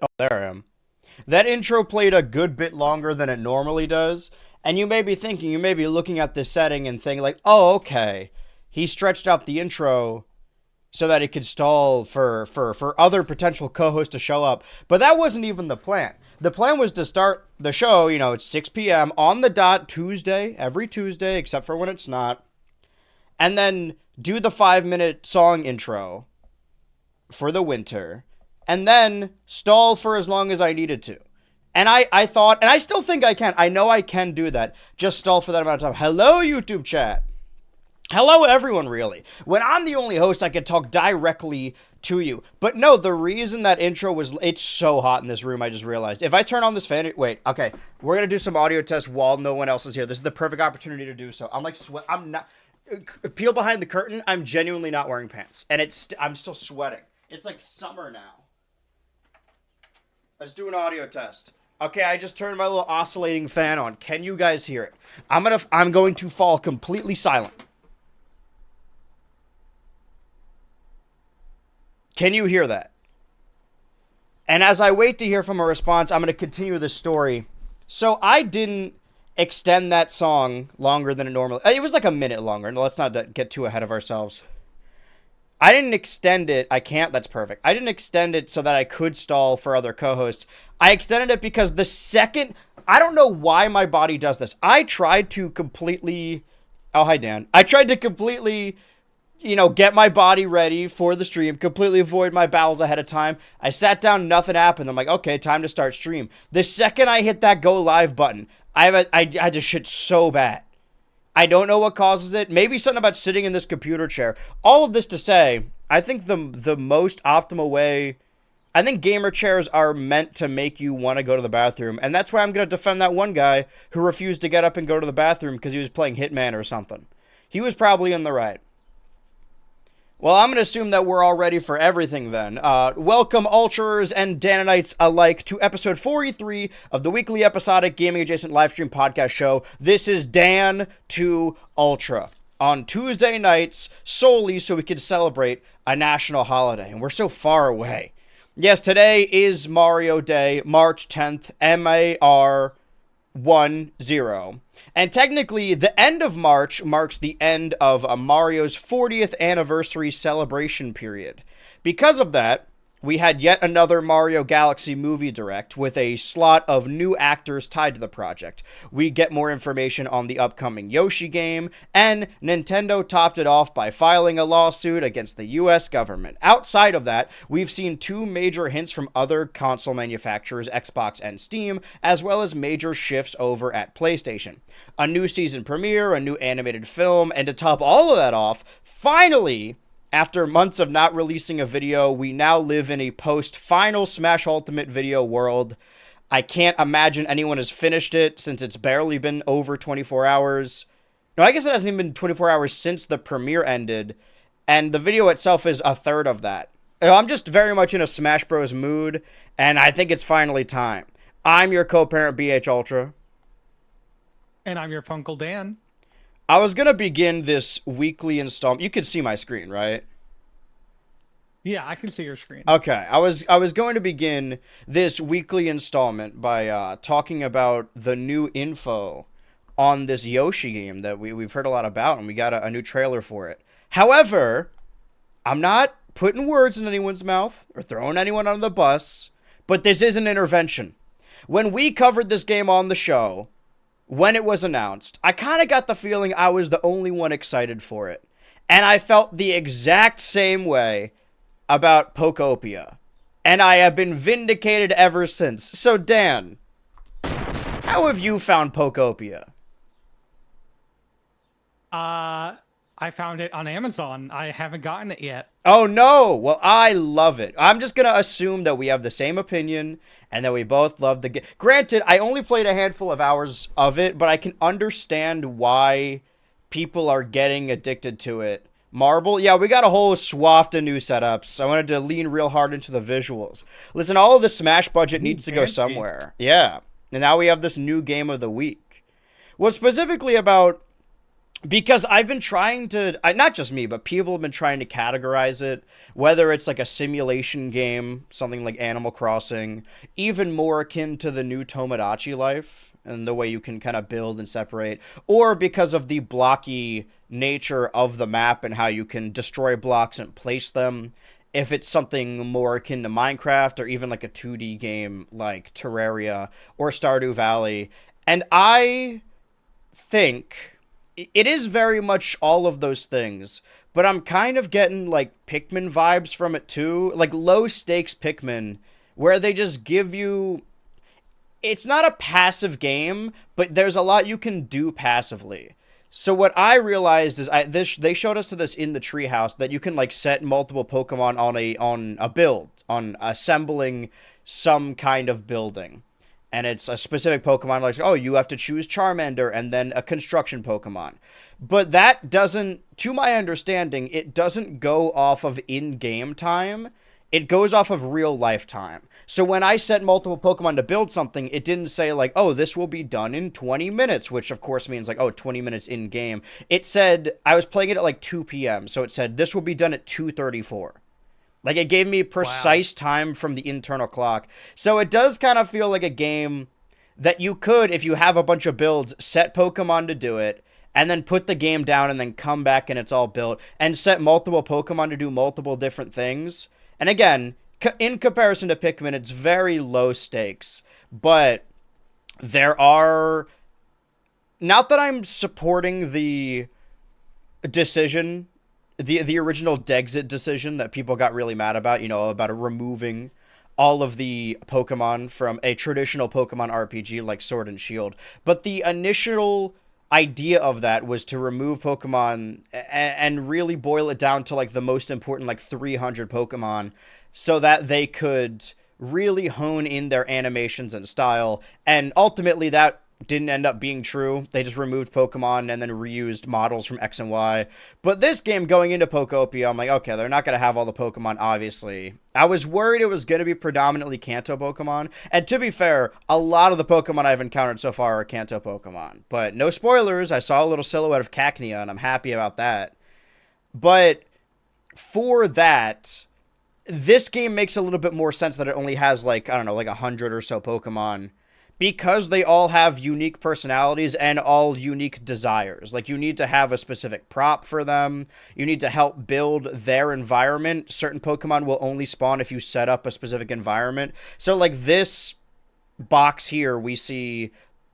Oh, there I am. That intro played a good bit longer than it normally does, and you may be thinking, you may be looking at this setting and thinking like, oh, okay, he stretched out the intro so that it could stall for other potential co-hosts to show up. But that wasn't even the plan. The plan was to start the show, it's 6 p.m. on the dot Tuesday, every Tuesday, except for when it's not, and then do the 5-minute song intro for the winter, and then stall for as long as I needed to. And I thought, and I still think I can. I know I can do that. Just stall for that amount of time. Hello, YouTube chat. Hello, everyone, really. When I'm the only host, I can talk directly to you. But no, the reason that intro was... It's so hot in this room, I just realized. If I turn on this fan... Wait, okay. We're going to do some audio tests while no one else is here. This is the perfect opportunity to do so. I'm like sweat. I'm not... Peel behind the curtain, I'm genuinely not wearing pants. And I'm still sweating. It's like summer now. Let's do an audio test. Okay, I just turned my little oscillating fan on. Can you guys hear it? I'm going to fall completely silent. Can you hear that? And as I wait to hear from a response, I'm going to continue this story. So I didn't extend that song longer than it normally... It was like a minute longer. No, let's not get too ahead of ourselves. I didn't extend it. I can't. That's perfect. I didn't extend it so that I could stall for other co-hosts. I extended it because the second... I don't know why my body does this. I tried to completely... Oh, hi, Dan. I tried to completely... get my body ready for the stream, completely avoid my bowels ahead of time. I sat down, nothing happened. I'm like, okay, time to start stream. The second I hit that go live button, I had to shit so bad. I don't know what causes it. Maybe something about sitting in this computer chair. All of this to say, I think the most optimal way, I think gamer chairs are meant to make you want to go to the bathroom. And that's why I'm going to defend that one guy who refused to get up and go to the bathroom because he was playing Hitman or something. He was probably in the right. Well, I'm going to assume that we're all ready for everything then. Welcome, Ultras and Danonites alike, to episode 43 of the weekly episodic gaming-adjacent livestream podcast show. This is Dan to Ultra. On Tuesday nights, solely so we can celebrate a national holiday. And we're so far away. Yes, today is Mario Day, March 10th, MAR10. And technically, the end of March marks the end of Mario's 40th anniversary celebration period. Because of that, we had yet another Mario Galaxy movie direct with a slot of new actors tied to the project. We get more information on the upcoming Yoshi game, and Nintendo topped it off by filing a lawsuit against the US government. Outside of that, we've seen two major hints from other console manufacturers, Xbox and Steam, as well as major shifts over at PlayStation. A new season premiere, a new animated film, and to top all of that off, finally... After months of not releasing a video, we now live in a post-final Smash Ultimate video world. I can't imagine anyone has finished it since it's barely been over 24 hours. No, I guess it hasn't even been 24 hours since the premiere ended, and the video itself is a third of that. I'm just very much in a Smash Bros. Mood, and I think it's finally time. I'm your co-parent, BHultra. And I'm your Punkle Dan. I was going to begin this weekly installment. You can see my screen, right? Yeah, I can see your screen. Okay, I was going to begin this weekly installment by talking about the new info on this Yoshi game that we've heard a lot about, and we got a new trailer for it. However, I'm not putting words in anyone's mouth or throwing anyone under the bus, but this is an intervention. When we covered this game on the show, when it was announced, I kind of got the feeling I was the only one excited for it. And I felt the exact same way about Pokopia. And I have been vindicated ever since. So, Dan, how have you found Pokopia? I found it on Amazon. I haven't gotten it yet. Oh no! Well, I love it. I'm just gonna assume that we have the same opinion and that we both love the game. Granted, I only played a handful of hours of it, but I can understand why people are getting addicted to it. Marble? Yeah, we got a whole swath of new setups. I wanted to lean real hard into the visuals. Listen, all of the Smash budget needs to go fancy. somewhere. Yeah. And now we have this new game of the week. Well, specifically about because I've been trying to, not just me, but people have been trying to categorize it, whether it's like a simulation game, something like Animal Crossing, even more akin to the new Tomodachi Life, and the way you can kind of build and separate, or because of the blocky nature of the map and how you can destroy blocks and place them, if it's something more akin to Minecraft, or even like a 2D game like Terraria or Stardew Valley. And I think it is very much all of those things, but I'm kind of getting like Pikmin vibes from it too, like low stakes Pikmin, where they just give you. It's not a passive game, but there's a lot you can do passively. So what I realized is they showed us to this in the treehouse that you can like set multiple Pokemon on a build, on assembling some kind of building. And it's a specific Pokemon, like, oh, you have to choose Charmander and then a construction Pokemon. But that doesn't, to my understanding, it doesn't go off of in-game time. It goes off of real life time. So when I set multiple Pokemon to build something, it didn't say like, oh, this will be done in 20 minutes, which of course means like, oh, 20 minutes in game. It said, I was playing it at like 2 p.m. So it said, this will be done at 2:34. Like, it gave me precise time from the internal clock. So it does kind of feel like a game that you could, if you have a bunch of builds, set Pokemon to do it, and then put the game down and then come back and it's all built, and set multiple Pokemon to do multiple different things. And again, in comparison to Pikmin, it's very low stakes. But there are... Not that I'm supporting the decision, the original Dexit decision that people got really mad about, about removing all of the Pokemon from a traditional Pokemon RPG like Sword and Shield. But the initial idea of that was to remove Pokemon and really boil it down to like the most important like 300 Pokemon so that they could really hone in their animations and style. And ultimately that didn't end up being true. They just removed Pokemon and then reused models from X and Y. But this game, going into Pokopia, I'm like, okay, they're not going to have all the Pokemon, obviously. I was worried it was going to be predominantly Kanto Pokemon. And to be fair, a lot of the Pokemon I've encountered so far are Kanto Pokemon. But no spoilers, I saw a little silhouette of Cacnea, and I'm happy about that. But for that, this game makes a little bit more sense that it only has like, I don't know, like 100 or so Pokemon, because they all have unique personalities and all unique desires. Like, you need to have a specific prop for them. You need to help build their environment. Certain Pokemon will only spawn if you set up a specific environment. So, like, this box here, we see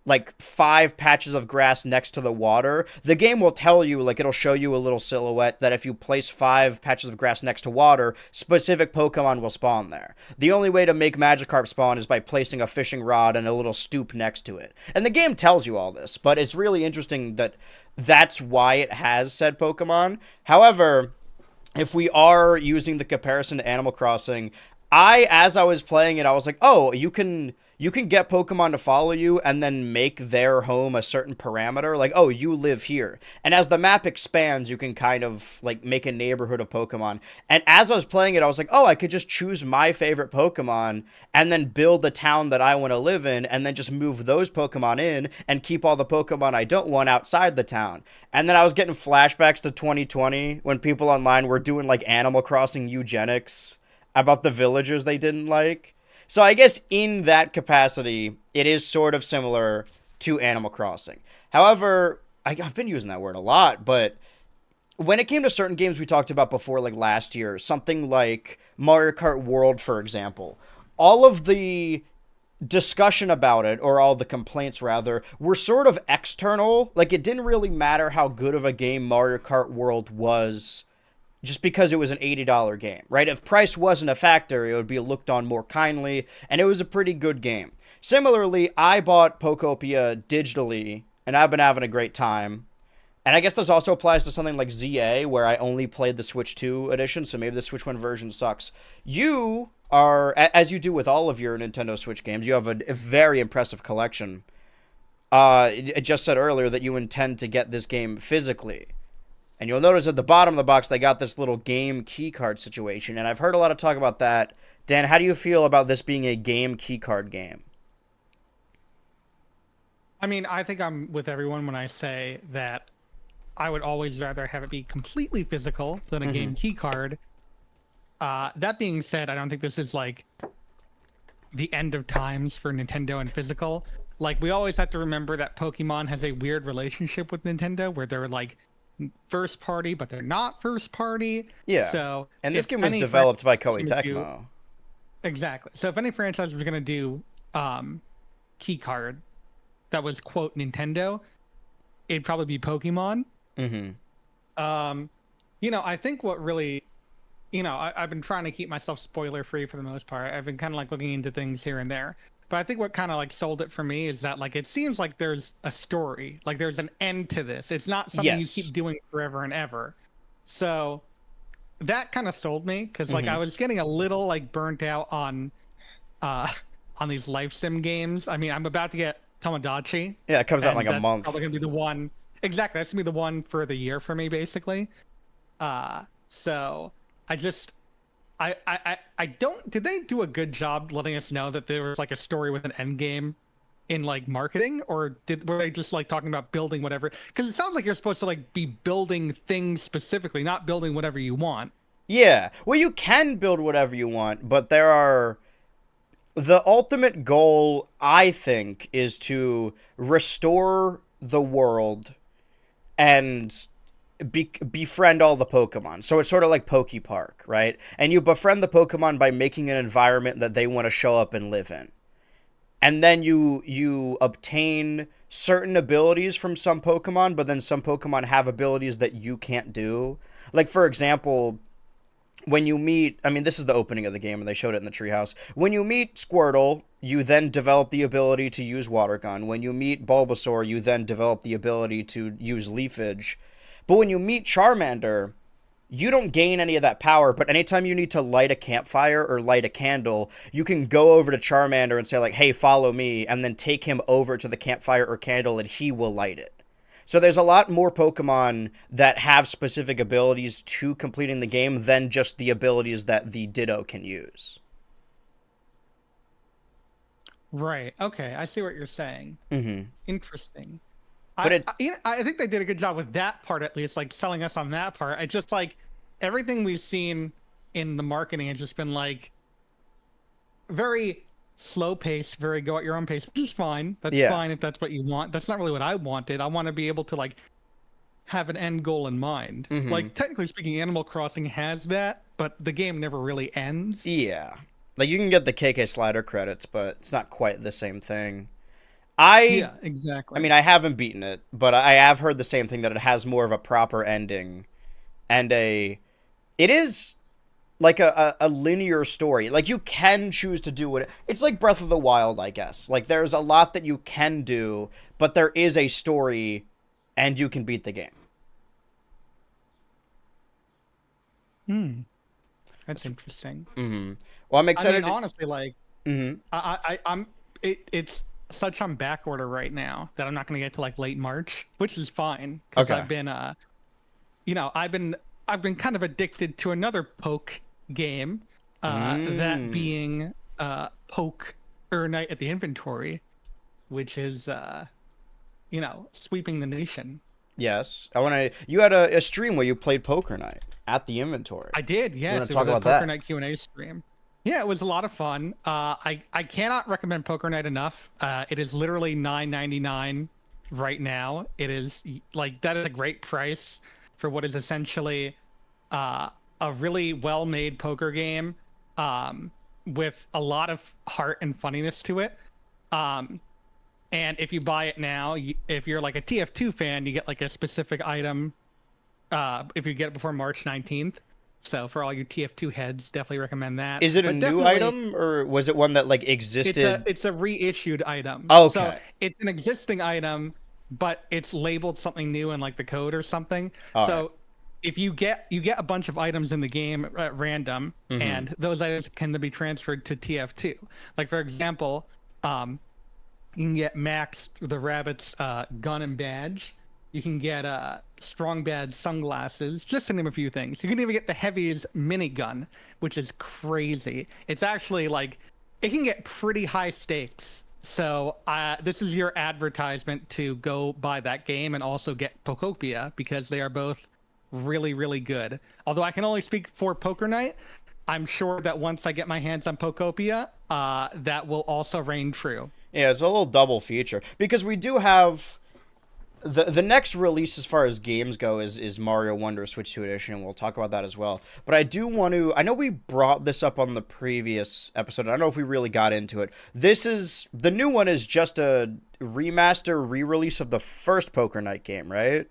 like 5 patches of grass next to the water. The game will tell you, like, it'll show you a little silhouette that if you place 5 patches of grass next to water, specific Pokemon will spawn there. The only way to make Magikarp spawn is by placing a fishing rod and a little stoop next to it. And the game tells you all this, but it's really interesting that that's why it has said Pokemon. However, if we are using the comparison to Animal Crossing, as I was playing it, I was like, oh, you can you can get Pokemon to follow you and then make their home a certain parameter. Like, oh, you live here. And as the map expands, you can kind of like make a neighborhood of Pokemon. And as I was playing it, I was like, oh, I could just choose my favorite Pokemon and then build the town that I want to live in and then just move those Pokemon in and keep all the Pokemon I don't want outside the town. And then I was getting flashbacks to 2020 when people online were doing like Animal Crossing eugenics about the villagers they didn't like. So I guess in that capacity, it is sort of similar to Animal Crossing. However, I've been using that word a lot, but when it came to certain games we talked about before, like last year, something like Mario Kart World, for example, all of the discussion about it, or all the complaints rather, were sort of external. Like, it didn't really matter how good of a game Mario Kart World was just because it was an $80 game, right? If price wasn't a factor, it would be looked on more kindly, and it was a pretty good game. Similarly, I bought Pokopia digitally, and I've been having a great time. And I guess this also applies to something like ZA, where I only played the Switch 2 edition, so maybe the Switch 1 version sucks. You are, as you do with all of your Nintendo Switch games, you have a very impressive collection. It just said earlier that you intend to get this game physically. And you'll notice at the bottom of the box, they got this little game keycard situation. And I've heard a lot of talk about that. Dan, how do you feel about this being a game keycard game? I mean, I think I'm with everyone when I say that I would always rather have it be completely physical than a game key card. That being said, I don't think this is like the end of times for Nintendo and physical. Like, we always have to remember that Pokemon has a weird relationship with Nintendo where they're like first party, but they're not first party. Yeah. So, and this game was developed by Koei Tecmo. Exactly. So if any franchise was going to do key card that was quote Nintendo, it'd probably be Pokemon. You know, I think what really, you know, I've been trying to keep myself spoiler free for the most part. I've been kind of like looking into things here and there. But I think what kind of like sold it for me is that like it seems like there's a story, like there's an end to this. It's not something you keep doing forever and ever. So that kind of sold me because like I was getting a little like burnt out on these life sim games. I mean, I'm about to get Tomodachi. Yeah, it comes out in like a month. Probably gonna be the one. Exactly, that's gonna be the one for the year for me, basically. So I don't. Did they do a good job letting us know that there was like a story with an end game in like marketing, or were they just like talking about building whatever? Because it sounds like you're supposed to like be building things specifically, not building whatever you want. Yeah, well, you can build whatever you want, but the ultimate goal, I think, is to restore the world and befriend all the Pokemon. So it's sort of like Poke Park, right? And you befriend the Pokemon by making an environment that they want to show up and live in. And then you obtain certain abilities from some Pokemon, but then some Pokemon have abilities that you can't do. Like, for example, when you meet, I mean, this is the opening of the game, and they showed it in the treehouse. When you meet Squirtle, you then develop the ability to use Water Gun. When you meet Bulbasaur, you then develop the ability to use Leafage. But when you meet Charmander, you don't gain any of that power, but anytime you need to light a campfire or light a candle, you can go over to Charmander and say, like, hey, follow me, and then take him over to the campfire or candle, and he will light it. So there's a lot more Pokemon that have specific abilities to completing the game than just the abilities that the Ditto can use. Right. Okay. I see what you're saying. Interesting. But I think they did a good job with that part, at least, like selling us on that part. I just like everything we've seen in the marketing has just been like very slow paced, very go at your own pace, which is fine. That's fine if that's what you want. That's not really what I wanted. I want to be able to like have an end goal in mind. Like, technically speaking, Animal Crossing has that, but the game never really ends. Yeah. Like, you can get the KK Slider credits, but it's not quite the same thing. Yeah, exactly. I mean, I haven't beaten it, but I have heard the same thing, that it has more of a proper ending. And it is like a linear story. Like, you can choose to do it. It's like Breath of the Wild, I guess. Like, there's a lot that you can do, but there is a story, and you can beat the game. That's interesting. Well, I'm excited. I mean, honestly, like, I'm it's such on back order right now that I'm not going to get to like late March, which is fine because Okay. I've been I've been kind of addicted to another poke game, that Mm. being Poke or Night at the Inventory, which is sweeping the nation. Yes. I want to. You had a stream where you played Poker Night at the inventory. I did, You want yes. to It talk was a about Poker that? Night Q&A stream. Yeah, it was a lot of fun. I cannot recommend Poker Night enough. It is literally $9.99 right now. It is like that is a great price for what is essentially a really well-made poker game, with a lot of heart and funniness to it. And if you buy it now, if you're like a TF2 fan, you get like a specific item, if you get it before March 19th. So for all you TF2 heads, definitely recommend that. Is it a But new definitely, item or was it one that like existed? it's a reissued item. So Okay. it's an existing item, but it's labeled something new in like the code or something. All right. So if you get a bunch of items in the game at random, and those items can then be transferred to TF2. Like for example, you can get Max the Rabbit's gun and badge. You can get Strong Bad's sunglasses, just to name a few things. You can even get the Heavy's minigun, which is crazy. It's actually like, it can get pretty high stakes. So this is your advertisement to go buy that game and also get Pokopia, because they are both really, really good. Although I can only speak for Poker Night, I'm sure that once I get my hands on Pokopia, that will also reign true. Yeah, it's a little double feature because we do have the next release as far as games go is Mario Wonder Switch 2 Edition, and we'll talk about that as well. But I do want to. I know we brought this up on the previous episode. I don't know if we really got into it. The new one is just a remaster re-release of the first Poker Night game, right?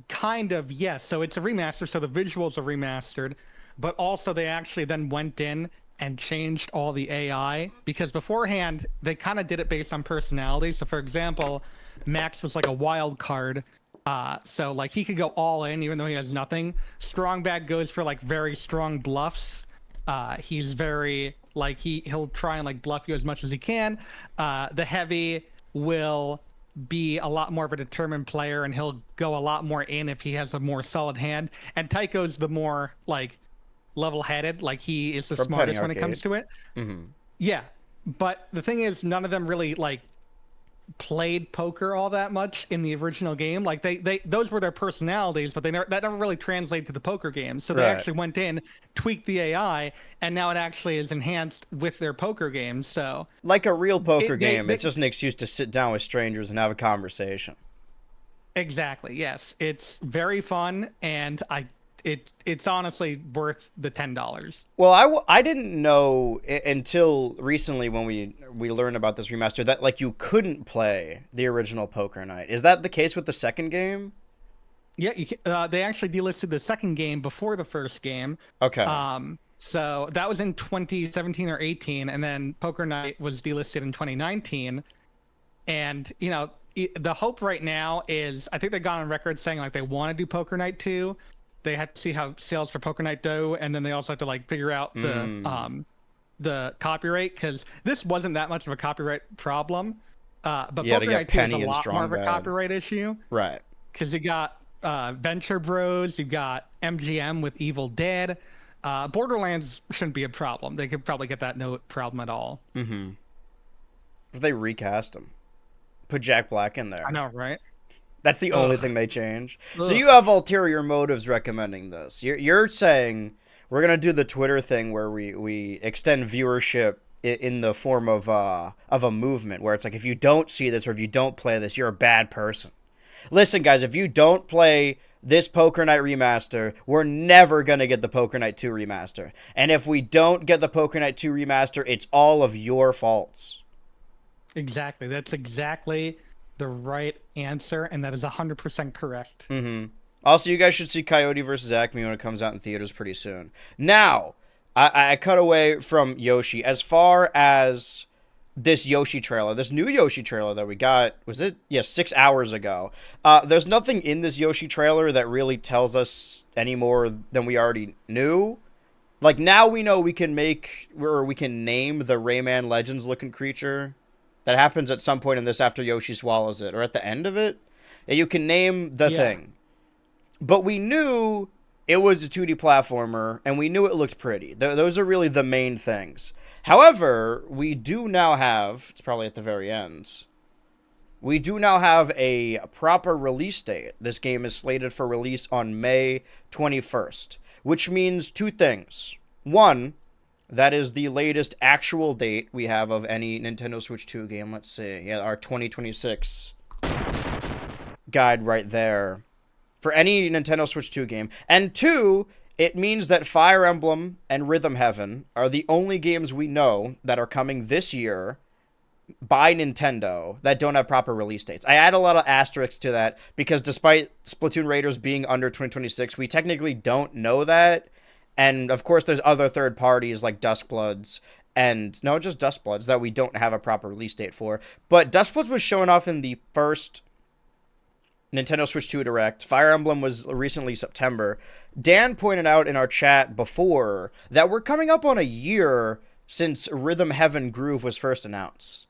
Kind of, yes. So it's a remaster, so the visuals are remastered, but also they actually then went in and changed all the AI, because beforehand they kind of did it based on personality. So for example, Max was like a wild card. So like he could go all in even though he has nothing. Strong Bad goes for like very strong bluffs. He's very like he'll try and like bluff you as much as he can. The Heavy will be a lot more of a determined player, and he'll go a lot more in if he has a more solid hand. And Tycho's the more like level-headed, like he is the From Penny smartest when it comes Arcade. to it. Yeah, but the thing is, none of them really like played poker all that much in the original game. Like they those were their personalities, but that never really translated to the poker game. So they Right. actually went in, tweaked the AI, and now it actually is enhanced with their poker games. So Like a real poker they- game, they- it's just an excuse to sit down with strangers and have a conversation. exactly, yes, it's very fun, and it's honestly worth the $10. Well, I didn't know until recently when we learned about this remaster that like you couldn't play the original Poker Night. Is that the case with the second game? Yeah, they actually delisted the second game before the first game. Okay. So that was in 2017 or 18, and then Poker Night was delisted in 2019. And the hope right now is, I think they've gone on record saying like they want to do Poker Night 2. They have to see how sales for Poker Night go, and then they also have to like figure out the copyright, because this wasn't that much of a copyright problem. But Yeah, to Poker get Night 2 is Penny a and lot Strong more of a Bad. copyright issue, Right. because you got Venture Bros, you've got MGM with Evil Dead. Borderlands shouldn't be a problem. They could probably get that no problem at all. If they recast him, put Jack Black in there. I know, right? That's the only Ugh. thing they change. So Ugh. you have ulterior motives recommending this. You're saying we're gonna do the Twitter thing where we extend viewership in the form of a movement where it's like if you don't see this or if you don't play this, you're a bad person. Listen, guys, if you don't play this Poker Night remaster, we're never gonna get the Poker Night 2 remaster. And if we don't get the Poker Night 2 remaster, it's all of your faults. Exactly. That's exactly the right answer, and that is 100% correct. Also, you guys should see Coyote vs. Acme when it comes out in theaters pretty soon. Now, I cut away from Yoshi. As far as this Yoshi trailer, this new Yoshi trailer that we got, was it? Yeah, 6 hours ago. There's nothing in this Yoshi trailer that really tells us any more than we already knew. Like, now we know we can name the Rayman Legends looking creature. That happens at some point in this after Yoshi swallows it, or at the end of it. Yeah, you can name the thing. But we knew it was a 2D platformer, and we knew it looked pretty. Those are really the main things. However, we do now have, it's probably at the very end, we do now have a proper release date. This game is slated for release on May 21st, which means two things. One, that is the latest actual date we have of any Nintendo Switch 2 game. Let's see. Yeah, our 2026 guide right there for any Nintendo Switch 2 game. And two, it means that Fire Emblem and Rhythm Heaven are the only games we know that are coming this year by Nintendo that don't have proper release dates. I add a lot of asterisks to that because despite Splatoon Raiders being under 2026, we technically don't know that. And of course, there's other third parties like Duskbloods and no, just Duskbloods that we don't have a proper release date for. But Duskbloods was shown off in the first Nintendo Switch 2 Direct. Fire Emblem was recently September. Dan pointed out in our chat before that we're coming up on a year since Rhythm Heaven Groove was first announced.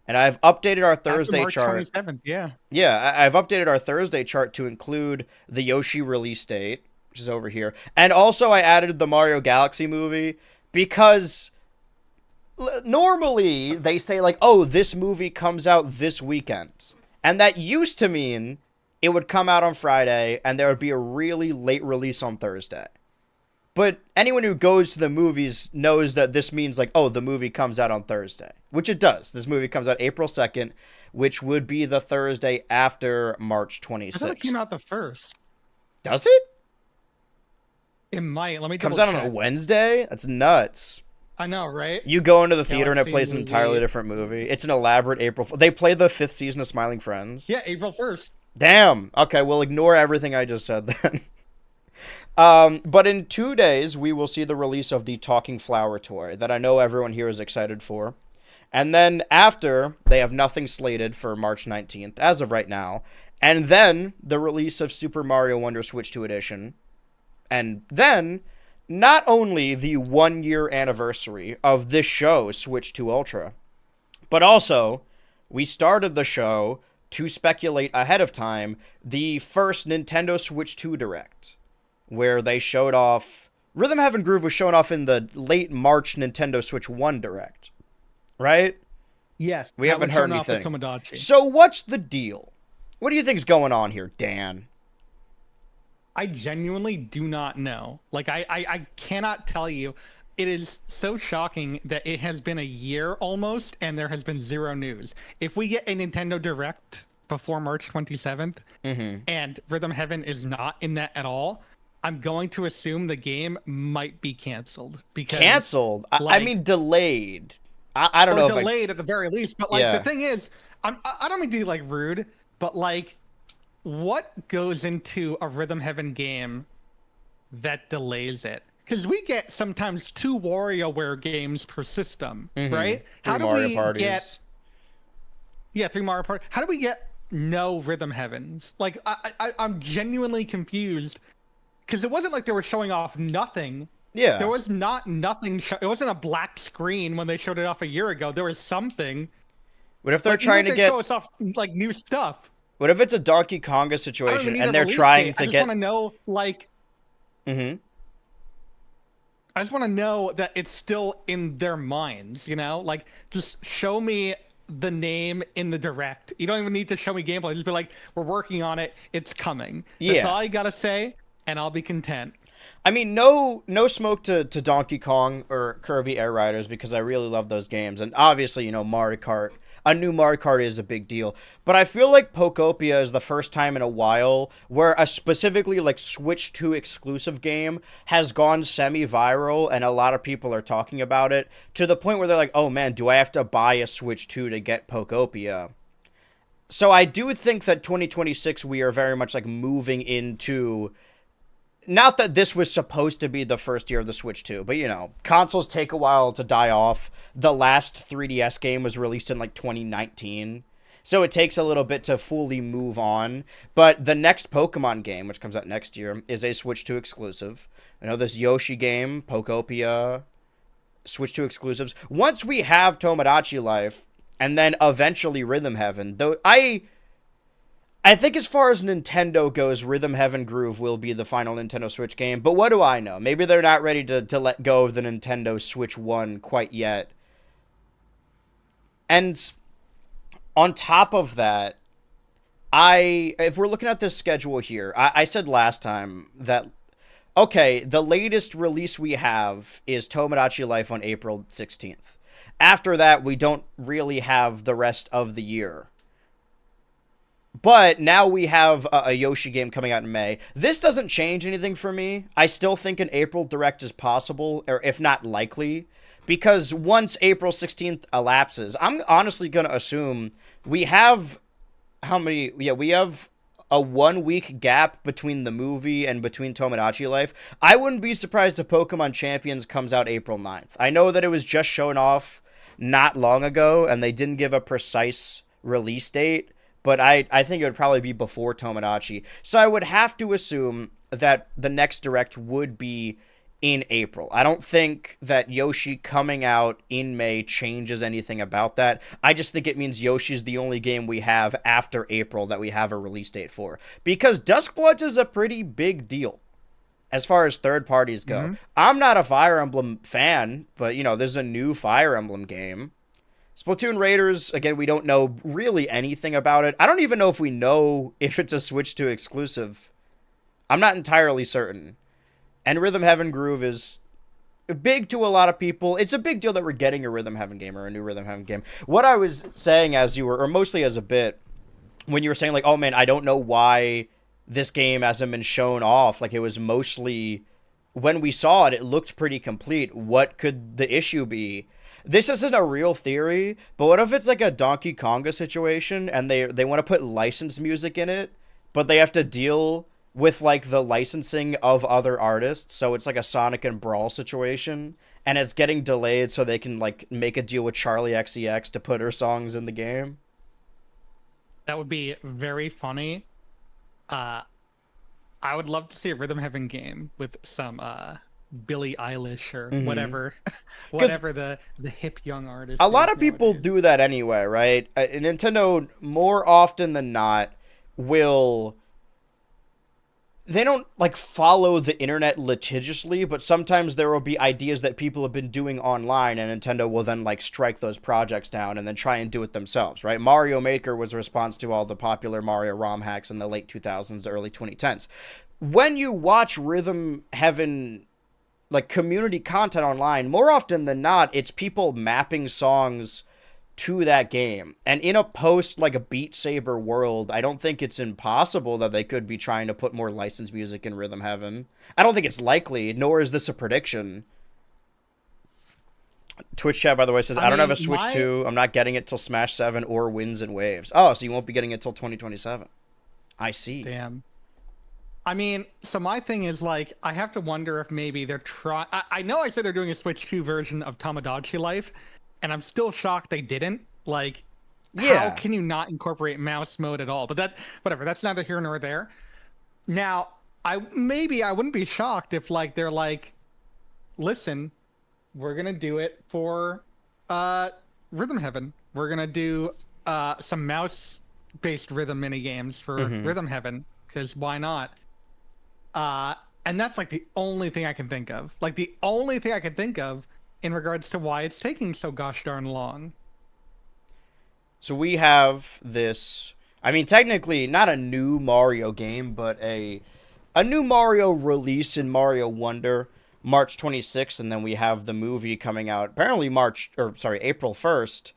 And I've updated our Thursday chart. March 27th, yeah. Yeah, I've updated our Thursday chart to include the Yoshi release date, which is over here. And also I added the Mario Galaxy movie because normally they say like, oh, this movie comes out this weekend. And that used to mean it would come out on Friday and there would be a really late release on Thursday. But anyone who goes to the movies knows that this means like, oh, the movie comes out on Thursday, which it does. This movie comes out April 2nd, which would be the Thursday after March 26th. I thought it came out the 1st. Does it? It might. Let me comes out on a Wednesday? That's nuts. I know, right? You go into the theater and it plays an entirely different movie. It's an elaborate April. They play the 5th season of Smiling Friends. Yeah, April 1st. Damn. Okay, we'll ignore everything I just said then. But in 2 days, we will see the release of the Talking Flower toy that I know everyone here is excited for. And then after, they have nothing slated for March 19th, as of right now. And then the release of Super Mario Wonder Switch 2 Edition. And then, not only the 1-year anniversary of this show, Switch 2 Ultra, but also, we started the show to speculate ahead of time the first Nintendo Switch 2 Direct, where they showed off... Rhythm Heaven Groove was shown off in the late March Nintendo Switch 1 Direct, right? Yes. We haven't heard anything. So what's the deal? What do you think's going on here, Dan? I genuinely do not know. Like, I cannot tell you. It is so shocking that it has been a year almost, and there has been zero news. If we get a Nintendo Direct before March 27th, and Rhythm Heaven is not in that at all, I'm going to assume the game might be canceled. Because canceled? I mean, delayed. I don't know. Delayed at the very least. But, like, the thing is, I don't mean to be, like, rude, but, like, what goes into a Rhythm Heaven game that delays it? Because we get sometimes 2 WarioWare games per system, right? How do we get... Yeah, 3 Mario Parties. How do we get no Rhythm Heavens? Like, I'm genuinely confused. Because it wasn't like they were showing off nothing. Yeah. There was nothing. It wasn't a black screen when they showed it off a year ago. There was something. What if they're trying to get... show us off, like, new stuff? What if it's a Donkey Konga situation and they're trying to get... I just want to know, like... I just want to know that it's still in their minds, you know? Like, just show me the name in the Direct. You don't even need to show me gameplay. Just be like, we're working on it. It's coming. That's all you got to say, and I'll be content. I mean, no smoke to Donkey Kong or Kirby Air Riders because I really love those games. And obviously, you know, Mario Kart. A new Mario Kart is a big deal. But I feel like Pokopia is the first time in a while where a specifically like Switch 2 exclusive game has gone semi-viral and a lot of people are talking about it to the point where they're like, oh man, do I have to buy a Switch 2 to get Pokopia? So I do think that 2026 we are very much like moving into... Not that this was supposed to be the first year of the Switch 2, but, you know, consoles take a while to die off. The last 3DS game was released in, like, 2019. So it takes a little bit to fully move on. But the next Pokemon game, which comes out next year, is a Switch 2 exclusive. I know this Yoshi game, Pokopia, Switch 2 exclusives. Once we have Tomodachi Life, and then eventually Rhythm Heaven, though I think as far as Nintendo goes, Rhythm Heaven Groove will be the final Nintendo Switch game. But what do I know? Maybe they're not ready to let go of the Nintendo Switch 1 quite yet. And on top of that, if we're looking at this schedule here, I said last time that, okay, the latest release we have is Tomodachi Life on April 16th. After that, we don't really have the rest of the year. But now we have a Yoshi game coming out in May. This doesn't change anything for me. I still think an April Direct is possible, or if not likely, because once April 16th elapses, I'm honestly going to assume we have how many? Yeah, we have a 1 week gap between the movie and between Tomodachi Life. I wouldn't be surprised if Pokemon Champions comes out April 9th. I know that it was just shown off not long ago, and they didn't give a precise release date, but I think it would probably be before Tomodachi. So I would have to assume that the next Direct would be in April. I don't think that Yoshi coming out in May changes anything about that. I just think it means Yoshi's the only game we have after April that we have a release date for. Because Duskbloods is a pretty big deal as far as third parties go. Mm-hmm. I'm not a Fire Emblem fan, but, there's a new Fire Emblem game. Splatoon Raiders, again, we don't know really anything about it. I don't even know if we know if it's a Switch 2 exclusive. I'm not entirely certain. And Rhythm Heaven Groove is big to a lot of people. It's a big deal that we're getting a Rhythm Heaven game or a new Rhythm Heaven game. What I was saying as you were, or mostly as a bit, when you were saying, like, oh man, I don't know why this game hasn't been shown off. Like, it was mostly, when we saw it, it looked pretty complete. What could the issue be? This isn't a real theory, but what if it's like a Donkey Konga situation and they want to put licensed music in it, but they have to deal with like the licensing of other artists, so it's like a Sonic and Brawl situation, and it's getting delayed so they can like make a deal with Charlie XCX to put her songs in the game? That would be very funny. I would love to see a Rhythm Heaven game with some Billie Eilish or whatever the hip young artist. A lot of people do that anyway, right? Nintendo more often than not will. They don't like follow the internet litigiously, but sometimes there will be ideas that people have been doing online, and Nintendo will then like strike those projects down and then try and do it themselves, right? Mario Maker was a response to all the popular Mario ROM hacks in the late 2000s, early 2010s. When you watch Rhythm Heaven like community content online, more often than not, it's people mapping songs to that game. And in a post like a Beat Saber world, I don't think it's impossible that they could be trying to put more licensed music in Rhythm Heaven. I don't think it's likely, nor is this a prediction. Twitch chat, by the way, says, I don't have a Switch 2. I'm not getting it till Smash 7 or Winds and Waves. Oh, so you won't be getting it till 2027. I see. Damn. I mean, so my thing is, like, I have to wonder if maybe they're trying... I know I said they're doing a Switch 2 version of Tomodachi Life, and I'm still shocked they didn't. Like, how can you not incorporate mouse mode at all? But whatever, that's neither here nor there. Now, I wouldn't be shocked if, like, they're like, listen, we're going to do it for Rhythm Heaven. We're going to do some mouse-based rhythm mini-games for Rhythm Heaven, because why not? And that's, like, the only thing I can think of. Like, the only thing I can think of in regards to why it's taking so gosh darn long. So we have this, I mean, technically not a new Mario game, but a new Mario release in Mario Wonder, March 26th, and then we have the movie coming out apparently April 1st.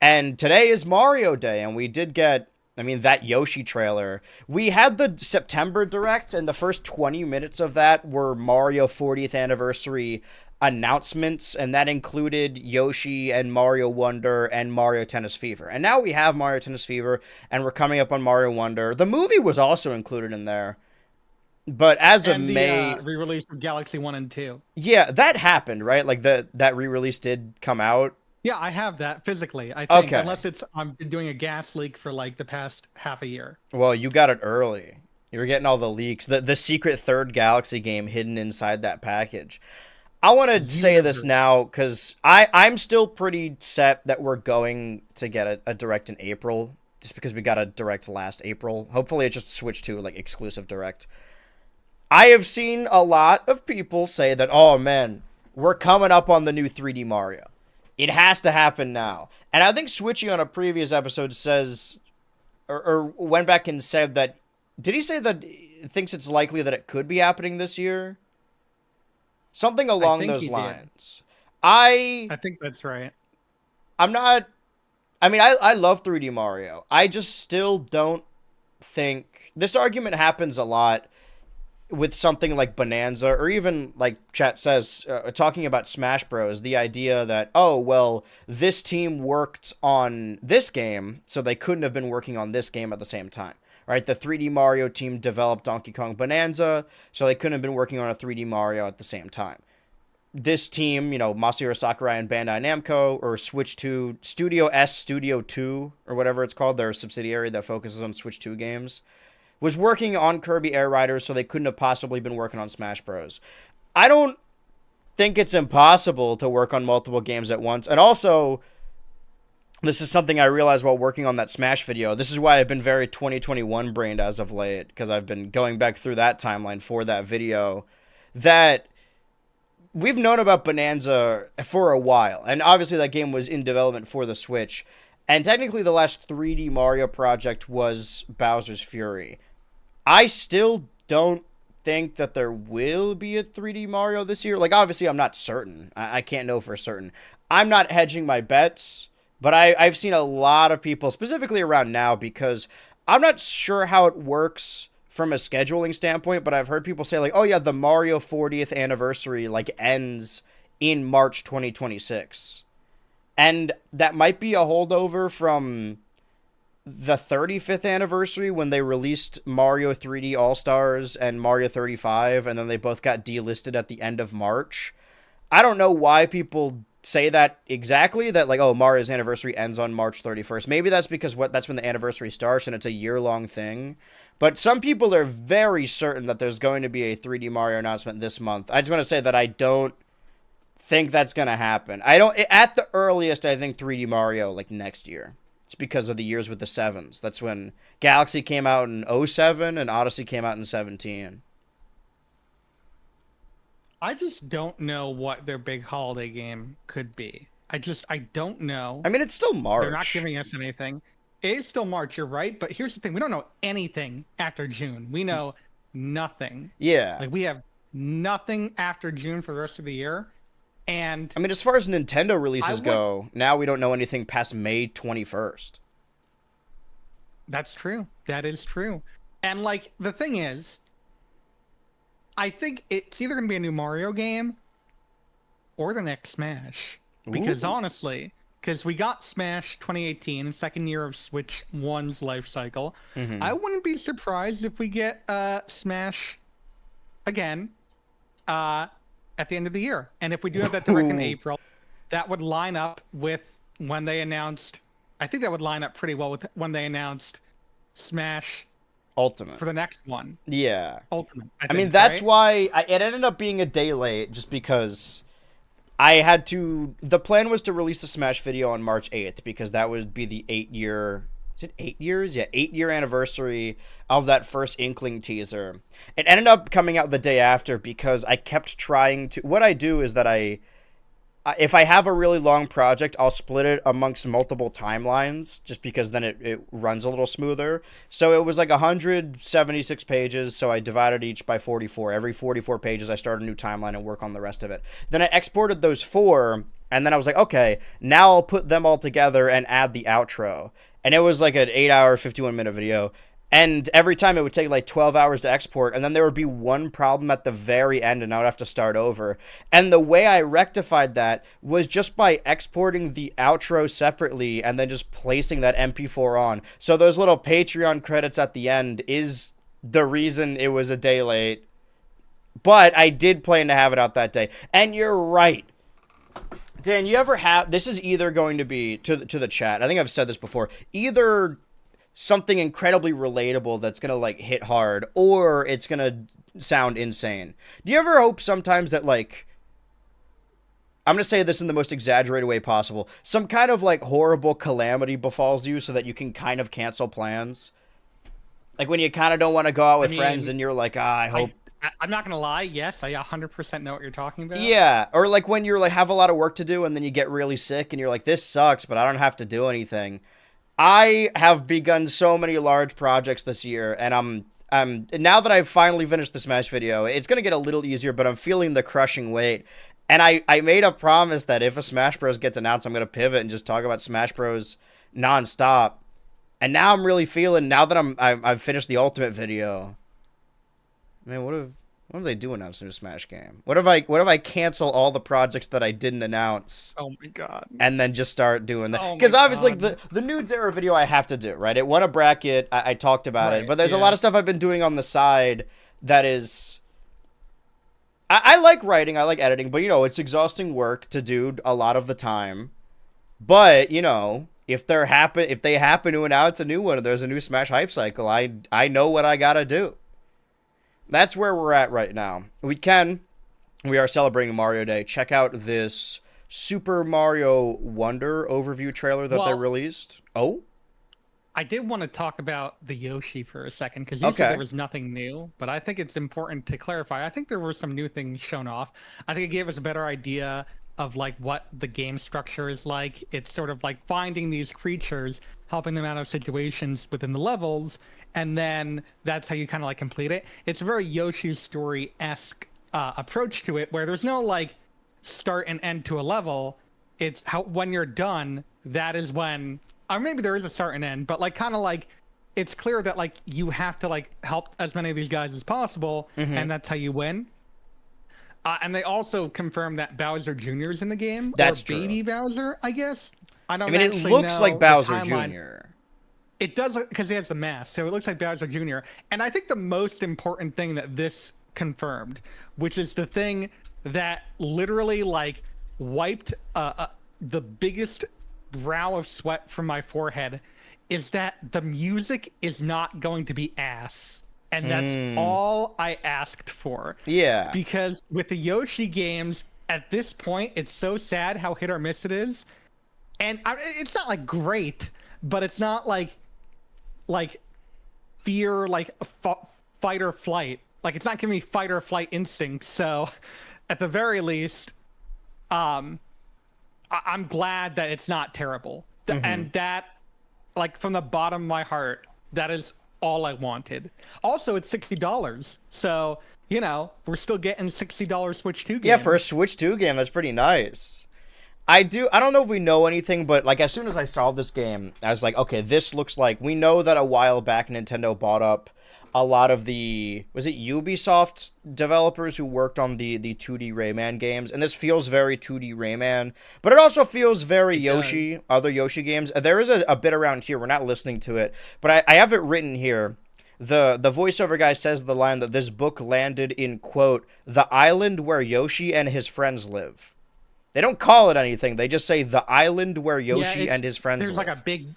And today is Mario Day, and we did get, I mean, that Yoshi trailer. We had the September Direct, and the first 20 minutes of that were Mario 40th anniversary announcements, and that included Yoshi and Mario Wonder and Mario Tennis Fever. And now we have Mario Tennis Fever, and we're coming up on Mario Wonder. The movie was also included in there. But as of May... re-release of Galaxy 1 and 2. Yeah, that happened, right? Like, that re-release did come out. Yeah, I have that physically, I think, Okay. unless it's I'm doing a gas leak for like the past half a year. Well, you got it early. You were getting all the leaks. The secret third Galaxy game hidden inside that package. I want to say this Universe. now because I'm still pretty set that we're going to get a direct in April, just because we got a direct last April. Hopefully, it just switched to like exclusive direct. I have seen a lot of people say that, oh man, we're coming up on the new 3D Mario. It has to happen now. And I think Switchy on a previous episode says, or went back and said that, did he say that he thinks it's likely that it could be happening this year? Something I along think those he did. lines. I I think that's right. I'm not I mean I love 3D Mario. I just still don't think this argument happens a lot with something like Bonanza, or even like chat says, talking about Smash Bros. The idea that, oh well, this team worked on this game, so they couldn't have been working on this game at the same time. Right, the 3D Mario team developed Donkey Kong Bonanza, so they couldn't have been working on a 3D Mario at the same time. This team, Masahiro Sakurai and Bandai Namco, or Switch 2, Studio S Studio 2, or whatever it's called, their subsidiary that focuses on Switch 2 games, was working on Kirby Air Riders, so they couldn't have possibly been working on Smash Bros. I don't think it's impossible to work on multiple games at once. And also, this is something I realized while working on that Smash video. This is why I've been very 2021 brained as of late, because I've been going back through that timeline for that video. That we've known about Bonanza for a while, and obviously that game was in development for the Switch. And technically, the last 3D Mario project was Bowser's Fury. I still don't think that there will be a 3D Mario this year. Like, obviously, I'm not certain. I can't know for certain. I'm not hedging my bets, but I've seen a lot of people, specifically around now, because I'm not sure how it works from a scheduling standpoint, but I've heard people say, like, oh, yeah, the Mario 40th anniversary, like, ends in March 2026. And that might be a holdover from the 35th anniversary when they released Mario 3D All Stars and Mario 35, and then they both got delisted at the end of March. I don't know why people say that exactly, that like, oh, Mario's anniversary ends on March 31st. Maybe that's because that's when the anniversary starts and it's a year-long thing. But some people are very certain that there's going to be a 3D Mario announcement this month. I just want to say that I don't think that's going to happen. I don't, at the earliest, I think 3D Mario like next year. It's because of the years with the sevens. That's when Galaxy came out in '07 and Odyssey came out in 17. I just don't know what their big holiday game could be. I don't know. I mean, it's still They're not March. giving us anything. It is still March, you're right, but here's the thing. We don't know anything after June. We know nothing. Yeah. Like we have nothing after June for the rest of the year. And I mean, as far as Nintendo I releases would go, now we don't know anything past May 21st. That's true. That is true. And like the thing is, I think it's either going to be a new Mario game or the next Smash. Because Ooh. honestly, because we got Smash 2018, second year of Switch 1's life cycle. Mm-hmm. I wouldn't be surprised if we get Smash again at the end of the year. And if we do have that direct in Ooh. April, that would line up with when they announced. I think that would line up pretty well with when they announced Smash Ultimate. for the next one, Yeah. Ultimate. I I mean, think, that's right? why it ended up being a day late, just because I had to. The plan was to release the Smash video on March 8th, because that would be the 8 year. Is it 8 years? Yeah, 8 year anniversary of that first Inkling teaser. It ended up coming out the day after because I kept trying to. What I do is that if I have a really long project, I'll split it amongst multiple timelines, just because then it runs a little smoother. So it was like 176 pages, so I divided each by 44. Every 44 pages, I start a new timeline and work on the rest of it. Then I exported those four, and then I was like, okay, now I'll put them all together and add the outro. And it was like an 8 hour, 51-minute video. And every time it would take like 12 hours to export, and then there would be one problem at the very end, and I would have to start over. And the way I rectified that was just by exporting the outro separately and then just placing that MP4 on. So those little Patreon credits at the end is the reason it was a day late. But I did plan to have it out that day. And you're right. Dan, you ever have, this is either going to be, to the chat, I think I've said this before, either something incredibly relatable that's going to, like, hit hard, or it's going to sound insane. Do you ever hope sometimes that, like, I'm going to say this in the most exaggerated way possible, some kind of, like, horrible calamity befalls you so that you can kind of cancel plans? Like, when you kind of don't want to go out with friends and you're like, I hope... I'm not gonna lie. Yes, I 100% know what you're talking about. Yeah, or like when you're like have a lot of work to do and then you get really sick and you're like, this sucks, but I don't have to do anything. I have begun so many large projects this year, and I'm now that I've finally finished the Smash video, it's gonna get a little easier, but I'm feeling the crushing weight. And I made a promise that if a Smash Bros gets announced, I'm gonna pivot and just talk about Smash Bros nonstop. And now I'm really feeling, now that I've finished the Ultimate video. Man, what if they do announce a new Smash game? What if I cancel all the projects that I didn't announce? Oh my god! And then just start doing that, because obviously the nudes era video I have to do, right? It won a bracket. I talked about it, but there's a lot of stuff I've been doing on the side that is. I like writing, I like editing, but you know it's exhausting work to do a lot of the time. But you know, if they happen to announce a new one, or there's a new Smash hype cycle, I know what I gotta do. That's where we're at right now. We are celebrating Mario Day. Check out this Super Mario Wonder overview trailer that they released. Oh? I did want to talk about the Yoshi for a second, because you said there was nothing new, but I think it's important to clarify. I think there were some new things shown off. I think it gave us a better idea of like what the game structure is like. It's sort of like finding these creatures, helping them out of situations within the levels, and then that's how you kind of like complete it. It's a very Yoshi's Story-esque approach to it, where there's no like start and end to a level. It's how when you're done, that is when, or maybe there is a start and end, but like kind of like it's clear that like you have to like help as many of these guys as possible, and that's how you win. And they also confirmed that Bowser Jr. is in the game. That's true. Baby Bowser, I guess. I mean, it looks like Bowser Jr. It does, because he has the mask, so it looks like Bowser Jr. And I think the most important thing that this confirmed, which is the thing that literally like wiped the biggest brow of sweat from my forehead, is that the music is not going to be ass. And that's all I asked for. Yeah. Because with the Yoshi games, at this point, it's so sad how hit or miss it is. And it's not like great, but it's not like fear, like fight or flight. Like it's not giving me fight or flight instincts. So at the very least, I'm glad that it's not terrible. And that, like from the bottom of my heart, that is all I wanted. Also, it's $60, so you know we're still getting $60 Switch 2 game. Yeah, for a Switch 2 game, that's pretty nice. I don't know if we know anything, but like as soon as I saw this game, I was like, okay, this looks like, we know that a while back Nintendo bought up a lot of the, was it Ubisoft developers who worked on the 2D Rayman games, and this feels very 2D Rayman, but it also feels very Yoshi, other Yoshi games. There is a bit around here, we're not listening to it, but I have it written here. The voiceover guy says the line that this book landed in, quote, the island where Yoshi and his friends live. They don't call it anything, they just say the island where Yoshi and his friends live. There's like a big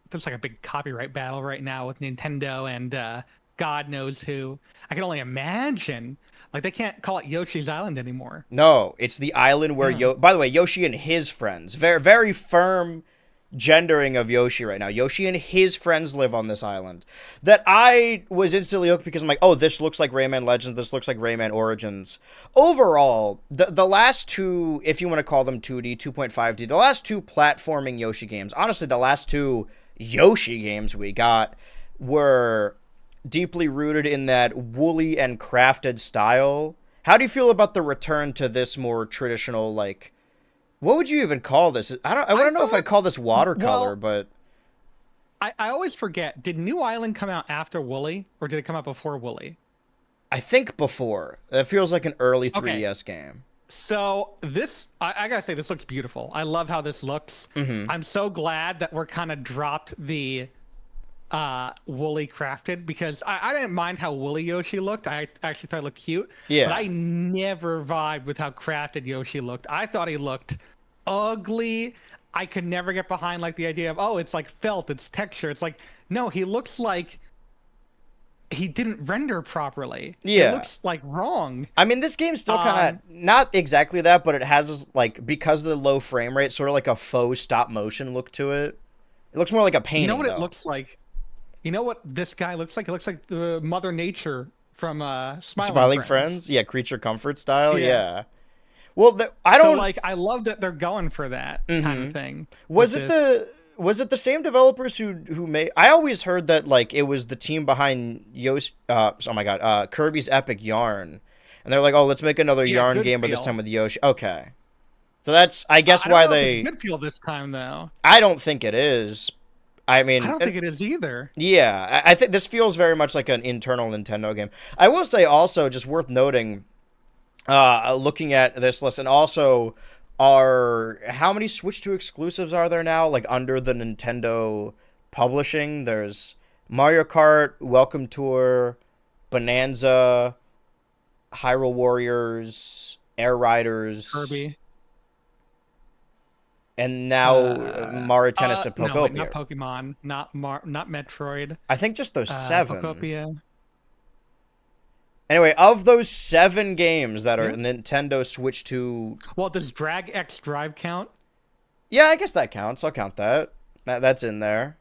there's like a big copyright battle right now with Nintendo and God knows who. I can only imagine. Like they can't call it Yoshi's Island anymore. No, it's the island where by the way, Yoshi and his friends. Very, very firm gendering of Yoshi right now. Yoshi and his friends live on this island. That I was instantly hooked because I'm like, oh, this looks like Rayman Legends. This looks like Rayman Origins. Overall, the last two, if you want to call them 2D, 2.5D, the last two platforming Yoshi games, honestly, the last two Yoshi games we got were deeply rooted in that woolly and crafted style. How do you feel about the return to this more traditional, like, what would you even call this? I want to know if I call this watercolor, but I always forget. Did New Island come out after Woolly, or did it come out before Woolly? I think before. It feels like an early 3DS game. So this, I gotta say, this looks beautiful. I love how this looks. I'm so glad that we're kind of dropped the woolly crafted, because I didn't mind how woolly Yoshi looked. I actually thought it looked cute. Yeah. But I never vibed with how crafted Yoshi looked. I thought he looked ugly. I could never get behind like the idea of, oh, it's like felt, it's texture. It's like, no, he looks like he didn't render properly. Yeah. It looks like wrong. I mean, this game's still kind of not exactly that, but it has like, because of the low frame rate, sort of like a faux stop motion look to it. It looks more like a painting. You know what though. it looks like? You know what this guy looks like? It looks like the Mother Nature from Smiling Friends. Yeah, Creature Comfort style. Yeah. Yeah. Well, I don't like. I love that they're going for that kind of thing. Was it the same developers who made? I always heard that like it was the team behind Kirby's Epic Yarn, and they're like, oh, let's make another Yarn game, but this time with Yoshi. Okay, so that's I guess why they Good Feel this time though. I don't think it is. I mean, I don't think it is either. Yeah, I think this feels very much like an internal Nintendo game. I will say also, just worth noting, looking at this list, and also how many Switch 2 exclusives are there now, like under the Nintendo publishing? There's Mario Kart, Welcome Tour, Bonanza, Hyrule Warriors, Air Riders, Kirby. And now MAR10 and Pokopia. No, not Pokemon, not Metroid. I think just those 7. Pokopia. Anyway, of those 7 games that are Nintendo Switch 2... Well, does Drag X Drive count? Yeah, I guess that counts. I'll count that. That's in there.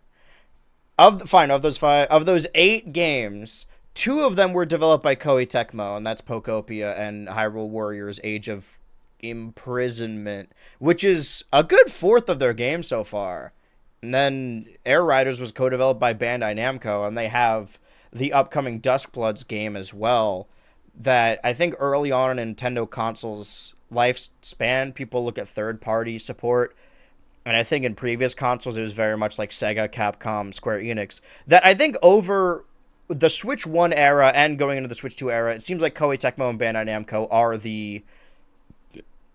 Of those 8 games, 2 of them were developed by Koei Tecmo, and that's Pokopia and Hyrule Warriors Age of Imprisonment, which is a good fourth of their game so far. And then Air Riders was co-developed by Bandai Namco, and they have the upcoming Duskbloods game as well, that I think early on in Nintendo consoles' lifespan, people look at third-party support, and I think in previous consoles it was very much like Sega, Capcom, Square Enix, that I think over the Switch 1 era and going into the Switch 2 era, it seems like Koei Tecmo and Bandai Namco are the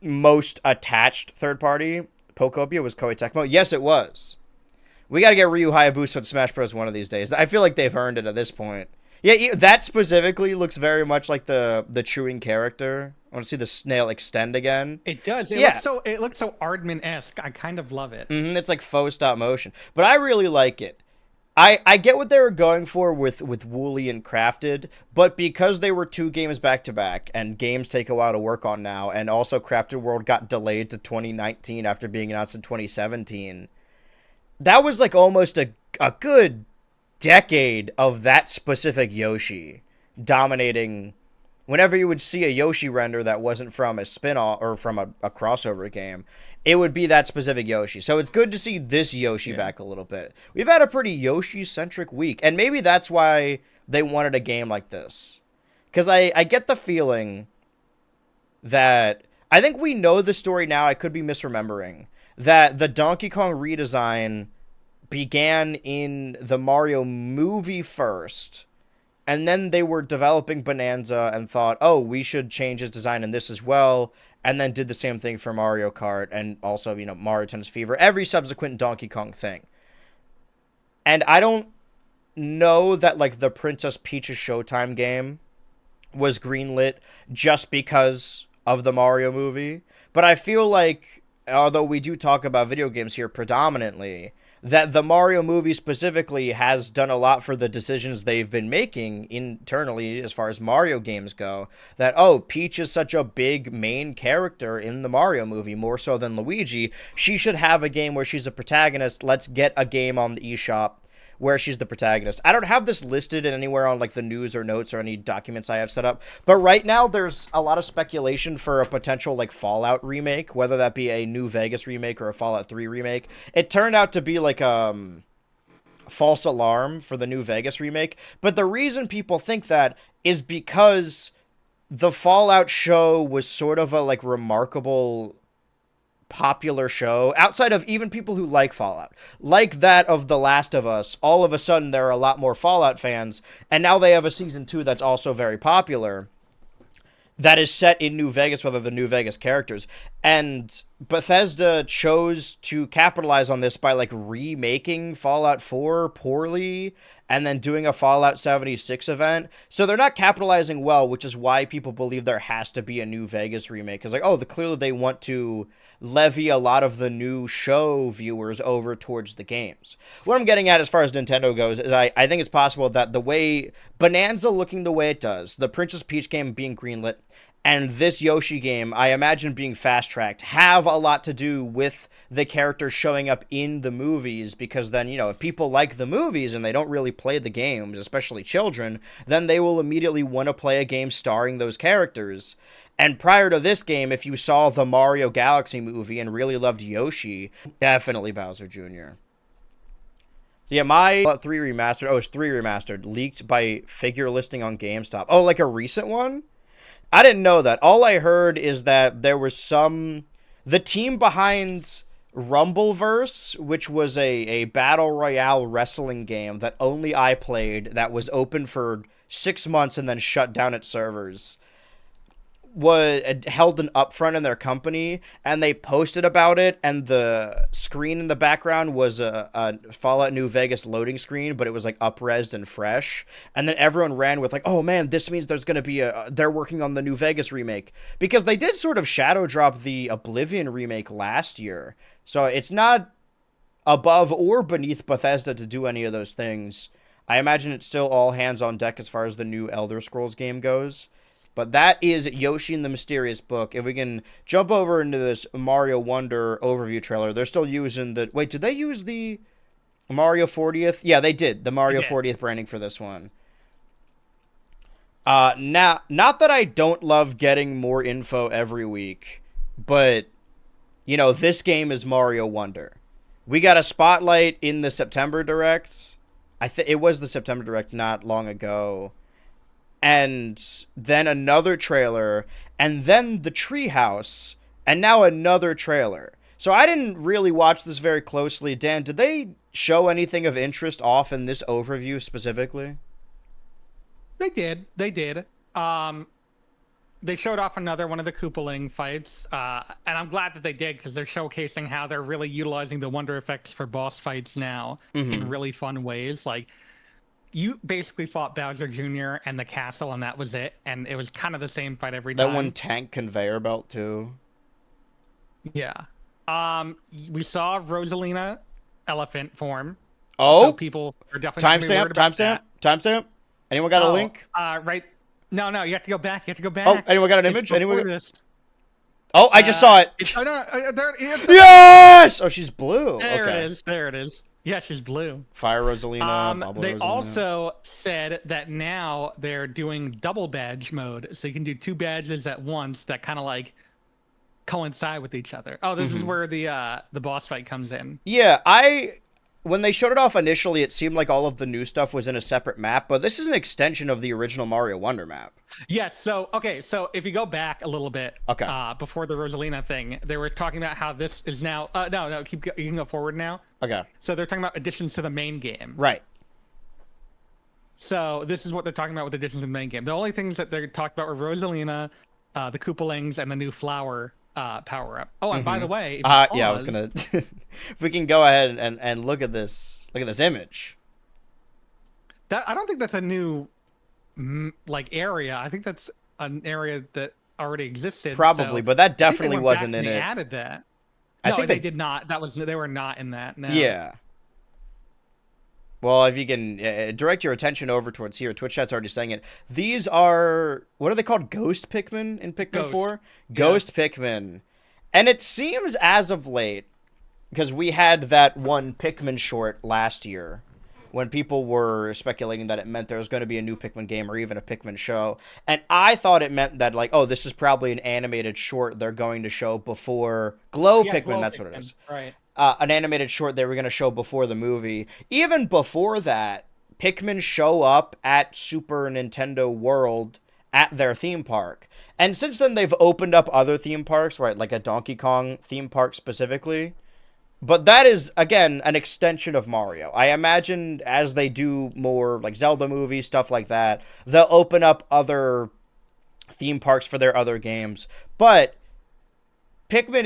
most attached third party. Pokopia was Koei Tecmo. Yes, it was. We got to get Ryu Hayabusa and Smash Bros. One of these days. I feel like they've earned it at this point. Yeah, that specifically looks very much like the chewing character. I want to see the snail extend again. It does. It looks so Aardman-esque. I kind of love it. It's like faux stop motion. But I really like it. I get what they were going for with Woolly and Crafted, but because they were 2 games back-to-back, and games take a while to work on now, and also Crafted World got delayed to 2019 after being announced in 2017, that was like almost a good decade of that specific Yoshi dominating. Whenever you would see a Yoshi render that wasn't from a spin-off or from a crossover game, it would be that specific Yoshi. So it's good to see this Yoshi back a little bit. We've had a pretty Yoshi-centric week, and maybe that's why they wanted a game like this. Because I get the feeling that... I think we know the story now, I could be misremembering, that the Donkey Kong redesign began in the Mario movie first, and then they were developing Bonanza and thought, oh, we should change his design in this as well, and then did the same thing for Mario Kart and also, Mario Tennis Fever, every subsequent Donkey Kong thing. And I don't know that, like, the Princess Peach's Showtime game was greenlit just because of the Mario movie, but I feel like, although we do talk about video games here predominantly, that the Mario movie specifically has done a lot for the decisions they've been making internally as far as Mario games go. That, oh, Peach is such a big main character in the Mario movie, more so than Luigi. She should have a game where she's a protagonist. Let's get a game on the eShop where she's the protagonist. I don't have this listed anywhere on like the news or notes or any documents I have set up, but right now there's a lot of speculation for a potential like Fallout remake, whether that be a New Vegas remake or a Fallout 3 remake. It turned out to be like false alarm for the New Vegas remake, but the reason people think that is because the Fallout show was sort of a like remarkable popular show outside of even people who like Fallout, like that of The Last of Us. All of a sudden there are a lot more Fallout fans, and now they have a season 2 that's also very popular that is set in New Vegas with the New Vegas characters. And Bethesda chose to capitalize on this by like remaking Fallout 4 poorly and then doing a Fallout 76 event. So they're not capitalizing well, which is why people believe there has to be a New Vegas remake. Because like, oh, clearly they want to levy a lot of the new show viewers over towards the games. What I'm getting at as far as Nintendo goes is I think it's possible that the way Bonanza looking the way it does, the Princess Peach game being greenlit, and this Yoshi game, I imagine being fast-tracked, have a lot to do with the characters showing up in the movies, because then, you know, if people like the movies and they don't really play the games, especially children, then they will immediately want to play a game starring those characters. And prior to this game, if you saw the Mario Galaxy movie and really loved Yoshi, definitely Bowser Jr. Yeah, my 3 remastered, it's 3 remastered, leaked by figure listing on GameStop. Oh, like a recent one? I didn't know that. All I heard is that there was the team behind Rumbleverse, which was a battle royale wrestling game that only I played, that was open for 6 months and then shut down its servers, held an upfront in their company, and they posted about it, and the screen in the background was a Fallout New Vegas loading screen, but it was like up-resed and fresh, and then everyone ran with like, oh man, this means there's going to be they're working on the New Vegas remake, because they did sort of shadow drop the Oblivion remake last year, so it's not above or beneath Bethesda to do any of those things. I imagine it's still all hands on deck as far as the new Elder Scrolls game goes. But that is Yoshi and the Mysterious Book. If we can jump over into this Mario Wonder overview trailer, they're still using the... Wait, did they use the Mario 40th? Yeah, they did. The Mario 40th branding for this one. Now, not that I don't love getting more info every week, but, you know, this game is Mario Wonder. We got a spotlight in the September Direct. It was the September Direct not long ago. And then another trailer, and then the Treehouse, and now another trailer. So I didn't really watch this very closely. Dan, did they show anything of interest off in this overview specifically? They did. They showed off another one of the Koopaling fights, and I'm glad that they did, because they're showcasing how they're really utilizing the Wonder effects for boss fights now in really fun ways. Like, you basically fought Bowser Jr. and the castle, and that was it. And it was kind of the same fight every time. That one tank conveyor belt, too. Yeah. We saw Rosalina elephant form. Oh! So people are definitely Timestamp? Anyone got a link? Right. No, you have to go back. Oh, anyone got an image? Oh, I just saw it. Yes! Oh, she's blue. There it is. Yeah, she's blue. Fire Rosalina. They Rosalina. also said that now they're doing double badge mode, so you can do 2 badges at once that kind of like coincide with each other. Oh, this is where the boss fight comes in. Yeah, when they showed it off initially, it seemed like all of the new stuff was in a separate map, but this is an extension of the original Mario Wonder map. Yes. So if you go back a little bit, before the Rosalina thing, they were talking about how this is now. No, you can go forward now. Okay. So they're talking about additions to the main game. Right. So this is what they're talking about with additions to the main game. The only things that they talked about were Rosalina, the Koopalings, and the new flower power up. Oh, and by the way, I was gonna. If we can go ahead and look at this image. I don't think that's a new area. I think that's an area that already existed. Probably, but that definitely wasn't in it. They added that. No, I think they did not. They were not in that. No. Yeah. Well, if you can direct your attention over towards here, Twitch chat's already saying it. These are, what are they called? Ghost Pikmin in Pikmin 4? Ghost Pikmin. And it seems as of late, because we had that one Pikmin short last year, when people were speculating that it meant there was going to be a new Pikmin game or even a Pikmin show. And I thought it meant that, like, oh, this is probably an animated short they're going to show before Pikmin, that's what it is. Right. An animated short they were going to show before the movie. Even before that, Pikmin show up at Super Nintendo World at their theme park. And since then, they've opened up other theme parks, right, like a Donkey Kong theme park specifically. But that is, again, an extension of Mario. I imagine as they do more, like, Zelda movies, stuff like that, they'll open up other theme parks for their other games. But Pikmin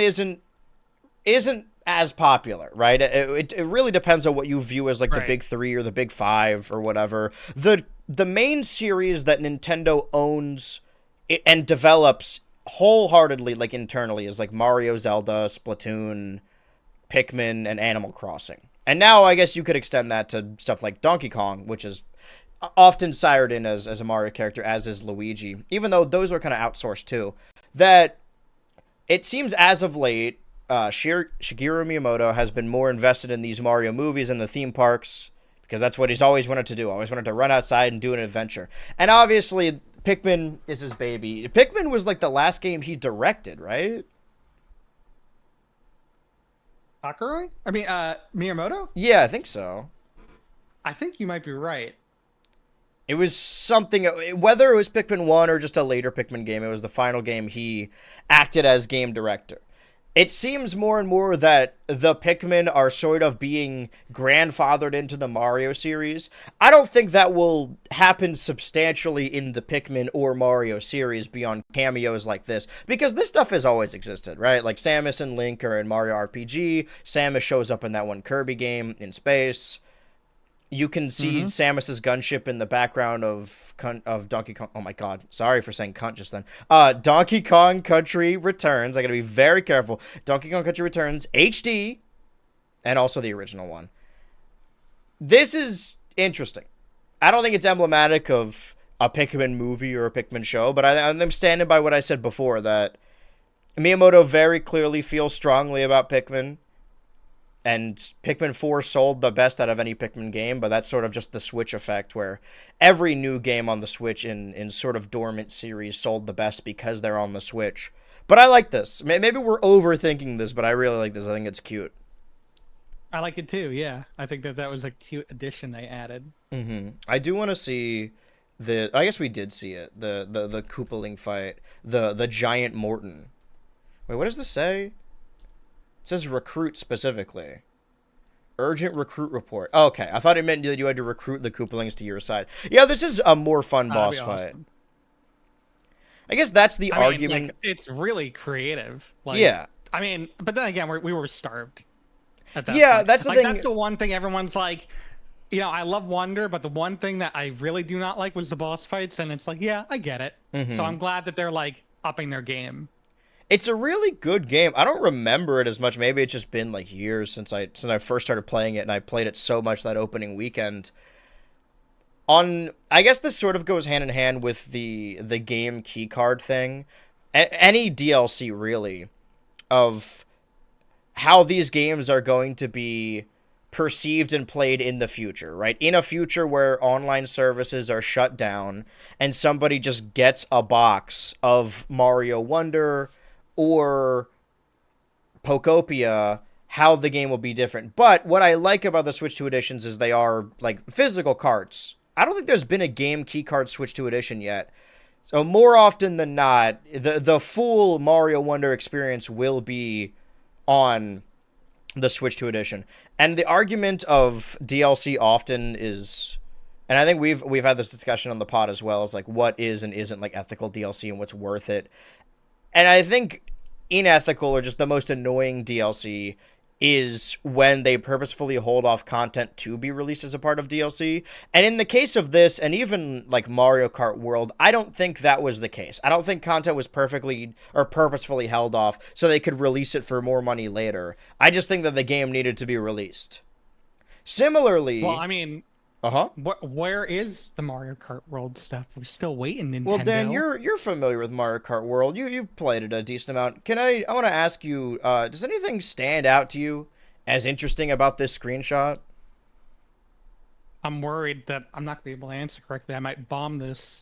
isn't as popular, right? It really depends on what you view as like the Right. big three or the big five or whatever. The main series that Nintendo owns and develops wholeheartedly, like internally, is like Mario, Zelda, Splatoon, Pikmin, and Animal Crossing. And now I guess you could extend that to stuff like Donkey Kong, which is often sired in as a Mario character, as is Luigi, even though those are kind of outsourced too. That it seems as of late, Shigeru Miyamoto has been more invested in these Mario movies and the theme parks because that's what he's always wanted to do. Always wanted to run outside and do an adventure. And obviously, Pikmin is his baby. Pikmin was like the last game he directed, right? Sakurai? I mean, Miyamoto? Yeah, I think so. I think you might be right. It was something, whether it was Pikmin 1 or just a later Pikmin game, it was the final game he acted as game director. It seems more and more that the Pikmin are sort of being grandfathered into the Mario series. I don't think that will happen substantially in the Pikmin or Mario series beyond cameos like this, because this stuff has always existed, right? Like Samus and Link are in Mario RPG, Samus shows up in that one Kirby game in space. You can see Samus's gunship in the background of Donkey Kong. Oh my god, sorry for saying cunt just then. Donkey Kong Country Returns. I gotta be very careful. Donkey Kong Country Returns HD, and also the original one. This is interesting. I don't think it's emblematic of a Pikmin movie or a Pikmin show, but I'm standing by what I said before, that Miyamoto very clearly feels strongly about Pikmin. And Pikmin 4 sold the best out of any Pikmin game, but that's sort of just the Switch effect, where every new game on the Switch in sort of dormant series sold the best because they're on the Switch. But I like this. Maybe we're overthinking this, but I really like this. I think it's cute. I like it too, yeah. I think that was a cute addition they added. I do want to see I guess we did see it. The Koopaling fight. The giant Morton. Wait, what does this say? It says recruit specifically. Urgent recruit report. Oh, okay, I thought it meant that you had to recruit the Koopalings to your side. Yeah, this is a more fun boss fight. Awesome. I guess that's the I mean, argument. like, it's really creative. Like, Yeah. I mean, but then again, we were starved at that Yeah, point. that's the like, thing. That's the one thing everyone's like, you know, I love Wonder, but the one thing that I really do not like was the boss fights, and it's like, yeah, I get it. So I'm glad that they're like upping their game. It's a really good game. I don't remember it as much. Maybe it's just been like years since I first started playing it, and I played it so much that opening weekend. I guess this sort of goes hand in hand with the game keycard thing. Any DLC really of how these games are going to be perceived and played in the future, right? In a future where online services are shut down and somebody just gets a box of Mario Wonder or Pokopia, how the game will be different. But what I like about the Switch 2 editions is they are like physical cards. I don't think there's been a game keycard Switch 2 edition yet. So more often than not, the full Mario Wonder experience will be on the Switch 2 edition. And the argument of DLC often is, and I think we've had this discussion on the pod as well, is like what is and isn't like ethical DLC and what's worth it. And I think unethical or just the most annoying DLC is when they purposefully hold off content to be released as a part of DLC. And in the case of this, and even like Mario Kart World, I don't think that was the case. I don't think content was perfectly or purposefully held off so they could release it for more money later. I just think that the game needed to be released. Similarly... Well, I mean... Uh-huh. Where is the Mario Kart World stuff? We're still waiting, Nintendo. Well, Dan, you're familiar with Mario Kart World. You've played it a decent amount. I want to ask you, does anything stand out to you as interesting about this screenshot? I'm worried that I'm not going to be able to answer correctly. I might bomb this.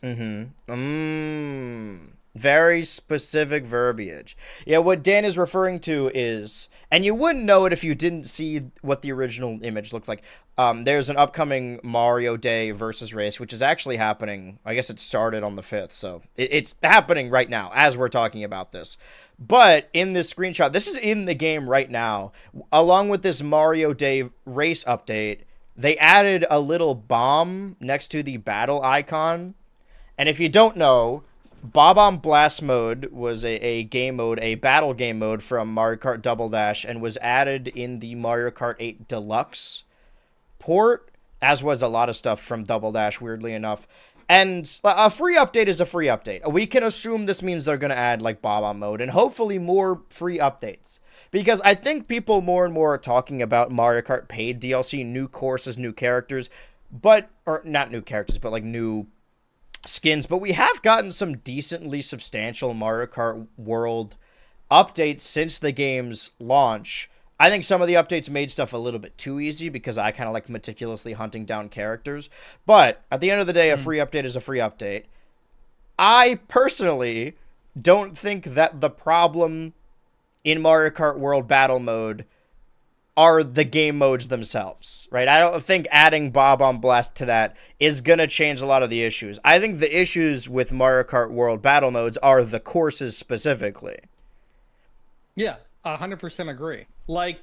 Very specific verbiage. Yeah, what Dan is referring to is, and you wouldn't know it if you didn't see what the original image looked like. There's an upcoming Mario Day versus race, which is actually happening. I guess it started on the 5th, so it's happening right now as we're talking about this. But in this screenshot, this is in the game right now. Along with this Mario Day race update, they added a little bomb next to the battle icon. And if you don't know, Bob on Blast mode was a game mode, a battle game mode from Mario Kart Double Dash, and was added in the Mario Kart 8 Deluxe port, as was a lot of stuff from Double Dash, weirdly enough. And a free update is a free update. We can assume this means they're going to add like Bob-on mode and hopefully more free updates. Because I think people more and more are talking about Mario Kart paid DLC, new courses, new characters, or not new characters, but like new skins. But we have gotten some decently substantial Mario Kart World updates since the game's launch. I think some of the updates made stuff a little bit too easy because I kind of like meticulously hunting down characters. But at the end of the day, a free update is a free update. I personally don't think that the problem in Mario Kart World Battle Mode are the game modes themselves, right? I don't think adding Bob on Blast to that is going to change a lot of the issues. I think the issues with Mario Kart World Battle Modes are the courses specifically. Yeah, 100% agree. Like,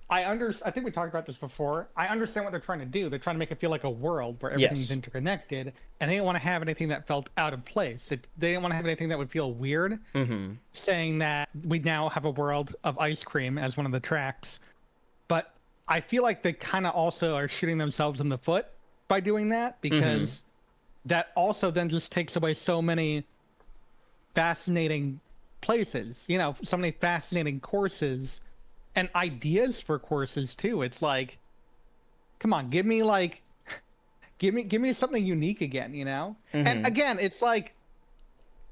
I think we talked about this before. I understand what they're trying to do. They're trying to make it feel like a world where everything's interconnected, and they didn't want to have anything that felt out of place. They didn't want to have anything that would feel weird, saying that we now have a world of ice cream as one of the tracks. But I feel like they kind of also are shooting themselves in the foot by doing that, because that also then just takes away so many fascinating places, you know, so many fascinating courses and ideas for courses too. It's like, come on, give me something unique again, you know? And again, it's like,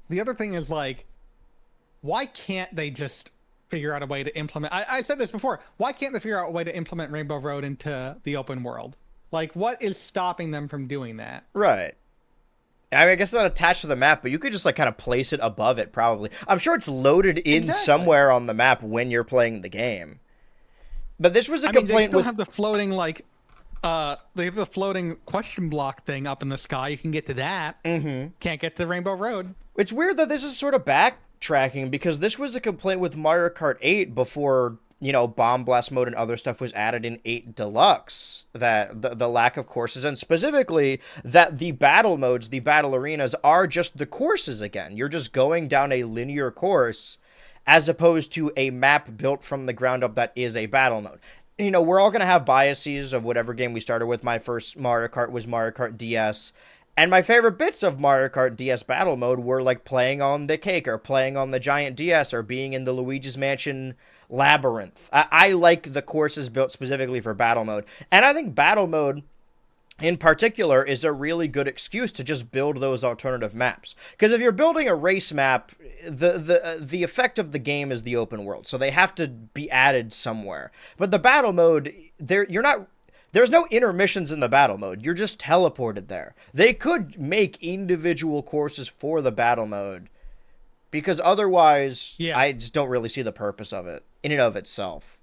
the other thing is like, why can't they just figure out a way to implement, I said this before, why can't they figure out a way to implement Rainbow Road into the open world? Like, what is stopping them from doing that? Right. I mean, I guess it's not attached to the map, but you could just like kind of place it above it, probably. I'm sure it's loaded in somewhere on the map when you're playing the game. But this was a complaint. They still have the floating they have the floating question block thing up in the sky. You can get to that. Can't get to Rainbow Road. It's weird that this is sort of backtracking, because this was a complaint with Mario Kart 8 before, you know, Bomb Blast mode and other stuff was added in 8 Deluxe, that the lack of courses, and specifically that the battle modes, the battle arenas, are just the courses again. You're just going down a linear course as opposed to a map built from the ground up that is a battle mode. You know, we're all going to have biases of whatever game we started with. My first Mario Kart was Mario Kart DS, and my favorite bits of Mario Kart DS battle mode were like playing on the cake or playing on the giant DS or being in the Luigi's Mansion labyrinth. I like the courses built specifically for battle mode, and I think battle mode in particular is a really good excuse to just build those alternative maps. Because if you're building a race map, the effect of the game is the open world, so they have to be added somewhere. But the battle mode, there's no intermissions in the battle mode. You're just teleported there. They could make individual courses for the battle mode, because otherwise, I just don't really see the purpose of it in and of itself.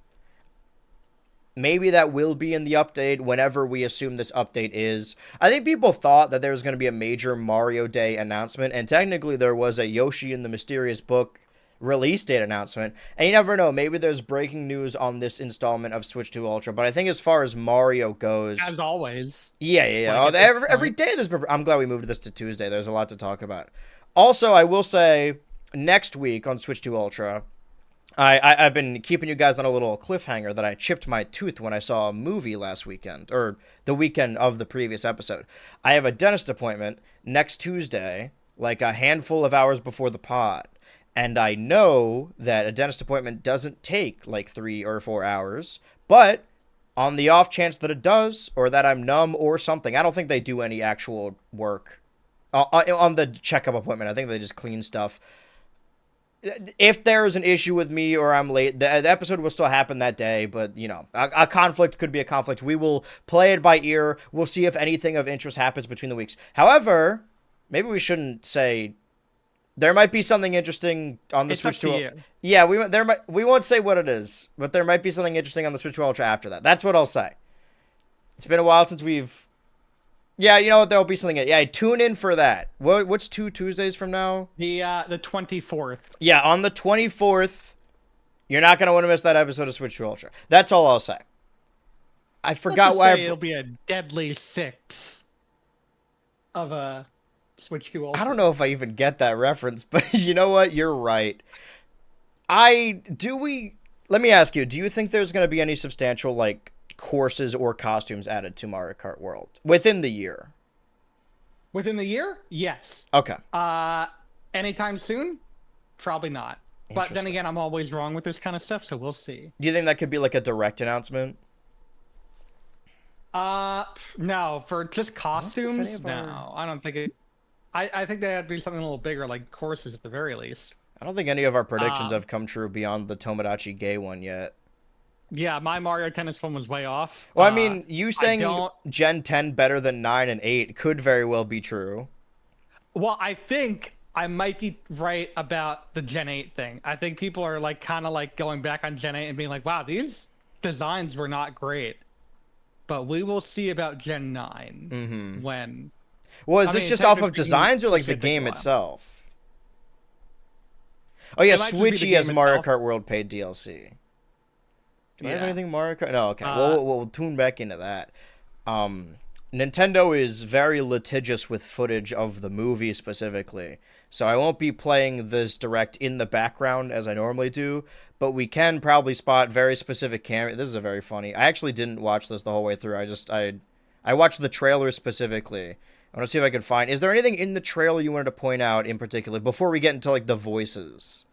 Maybe that will be in the update whenever we assume this update is. I think people thought that there was going to be a major Mario Day announcement, and technically there was a Yoshi and the Mysterious Book release date announcement, and you never know, maybe there's breaking news on this installment of Switch 2 Ultra. But I think as far as Mario goes, as always, like every day there's been, I'm glad we moved this to Tuesday. There's a lot to talk about. Also, I will say, next week on Switch 2 Ultra, I've been keeping you guys on a little cliffhanger that I chipped my tooth when I saw a movie last weekend, or the weekend of the previous episode. I have a dentist appointment next Tuesday, like a handful of hours before the pod. And I know that a dentist appointment doesn't take like 3 or 4 hours, but on the off chance that it does, or that I'm numb or something, I don't think they do any actual work on the checkup appointment. I think they just clean stuff. If there is an issue with me or I'm late, the episode will still happen that day, but, you know, a conflict could be a conflict. We will play it by ear. We'll see if anything of interest happens between the weeks. However, maybe we shouldn't say... There might be something interesting on the Switch 2. Yeah, we won't say what it is, but there might be something interesting on the Switch 2 Ultra after that. That's what I'll say. It's been a while since we've... Yeah, you know what? There'll be something. Yeah, tune in for that. What's 2 Tuesdays from now? The 24th. Yeah, on the 24th, you're not gonna want to miss that episode of Switch 2 Ultra. That's all I'll say. I forgot why. It'll be a deadly 6 of a Switch to I Ultra. don't know if I even get that reference, but you know what? You're right. Let me ask you, do you think there's going to be any substantial, like, courses or costumes added to Mario Kart World within the year? Within the year? Yes. Okay. Anytime soon? Probably not. But then again, I'm always wrong with this kind of stuff, so we'll see. Do you think that could be like a direct announcement? No, for just costumes, our- no. I don't think it. I think they had to do something a little bigger, like courses at the very least. I don't think any of our predictions have come true beyond the Tomodachi Gay one yet. Yeah, my Mario Tennis one was way off. Well, I mean, you saying Gen 10 better than 9 and 8 could very well be true. Well, I think I might be right about the Gen 8 thing. I think people are like kind of like going back on Gen 8 and being like, wow, these designs were not great. But we will see about Gen 9 when. Well, is this just off of designs or like the game itself? Oh yeah, Switchy has Mario Kart World paid DLC. Do I have anything Mario Kart? No, okay. We'll tune back into that. Nintendo is very litigious with footage of the movie specifically, so I won't be playing this direct in the background as I normally do, but we can probably spot very specific camera. This is a very funny. I actually didn't watch this the whole way through. I watched the trailer specifically. I want to see if I can find. Is there anything in the trailer you wanted to point out in particular before we get into like the voices?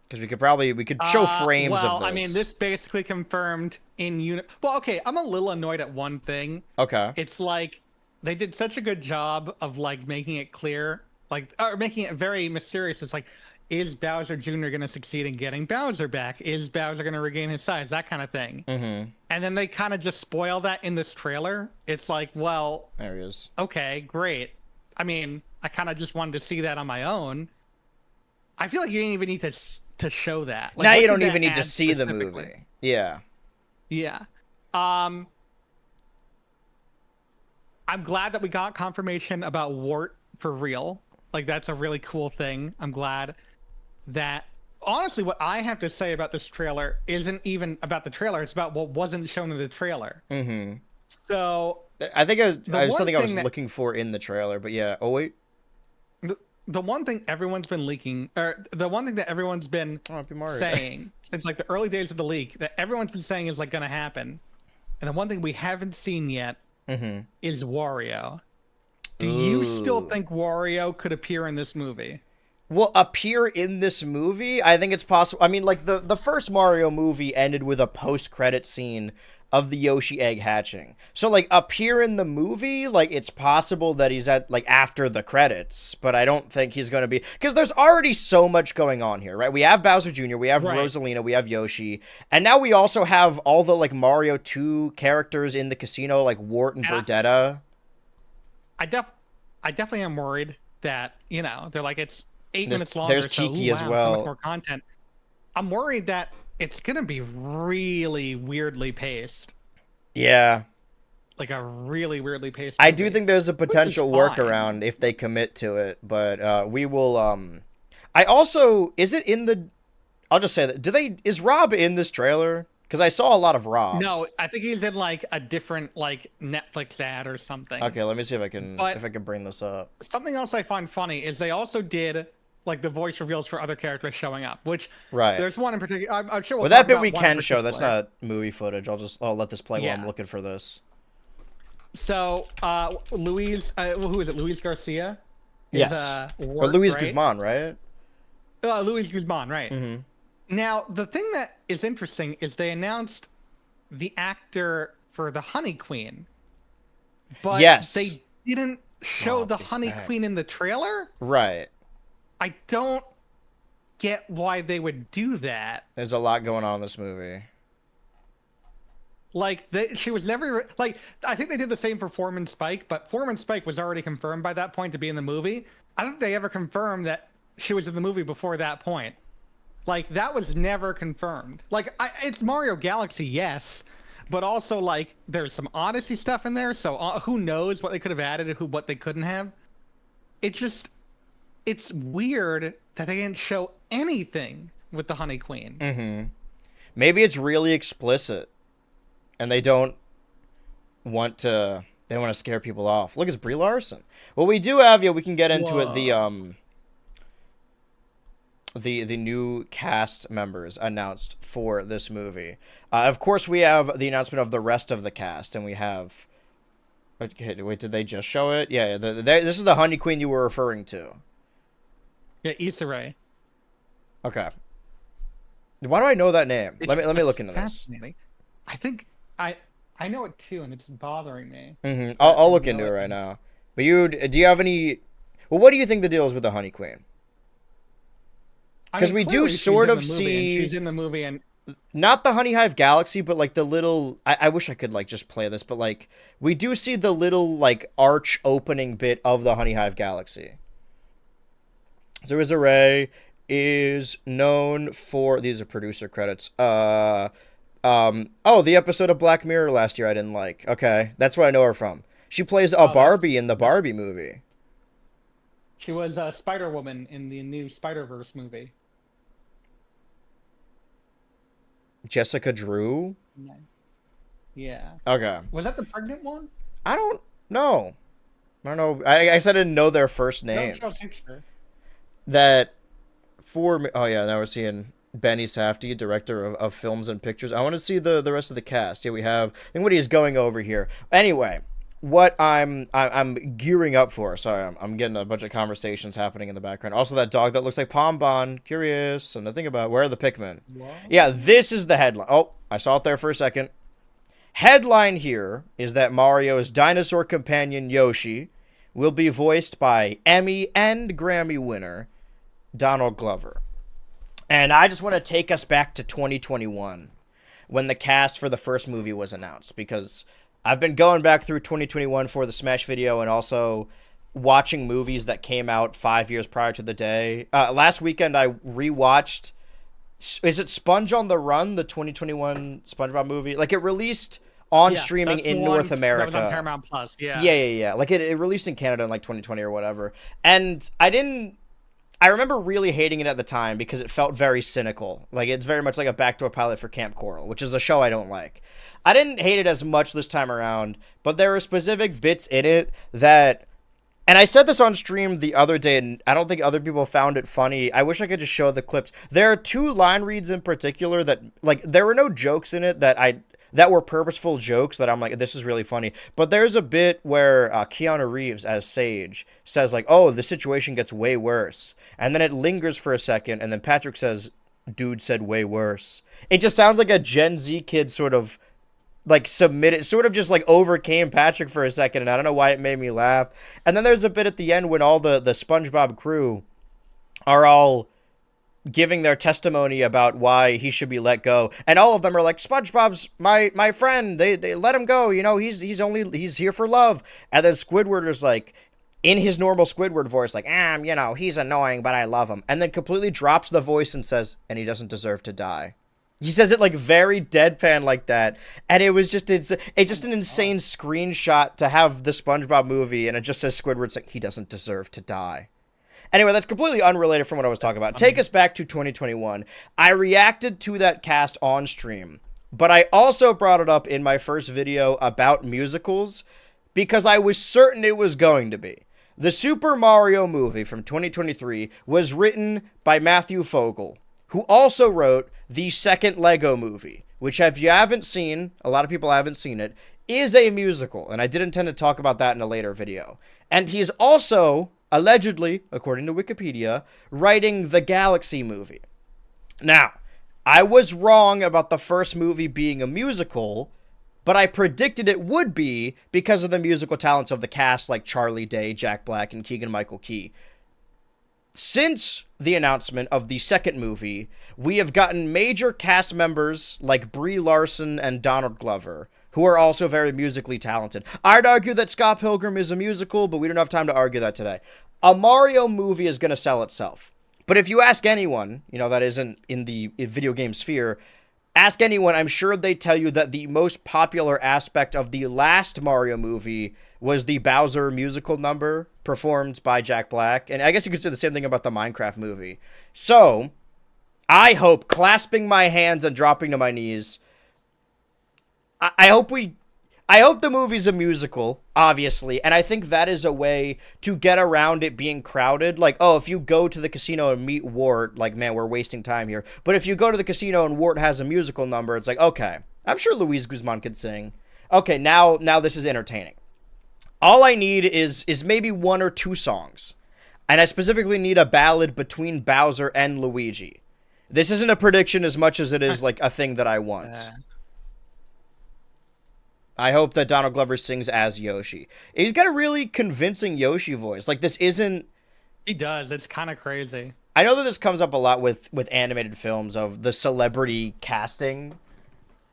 Because we could show frames of this. Well, I mean, this basically confirmed in unit. Well, okay, I'm a little annoyed at one thing. Okay. It's like they did such a good job of like making it clear, like or making it very mysterious. It's like, is Bowser Jr. going to succeed in getting Bowser back? Is Bowser going to regain his size? That kind of thing. Mm-hmm. And then they kind of just spoil that in this trailer. It's like, well, there he is. Okay, great. I mean, I kind of just wanted to see that on my own. I feel like you didn't even need to show that. Like, now you don't even need to see the movie. Yeah. Yeah. I'm glad that we got confirmation about Wart for real. Like, that's a really cool thing. I'm glad that... Honestly, what I have to say about this trailer isn't even about the trailer. It's about what wasn't shown in the trailer. Mm-hmm. So... I think I was something I was looking for in the trailer, but yeah. Oh, wait. The one thing everyone's been leaking, or the one thing that everyone's been saying since like the early days of the leak, that everyone's been saying is like going to happen, and the one thing we haven't seen yet is Wario. Do you still think Wario could appear in this movie? Will appear in this movie? I think it's possible. I mean, like the first Mario movie ended with a post-credit scene of the Yoshi egg hatching. So like appear in the movie, like it's possible that he's at like after the credits, but I don't think he's going to be, because there's already so much going on here, right? We have Bowser Jr., we have Rosalina, we have Yoshi, and now we also have all the like Mario 2 characters in the casino, like Wart and Burdetta. I definitely am worried that, you know, they're like, it's 8 minutes longer. There's Kiki as well. So much more content. I'm worried that it's going to be really weirdly paced. Yeah. Like a really weirdly paced movie. I do think there's a potential workaround if they commit to it, but we will... I also... Is it in the... I'll just say that. Is Rob in this trailer? Because I saw a lot of Rob. No, I think he's in like a different like Netflix ad or something. Okay, let me see if I can bring this up. Something else I find funny is they also did like the voice reveals for other characters showing up, which there's one in particular. I'm sure. Well, that bit we can show. That's not movie footage. I'll let this play while I'm looking for this. So, Luis, who is it? Luis Garcia. Yes. Or Luis Guzman, right? Luis Guzman, right? Mm-hmm. Now, the thing that is interesting is they announced the actor for the Honey Queen, but they didn't show the Honey Queen in the trailer. Right. I don't get why they would do that. There's a lot going on in this movie. Like, she was never... Like, I think they did the same for Foreman Spike, but Foreman Spike was already confirmed by that point to be in the movie. I don't think they ever confirmed that she was in the movie before that point. Like, that was never confirmed. Like, it's Mario Galaxy, yes, but also, like, there's some Odyssey stuff in there, so who knows what they could have added and what they couldn't have. It's weird that they didn't show anything with the Honey Queen. Mm-hmm. Maybe it's really explicit, and they don't want to They want to scare people off. Look, it's Brie Larson. Well, we do have, we can get into it, the new cast members announced for this movie. Of course, we have the announcement of the rest of the cast, and we have... Okay, wait, did they just show it? Yeah, this is the Honey Queen you were referring to. Yeah, Issa Rae. Okay. Why do I know that name? Let me look into this. I think I know it too, and it's bothering me. Mm-hmm. I'll look into it right now. But do you have any... Well, what do you think the deal is with the Honey Queen? Because we do sort of see... She's in the movie, and... Not the Honey Hive Galaxy, but, like, the little... I wish I could, like, just play this, but, like, we do see the little, like, arch opening bit of the Honey Hive Galaxy. So Issa Rae is known for... These are producer credits. The episode of Black Mirror last year I didn't like. Okay, that's what I know her from. She plays a Barbie in the Barbie movie. She was Spider-Woman in the new Spider-Verse movie. Jessica Drew? Yeah. Okay. Was that the pregnant one? I don't know. I guess I didn't know their first names. Don't show a picture. Oh yeah, now we're seeing Benny Safdie, director of films and pictures. I want to see the rest of the cast. Yeah, we have... I think what he's going over here. Anyway, what I'm gearing up for. Sorry, I'm getting a bunch of conversations happening in the background. Also, that dog that looks like Pom Bon. Curious. Something to think about. Where are the Pikmin? What? Yeah, this is the headline. Oh, I saw it there for a second. Headline here is that Mario's dinosaur companion Yoshi will be voiced by Emmy and Grammy winner Donald Glover. And I just want to take us back to 2021 when the cast for the first movie was announced, because I've been going back through 2021 for the Smash video and also watching movies that came out 5 years prior to the day. Last weekend, I rewatched... Is it Sponge on the Run, the 2021 SpongeBob movie? Like, it released on streaming in North America. That was on Paramount Plus, yeah. Yeah. Like, it released in Canada in, like, 2020 or whatever. And I remember really hating it at the time because it felt very cynical. Like, it's very much like a backdoor pilot for Camp Coral, which is a show I don't like. I didn't hate it as much this time around, but there were specific bits in it that... And I said this on stream the other day, and I don't think other people found it funny. I wish I could just show the clips. There are two line reads in particular that, like, there were no jokes in it that were purposeful jokes that I'm like, this is really funny. But there's a bit where Keanu Reeves as Sage says, like, oh, the situation gets way worse. And then it lingers for a second, and then Patrick says, dude said way worse. It just sounds like a Gen Z kid sort of, like, submitted, sort of just, like, overcame Patrick for a second, and I don't know why it made me laugh. And then there's a bit at the end when all the SpongeBob crew are all giving their testimony about why he should be let go, and all of them are like, SpongeBob's my friend, they let him go, he's here for love. And then Squidward is like, in his normal Squidward voice, like, he's annoying, but I love him, and then completely drops the voice and says, and he doesn't deserve to die. He says it, like, very deadpan like that, and it was just an insane screenshot to have the SpongeBob movie, and it just says Squidward's like, he doesn't deserve to die. Anyway, that's completely unrelated from what I was talking about. Take us back to 2021. I reacted to that cast on stream, but I also brought it up in my first video about musicals because I was certain it was going to be. The Super Mario movie from 2023 was written by Matthew Fogel, who also wrote the second Lego movie, which, if you haven't seen, a lot of people haven't seen it, is a musical, and I did intend to talk about that in a later video. And he's also, allegedly, according to Wikipedia, writing the Galaxy movie. Now, I was wrong about the first movie being a musical, but I predicted it would be because of the musical talents of the cast like Charlie Day, Jack Black, and Keegan-Michael Key. Since the announcement of the second movie, we have gotten major cast members like Brie Larson and Donald Glover, who are also very musically talented. I'd argue that Scott Pilgrim is a musical, but we don't have time to argue that today. A Mario movie is going to sell itself. But if you ask anyone, that isn't in the video game sphere, ask anyone, I'm sure they tell you that the most popular aspect of the last Mario movie was the Bowser musical number performed by Jack Black. And I guess you could say the same thing about the Minecraft movie. So, I hope, clasping my hands and dropping to my knees, I hope we... I hope the movie's a musical, obviously, and I think that is a way to get around it being crowded. Like, oh, if you go to the casino and meet Wart, like, man, we're wasting time here. But if you go to the casino and Wart has a musical number, it's like, okay, I'm sure Luis Guzman could sing. Okay, now this is entertaining. All I need is maybe 1 or 2 songs, and I specifically need a ballad between Bowser and Luigi. This isn't a prediction as much as it is like a thing that I want. I hope that Donald Glover sings as Yoshi. He's got a really convincing Yoshi voice. Like, this isn't... He does. It's kind of crazy. I know that this comes up a lot with animated films of the celebrity casting.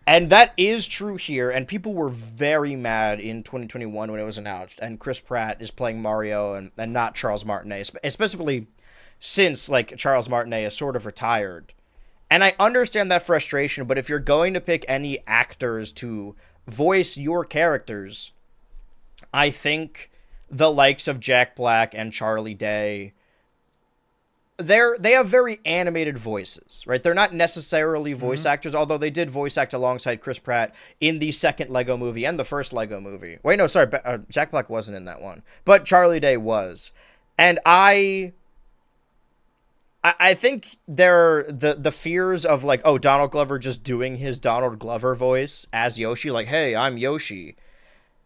And that is true here. And people were very mad in 2021 when it was announced. And Chris Pratt is playing Mario and not Charles Martinet. Especially since, like, Charles Martinet is sort of retired. And I understand that frustration. But if you're going to pick any actors to voice your characters, I think the likes of Jack Black and Charlie Day, they have very animated voices, right? They're not necessarily voice actors, although they did voice act alongside Chris Pratt in the second Lego movie and the first Lego movie. Wait, no, sorry, Jack Black wasn't in that one, but Charlie Day was. And I think the fears of, like, oh, Donald Glover just doing his Donald Glover voice as Yoshi, like, hey, I'm Yoshi,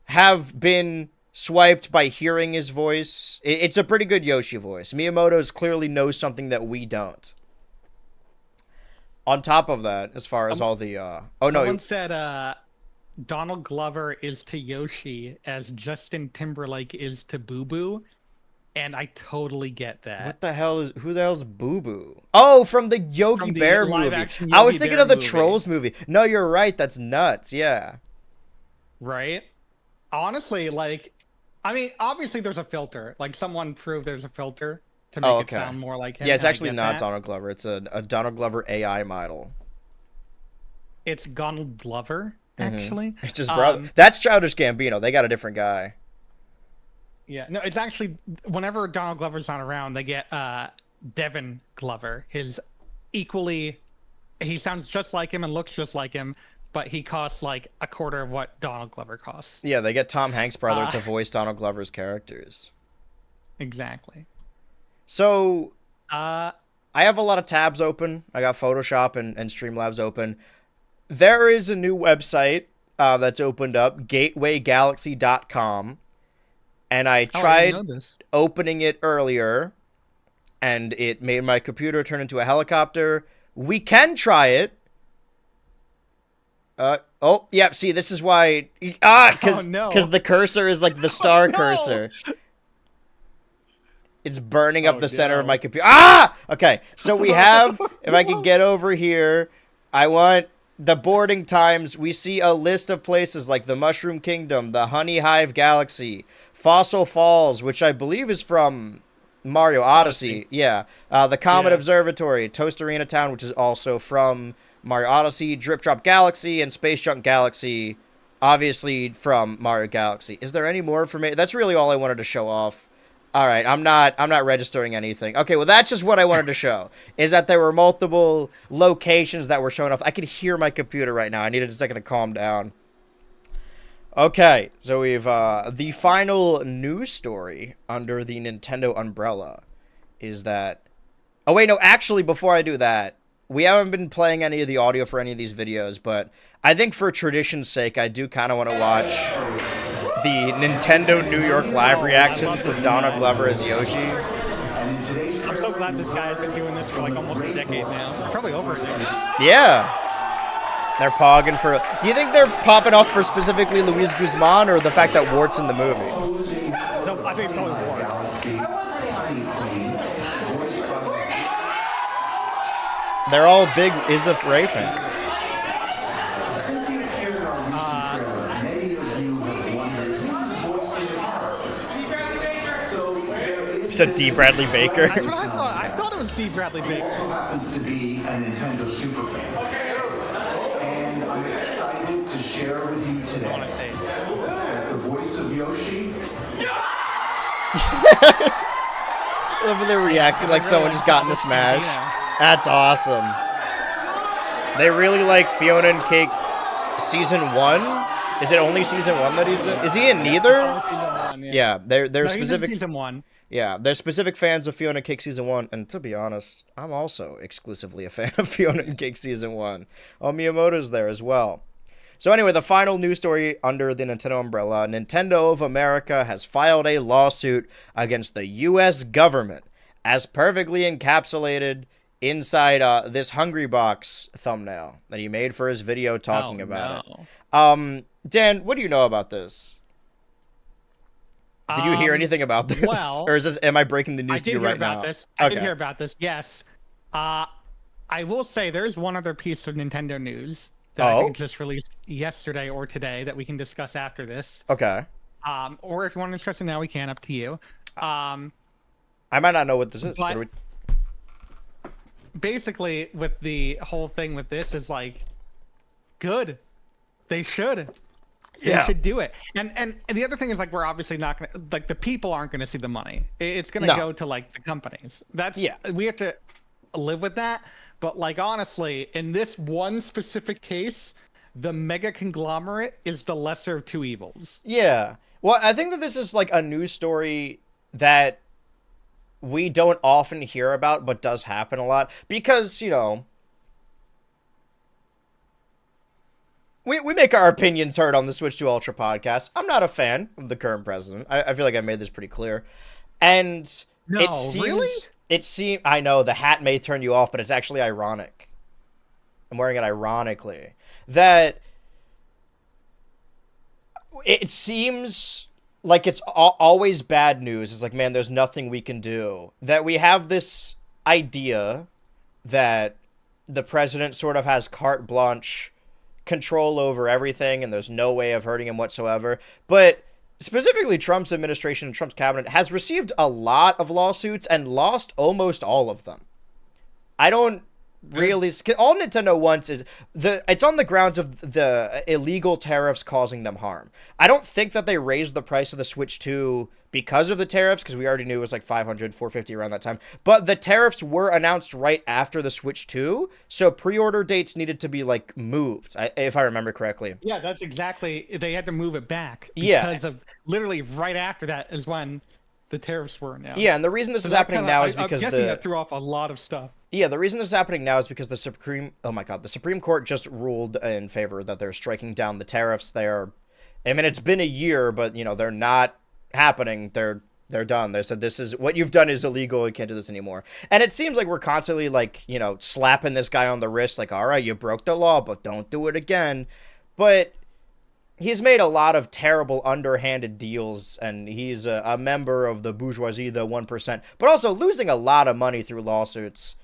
have been swiped by hearing his voice. It's a pretty good Yoshi voice. Miyamoto's clearly knows something that we don't. On top of that, as far as all the... Someone said Donald Glover is to Yoshi as Justin Timberlake is to Boo Boo. And I totally get that. What the hell is... Who the hell's Boo Boo? Oh, from the Yogi Bear movie. I was thinking of the Trolls movie. No, you're right. That's nuts. Yeah. Right? Honestly, like... I mean, obviously there's a filter. Like, someone proved there's a filter to make it sound more like him. Yeah, it's actually not Donald Glover. It's a Donald Glover AI model. It's Donald Glover, actually. It's his brother. That's Childish Gambino. They got a different guy. Yeah, no, it's actually, whenever Donald Glover's not around, they get Devin Glover. His equally, he sounds just like him and looks just like him, but he costs like a quarter of what Donald Glover costs. Yeah, they get Tom Hanks' brother to voice Donald Glover's characters. Exactly. So, I have a lot of tabs open. I got Photoshop and Streamlabs open. There is a new website that's opened up, gatewaygalaxy.com. And I tried opening it earlier, and it made my computer turn into a helicopter. We can try it. Oh, yeah, see, this is why... because the cursor is like the star cursor. It's burning up the center of my computer. Okay, so we have... if I can get over here, I want... the boarding times. We see a list of places like the Mushroom Kingdom, the Honey Hive Galaxy, Fossil Falls, which I believe is from Mario Odyssey. Yeah. The Comet Observatory, Toasterina Town, which is also from Mario Odyssey, Drip Drop Galaxy, and Space Junk Galaxy, obviously from Mario Galaxy. Is there any more information? That's really all I wanted to show off. All right, I'm not registering anything. Okay, well, that's just what I wanted to show, is that there were multiple locations that were showing off. I could hear my computer right now. I needed a second to calm down. Okay, so we've, the final news story under the Nintendo umbrella is that... oh, wait, no, actually, before I do that, we haven't been playing any of the audio for any of these videos, but I think for tradition's sake, I do kind of want to watch the Nintendo New York live reaction to Donald Glover as Yoshi. I'm so glad this guy has been doing this for like almost a decade now. Probably over a decade. Yeah. They're pogging for... do you think they're popping off for specifically Luis Guzman or the fact that Wart's in the movie? No, I think it's probably Wart. They're all big Isif Ray fans. You said D. Bradley Baker? That's what I thought. I thought it was D. Bradley Baker. Happens to be a Nintendo super fan. And I'm excited to share with you today that the voice of Yoshi... I love when they're reacting like someone just got in a smash. That's awesome. They really like Fiona and Cake Season 1. Is it only season 1 that he's in? Is he in neither? Only season 1, yeah. Yeah, they're No, specific. he's in season 1. Yeah, they're specific fans of Fiona and Cake season 1, and to be honest, I'm also exclusively a fan of Fiona and Cake season 1. Oh, Miyamoto's there as well. So anyway, the final news story under the Nintendo umbrella: Nintendo of America has filed a lawsuit against the U.S. government, as perfectly encapsulated inside this Hungry Box thumbnail that he made for his video talking about it. Dan, what do you know about this? Did you hear anything about this? Well, or am I breaking the news to you right now? I did hear about this, yes. I will say there's one other piece of Nintendo news that I think just released yesterday or today that we can discuss after this. Okay. Or if you want to discuss it now, we can. Up to you. I might not know what this is. But basically, with the whole thing with this is like, good. They should. They should do it. And the other thing is, like, we're obviously not going to, like, the people aren't going to see the money. It's going to go to, like, the companies. We have to live with that. But, like, honestly, in this one specific case, the mega conglomerate is the lesser of two evils. Yeah. Well, I think that this is, like, a news story that we don't often hear about, but does happen a lot. Because, you know, we make our opinions heard on the Switch 2 Ultra podcast. I'm not a fan of the current president. I feel like I made this pretty clear. And it seems... Really? I know the hat may turn you off, but it's actually ironic. I'm wearing it ironically. That it seems like it's always bad news. It's like, man, there's nothing we can do. That we have this idea that the president sort of has carte blanche control over everything and there's no way of hurting him whatsoever. But specifically, Trump's administration and Trump's cabinet has received a lot of lawsuits and lost almost all of them. I don't really... All Nintendo wants is... It's on the grounds of the illegal tariffs causing them harm. I don't think that they raised the price of the Switch 2 because of the tariffs, because we already knew it was like $500, $450 around that time. But the tariffs were announced right after the Switch 2, so pre-order dates needed to be, like, moved, if I remember correctly. Yeah, that's exactly... They had to move it back. Yeah. Because of... Literally right after that is when the tariffs were announced. Yeah, and the reason this is happening now is because I'm guessing that threw off a lot of stuff. Yeah, the reason this is happening now is because the Supreme Court just ruled in favor that they're striking down the tariffs. It's been a year, but, you know, they're not happening. They're done. They said, this is what you've done is illegal. You can't do this anymore. And it seems like we're constantly, like, you know, slapping this guy on the wrist, like, all right, you broke the law, but don't do it again. But he's made a lot of terrible underhanded deals, and he's a member of the bourgeoisie, the 1%, but also losing a lot of money through lawsuits.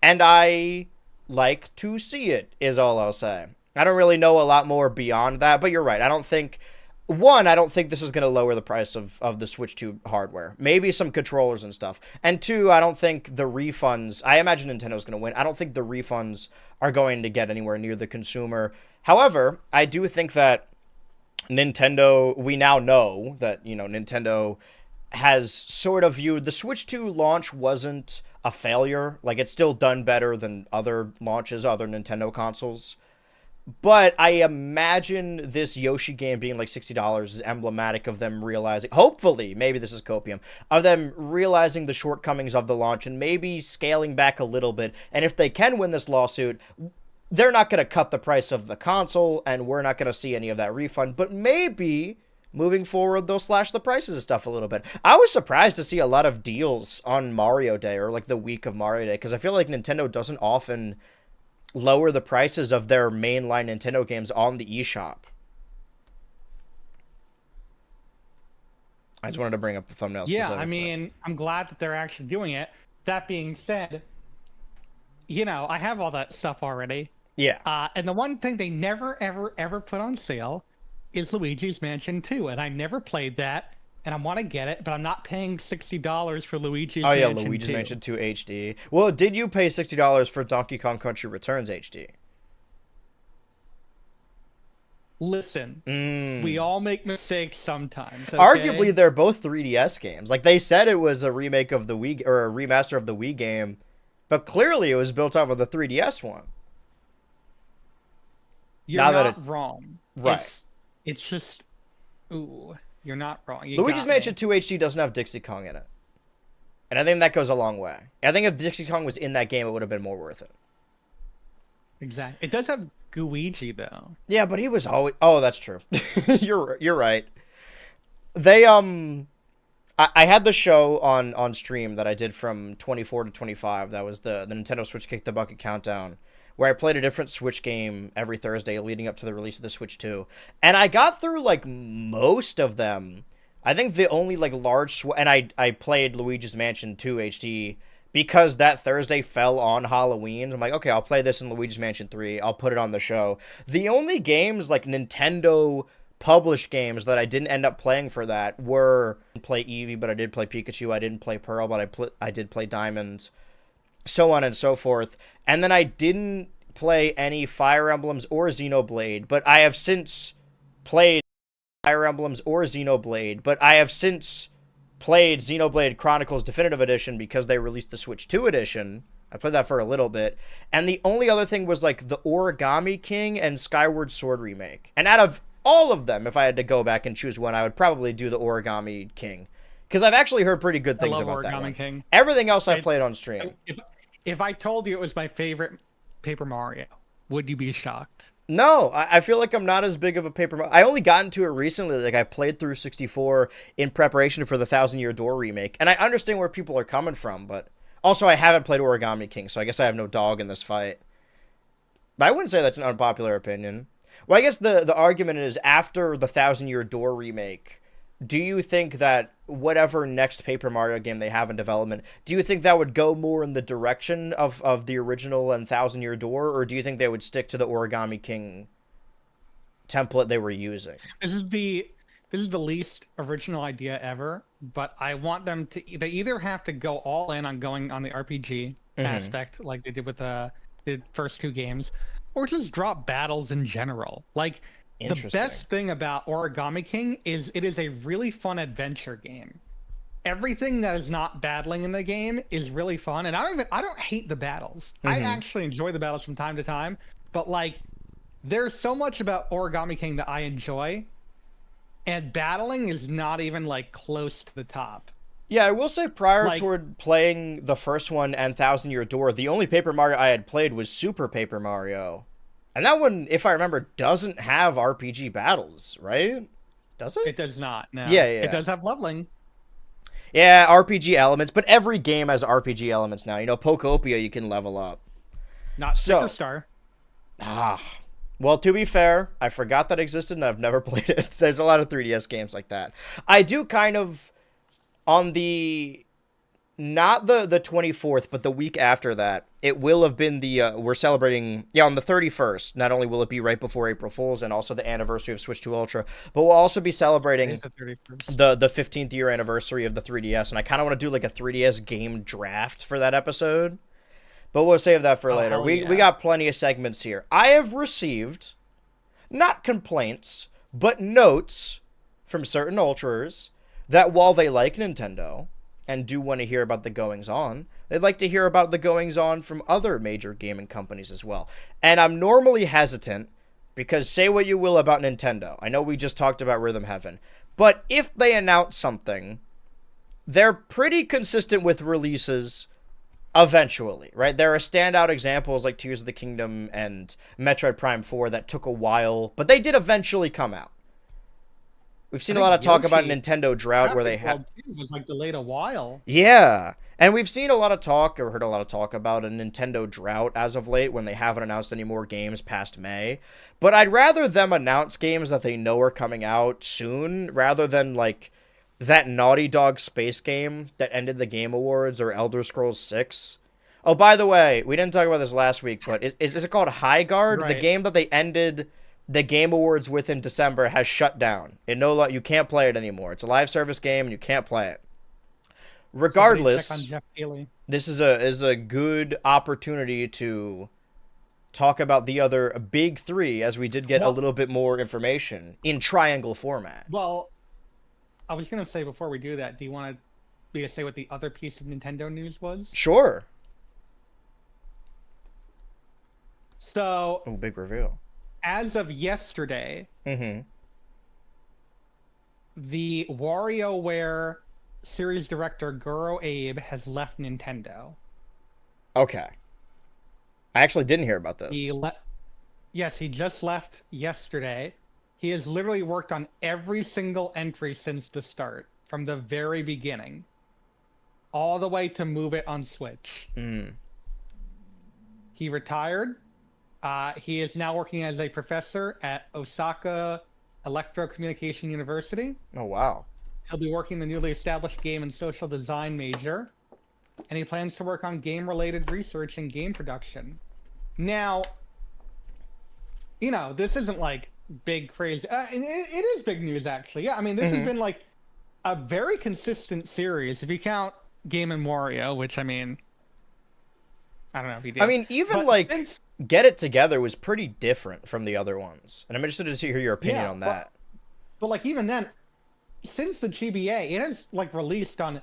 And I like to see it, is all I'll say. I don't really know a lot more beyond that, but you're right. I don't think this is going to lower the price of the Switch 2 hardware. Maybe some controllers and stuff. And two, I don't think the refunds... I imagine Nintendo's going to win. I don't think the refunds are going to get anywhere near the consumer. However, I do think that Nintendo... We now know that, you know, Nintendo has sort of viewed... The Switch 2 launch wasn't a failure. Like, it's still done better than other launches, other Nintendo consoles. But I imagine this Yoshi game being like $60 is emblematic of them realizing, hopefully, maybe this is copium, of them realizing the shortcomings of the launch and maybe scaling back a little bit. And if they can win this lawsuit, they're not going to cut the price of the console, and we're not going to see any of that refund. But maybe moving forward, they'll slash the prices of stuff a little bit. I was surprised to see a lot of deals on Mario Day, or like the week of Mario Day, because I feel like Nintendo doesn't often lower the prices of their mainline Nintendo games on the eShop. I just wanted to bring up the thumbnail. Yeah, I mean, I'm glad that they're actually doing it. That being said, you know, I have all that stuff already. Yeah. And the one thing they never, ever, ever put on sale is Luigi's Mansion 2. And I never played that, and I want to get it, but I'm not paying $60 for Luigi's Mansion 2. Oh, yeah, Luigi's Mansion 2 HD. Well, did you pay $60 for Donkey Kong Country Returns HD? Listen, we all make mistakes sometimes. Okay? Arguably, they're both 3DS games. Like, they said it was a remake of the Wii, or a remaster of the Wii game, but clearly it was built off of the 3DS one. You're not wrong. Right. It's just, ooh, you're not wrong. You Luigi's got Mansion me. 2 HD doesn't have Dixie Kong in it. And I think that goes a long way. I think if Dixie Kong was in that game, it would have been more worth it. Exactly. It does have Guigi though. Yeah, but he was always... Oh, that's true. You're right. They, I had the show on stream that I did from 24 to 25. That was the Nintendo Switch Kick the Bucket Countdown, where I played a different Switch game every Thursday leading up to the release of the Switch 2. And I got through, like, most of them. I think the only, like, large... And I played Luigi's Mansion 2 HD because that Thursday fell on Halloween. I'm like, okay, I'll play this in Luigi's Mansion 3. I'll put it on the show. The only games, like, Nintendo published games that I didn't end up playing for that were... I didn't play Eevee, but I did play Pikachu. I didn't play Pearl, but I did play Diamond. So on and so forth. And then I didn't play any Fire Emblems or Xenoblade, but I have since played Fire Emblems or Xenoblade, but I have since played Xenoblade Chronicles Definitive Edition because they released the Switch 2 edition. I played that for a little bit. And the only other thing was like the Origami King and Skyward Sword remake. And out of all of them, if I had to go back and choose one, I would probably do the Origami King. Because I've actually heard pretty good things about that one. King. Everything else I played on stream. If I told you it was my favorite Paper Mario, would you be shocked? No, I feel like I'm not as big of a Paper Mario. I only got into it recently. Like, I played through 64 in preparation for the Thousand Year Door remake. And I understand where people are coming from, but also I haven't played Origami King, so I guess I have no dog in this fight. But I wouldn't say that's an unpopular opinion. Well, I guess the argument is after the Thousand Year Door remake, do you think that whatever next Paper Mario game they have in development, do you think that would go more in the direction of the original and Thousand Year Door, or do you think they would stick to the Origami King template they were using? This is the least original idea ever, but I want them to... They either have to go all in on going on the RPG aspect, like they did with the first two games, or just drop battles in general. Like, the best thing about Origami King is it is a really fun adventure game. Everything that is not battling in the game is really fun, and I don't hate the battles. I actually enjoy the battles from time to time, but like, there's so much about Origami King that I enjoy, and battling is not even like close to the top. Yeah, I will say prior toward playing the first one and Thousand Year Door, the only Paper Mario I had played was Super Paper Mario. And that one, if I remember, doesn't have RPG battles, right? Does it? It does not, no. Yeah. It does have leveling. Yeah, RPG elements, but every game has RPG elements now. You know, Pokopia, you can level up. Not Superstar. Well, to be fair, I forgot that existed and I've never played it. There's a lot of 3DS games like that. I do kind of... On the, not the 24th, but the week after that, it will have been the, we're celebrating, on the 31st. Not only will it be right before April Fool's and also the anniversary of Switch 2 Ultra, but we'll also be celebrating the 15th year anniversary of the 3DS. And I kind of want to do like a 3DS game draft for that episode, but we'll save that for later. We got plenty of segments here. I have received, not complaints, but notes from certain Ultras that while they like Nintendo and do want to hear about the goings-on, they'd like to hear about the goings-on from other major gaming companies as well. And I'm normally hesitant because say what you will about Nintendo. I know we just talked about Rhythm Heaven. But if they announce something, they're pretty consistent with releases eventually, right? There are standout examples like Tears of the Kingdom and Metroid Prime 4 that took a while, but they did eventually come out. We've seen a lot of talk about Nintendo drought where they had... It was like delayed a while. Yeah. And we've seen a lot of talk, or heard a lot of talk about a Nintendo drought as of late when they haven't announced any more games past May. But I'd rather them announce games that they know are coming out soon rather than like that Naughty Dog space game that ended the Game Awards or Elder Scrolls 6. Oh, by the way, we didn't talk about this last week, but is it called High Guard? Right. The game that they ended the Game Awards with in December has shut down. You can't play it anymore. It's a live service game and you can't play it. Regardless, this is a good opportunity to talk about the other big three, as we did get a little bit more information in triangle format. Well, I was going to say before we do that, do you want me to say what the other piece of Nintendo news was? Sure. So... big reveal. As of yesterday, the WarioWare series director Guro Abe has left Nintendo. Okay. I actually didn't hear about this. Yes, he just left yesterday. He has literally worked on every single entry since the start, from the very beginning, all the way to move it on Switch. He retired. He is now working as a professor at Osaka Electrocommunication University. Oh, wow. He'll be working the newly established game and social design major, and he plans to work on game-related research and game production. Now, you know, this isn't like big crazy. It is big news, actually. Yeah, I mean, this has been like a very consistent series. If you count Game and Wario, which I mean, I don't know if you do. I mean, even Get It Together was pretty different from the other ones, and I'm interested to hear your opinion on that. But like even then, since the GBA, it has like released on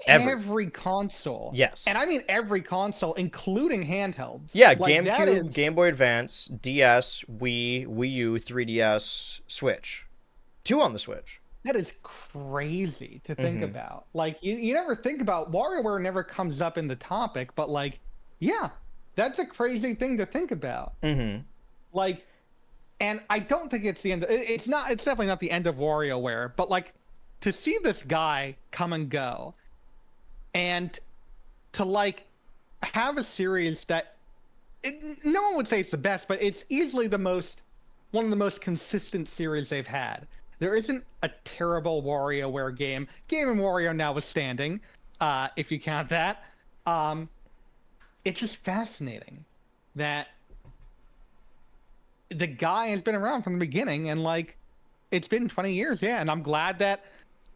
every console. Yes. And I mean every console, including handhelds. Yeah, like, GameCube, Game Boy Advance, DS, Wii, Wii U, 3DS, Switch. 2 on the Switch. That is crazy to think about. Like, you never think about, WarioWare never comes up in the topic, but like, yeah, that's a crazy thing to think about. Like, and I don't think it's the end. It's definitely not the end of WarioWare, but like, to see this guy come and go, and to like have a series that no one would say it's the best, but it's easily one of the most consistent series they've had. There isn't a terrible WarioWare game. Game and Wario notwithstanding, if you count that. It's just fascinating that the guy has been around from the beginning, and like, it's been 20 years, yeah, and I'm glad that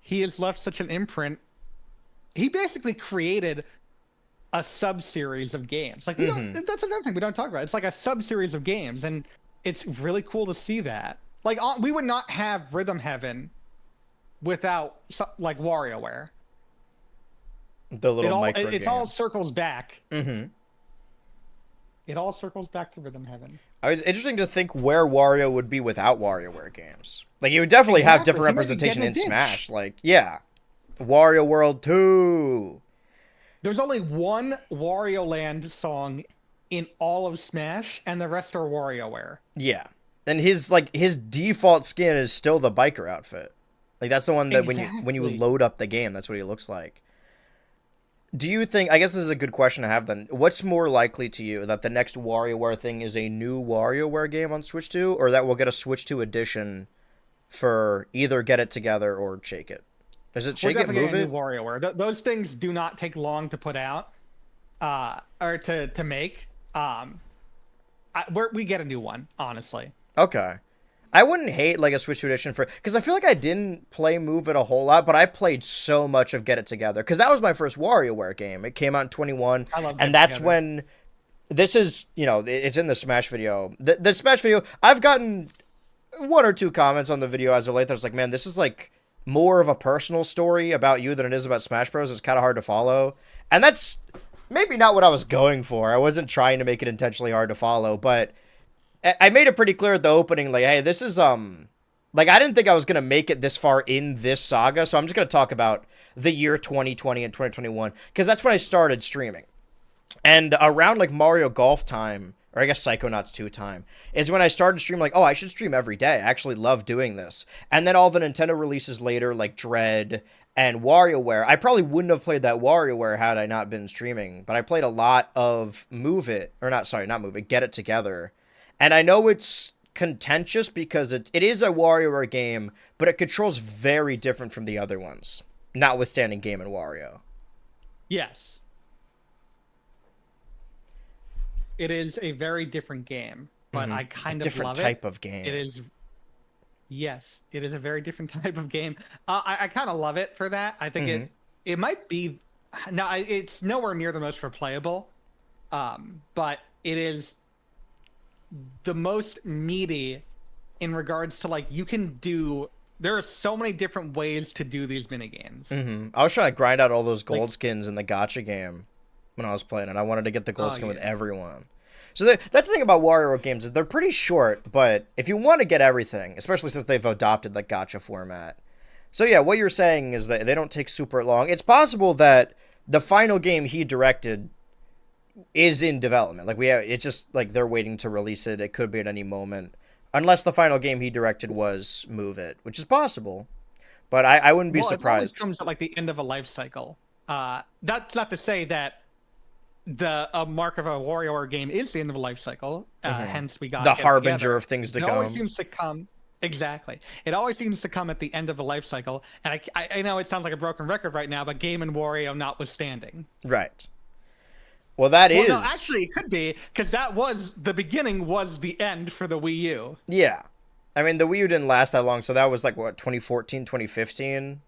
he has left such an imprint. He basically created a sub-series of games. Like, that's another thing we don't talk about. It's like a sub-series of games, and it's really cool to see that. Like, we would not have Rhythm Heaven without, like, WarioWare. The little micro game. It all circles back. It all circles back to Rhythm Heaven. It's interesting to think where Wario would be without WarioWare games. Like, you would definitely have different representation in Smash. Like, yeah. Wario World 2. There's only one Wario Land song in all of Smash, and the rest are WarioWare. Yeah. And his default skin is still the biker outfit. Like, that's the one that when you load up the game, that's what he looks like. Do you think, I guess this is a good question to have then, what's more likely to you, that the next WarioWare thing is a new WarioWare game on Switch 2, or that we'll get a Switch 2 edition for either Get It Together or Shake It? Is it Shake It, Move It? WarioWare. Those things do not take long to put out, or to make. We get a new one, honestly. Okay. I wouldn't hate like a Switch 2 edition because I feel like I didn't play Move It a whole lot, but I played so much of Get It Together because that was my first WarioWare game. It came out in 21, and that's when this is, you know, it's in the Smash video. The Smash video, I've gotten 1 or 2 comments on the video as of late that's like, man, this is like more of a personal story about you than it is about Smash Bros. It's kind of hard to follow, and that's maybe not what I was going for. I wasn't trying to make it intentionally hard to follow, but I made it pretty clear at the opening, like, hey, this is, like, I didn't think I was going to make it this far in this saga, so I'm just going to talk about the year 2020 and 2021, because that's when I started streaming. And around, like, Mario Golf time, or I guess Psychonauts 2 time, is when I started streaming, like, oh, I should stream every day. I actually love doing this. And then all the Nintendo releases later, like Dread and WarioWare, I probably wouldn't have played that WarioWare had I not been streaming, but I played a lot of Get It Together. And I know it's contentious because it is a WarioWare game, but it controls very different from the other ones, notwithstanding Game & Wario. Yes. It is a very different game, but I kind of love it. Different type of game. It is. Yes, it is a very different type of game. I kind of love it for that. I think it might be. Now, it's nowhere near the most replayable, but it is the most meaty in regards to, like, there are so many different ways to do these minigames. I was trying to grind out all those gold skins in the gacha game when I was playing, and I wanted to get the gold skin with everyone. So that's the thing about WarioWare games, is they're pretty short, but if you want to get everything, especially since they've adopted the gacha format, So yeah, what you're saying is that they don't take super long. It's possible that the final game he directed is in development. Like it's just like they're waiting to release it. It could be at any moment, unless the final game he directed was Move It, which is possible. But I wouldn't be surprised. It always comes at like the end of a life cycle. That's not to say that the Mark of a Warrior game is the end of a life cycle. Hence, we got the harbinger of things to come. It always seems to come. Exactly. It always seems to come at the end of a life cycle. And I know it sounds like a broken record right now, but Game & Wario notwithstanding. Right. Well, that is... No, actually, it could be, because that was... The beginning was the end for the Wii U. Yeah. I mean, the Wii U didn't last that long, so that was like, what, 2014, 2015?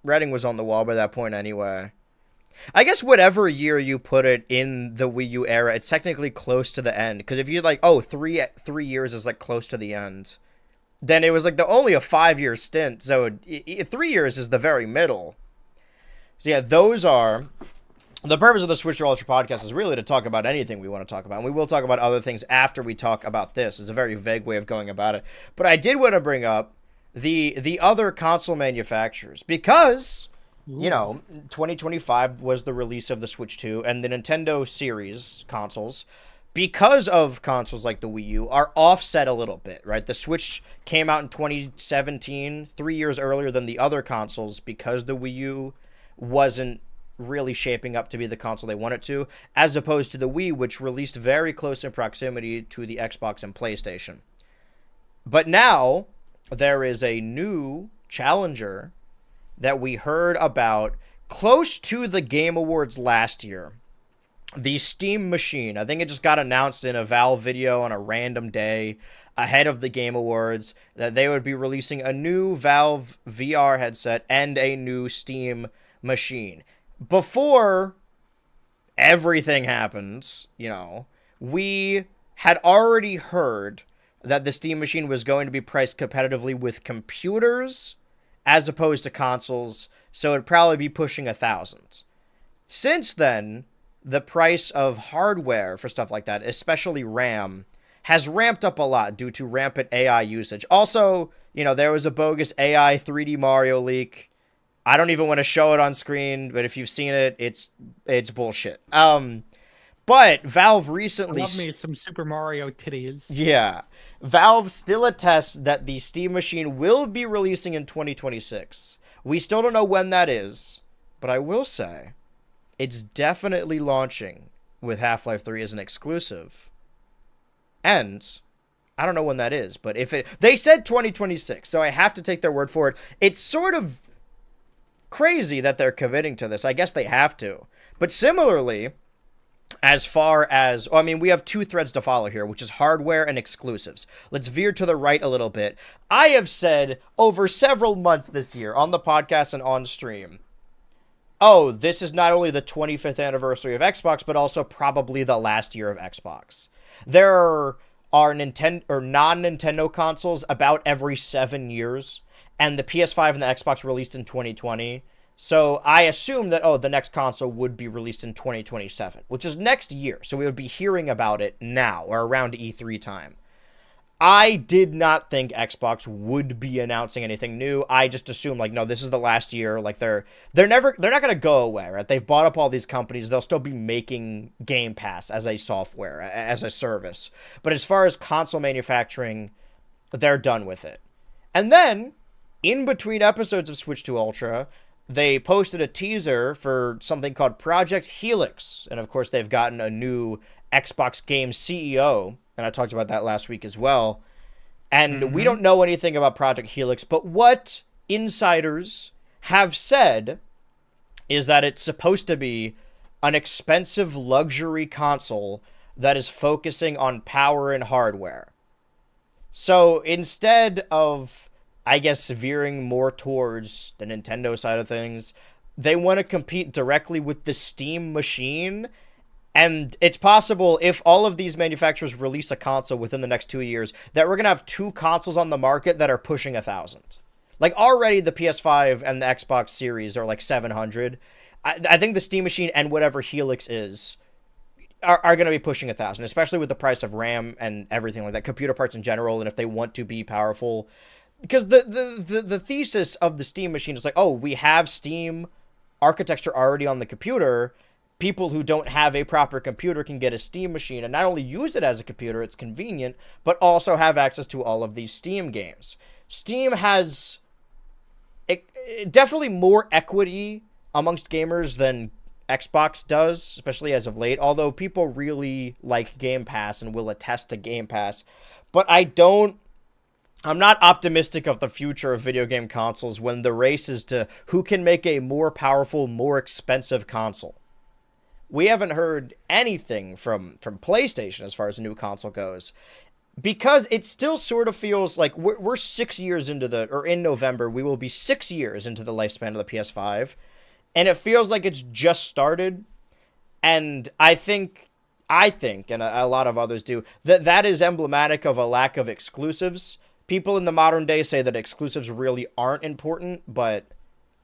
Writing was on the wall by that point anyway. I guess whatever year you put it in the Wii U era, it's technically close to the end. Because if you're like, oh, three years is like close to the end... Then it was like only a 5-year stint, so 3 years is the very middle. So yeah, those are... The purpose of the Switch to Ultra podcast is really to talk about anything we want to talk about. And we will talk about other things after we talk about this. It's a very vague way of going about it. But I did want to bring up the other console manufacturers. Because, you know, 2025 was the release of the Switch 2 and the Nintendo Series consoles. Because of consoles like the Wii U, are offset a little bit, right? The Switch came out in 2017, 3 years earlier than the other consoles, because the Wii U wasn't really shaping up to be the console they wanted to, as opposed to the Wii, which released very close in proximity to the Xbox and PlayStation. But now, there is a new challenger that we heard about close to the Game Awards last year. The Steam Machine. I think it just got announced in a Valve video on a random day ahead of the Game Awards that they would be releasing a new Valve VR headset and a new Steam Machine. Before everything happens, you know, we had already heard that the Steam Machine was going to be priced competitively with computers as opposed to consoles, so it'd probably be pushing $1,000. Since then, the price of hardware for stuff like that, especially RAM, has ramped up a lot due to rampant AI usage. Also, you know, there was a bogus AI 3D Mario leak. I don't even want to show it on screen, but if you've seen it, it's bullshit. But Valve recently... Love me some Super Mario titties. Yeah. Valve still attests that the Steam Machine will be releasing in 2026. We still don't know when that is, but I will say... It's definitely launching with Half-Life 3 as an exclusive. And I don't know when that is, but they said 2026, so I have to take their word for it. It's sort of crazy that they're committing to this. I guess they have to. But similarly, as far as, I mean, we have two threads to follow here, which is hardware and exclusives. Let's veer to the right a little bit. I have said over several months this year on the podcast and on stream, oh, this is not only the 25th anniversary of Xbox, but also probably the last year of Xbox. There are non-Nintendo consoles about every 7 years, and the PS5 and the Xbox released in 2020. So I assume that, the next console would be released in 2027, which is next year. So we would be hearing about it now, or around E3 time. I did not think Xbox would be announcing anything new. I just assumed, no, this is the last year. They're not going to go away, right? They've bought up all these companies. They'll still be making Game Pass as a software, as a service. But as far as console manufacturing, they're done with it. And then, in between episodes of Switch to Ultra, they posted a teaser for something called Project Helix. And of course, they've gotten a new Xbox game CEO. And I talked about that last week as well. And we don't know anything about Project Helix, but what insiders have said is that it's supposed to be an expensive luxury console that is focusing on power and hardware. So instead of, I guess, veering more towards the Nintendo side of things, they want to compete directly with the Steam Machine. And it's possible, if all of these manufacturers release a console within the next 2 years, that we're going to have two consoles on the market that are pushing 1,000. Already the PS5 and the Xbox Series are $700. I think the Steam Machine and whatever Helix is are going to be pushing 1,000, especially with the price of RAM and everything like that, computer parts in general, and if they want to be powerful. because the thesis of the Steam machine is like, oh, we have Steam architecture already on the computer. People who don't have a proper computer can get a Steam machine and not only use it as a computer, it's convenient, but also have access to all of these Steam games. Steam has definitely more equity amongst gamers than Xbox does, especially as of late, although people really like Game Pass and will attest to Game Pass. But I'm not optimistic of the future of video game consoles when the race is to who can make a more powerful, more expensive console. We haven't heard anything from PlayStation as far as a new console goes, because it still sort of feels like we're 6 years in November, we will be 6 years into the lifespan of the PS5, and it feels like it's just started. And I think, and a lot of others do, that is emblematic of a lack of exclusives. People in the modern day say that exclusives really aren't important, but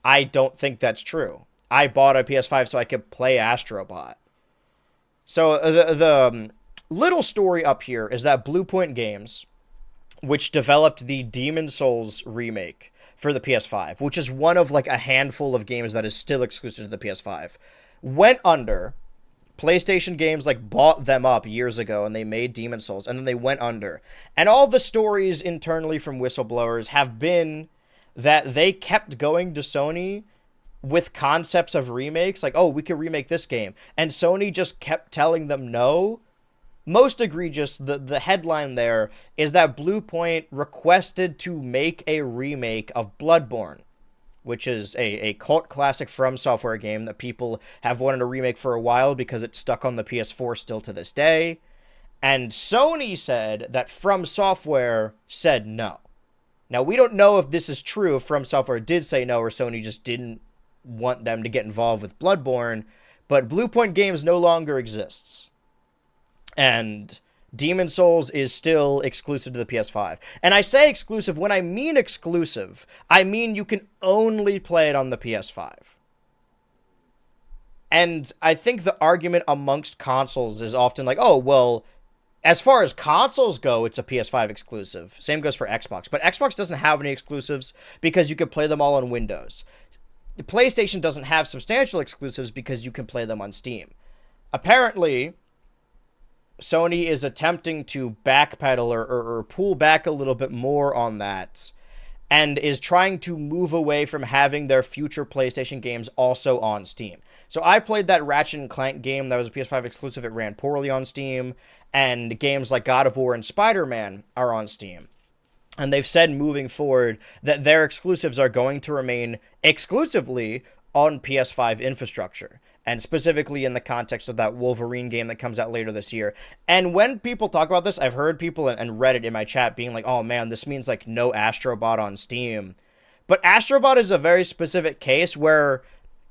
I don't think that's true. I bought a PS5 so I could play Astro Bot. So the little story up here is that Bluepoint Games, which developed the Demon's Souls remake for the PS5, which is one of like a handful of games that is still exclusive to the PS5, went under. PlayStation Games like bought them up years ago and they made Demon's Souls, and then they went under. And all the stories internally from whistleblowers have been that they kept going to Sony with concepts of remakes, like, oh, we could remake this game, and Sony just kept telling them no. Most egregious, the headline there is that Bluepoint requested to make a remake of Bloodborne, which is a cult classic From Software game that people have wanted to remake for a while because it's stuck on the PS4 still to this day. And Sony said that From Software said no. Now, we don't know if this is true, if From Software did say no or Sony just didn't want them to get involved with Bloodborne, but Bluepoint Games no longer exists. And Demon's Souls is still exclusive to the PS5. And I say exclusive, when I mean exclusive, I mean you can only play it on the PS5. And I think the argument amongst consoles is often like, oh, well, as far as consoles go, it's a PS5 exclusive. Same goes for Xbox. But Xbox doesn't have any exclusives because you can play them all on Windows. The PlayStation doesn't have substantial exclusives because you can play them on Steam. Apparently, Sony is attempting to backpedal or pull back a little bit more on that, and is trying to move away from having their future PlayStation games also on Steam. So I played that Ratchet & Clank game that was a PS5 exclusive. It ran poorly on Steam, and games like God of War and Spider-Man are on Steam. And they've said moving forward that their exclusives are going to remain exclusively on PS5 infrastructure, and specifically in the context of that Wolverine game that comes out later this year. And when people talk about this, I've heard people and read it in my chat being like, oh man, this means like no Astro Bot on Steam. But Astro Bot is a very specific case where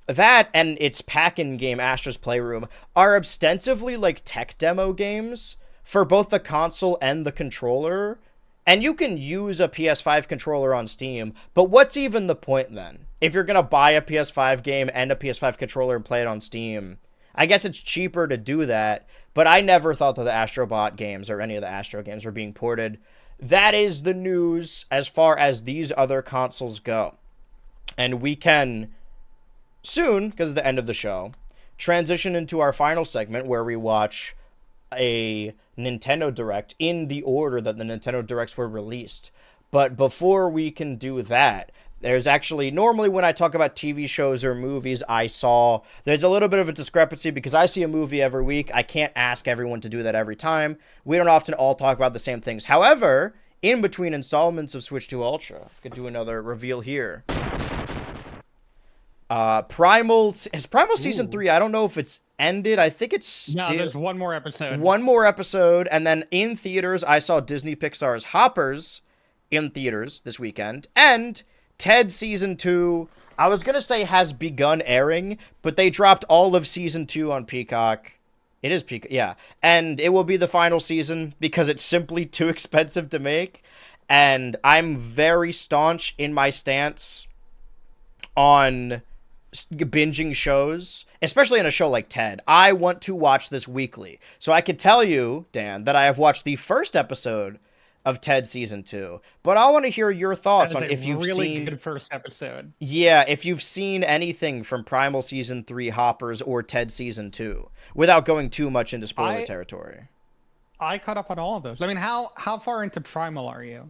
that and its pack-in game Astro's Playroom are ostensibly like tech demo games for both the console and the controller. And you can use a PS5 controller on Steam, but what's even the point then? If you're going to buy a PS5 game and a PS5 controller and play it on Steam, I guess it's cheaper to do that, but I never thought that the Astro Bot games or any of the Astro games were being ported. That is the news as far as these other consoles go. And we can soon, because of the end of the show, transition into our final segment where we watch a Nintendo Direct in the order that the Nintendo Directs were released. But before we can do that, there's actually, normally when I talk about TV shows or movies there's a little bit of a discrepancy because I see a movie every week. I can't ask everyone to do that every time. We don't often all talk about the same things. However, in between installments of Switch 2 Ultra, I could do another reveal here. Primal Season 3, I don't know if it's ended. I think it's no, there's one more episode. One more episode, and then in theaters, I saw Disney Pixar's Hoppers in theaters this weekend, and Ted Season 2, I was going to say has begun airing, but they dropped all of Season 2 on Peacock. It is Peacock, yeah. And it will be the final season because it's simply too expensive to make, and I'm very staunch in my stance on binging shows, especially in a show like Ted. I want to watch this weekly. So I could tell you, Dan, that I have watched the first episode of Ted season 2. But I want to hear your thoughts That on is a if you've really seen good first episode. Yeah, if you've seen anything from Primal season 3 Hoppers or Ted season 2 without going too much into spoiler territory. I caught up on all of those. I mean, how far into Primal are you?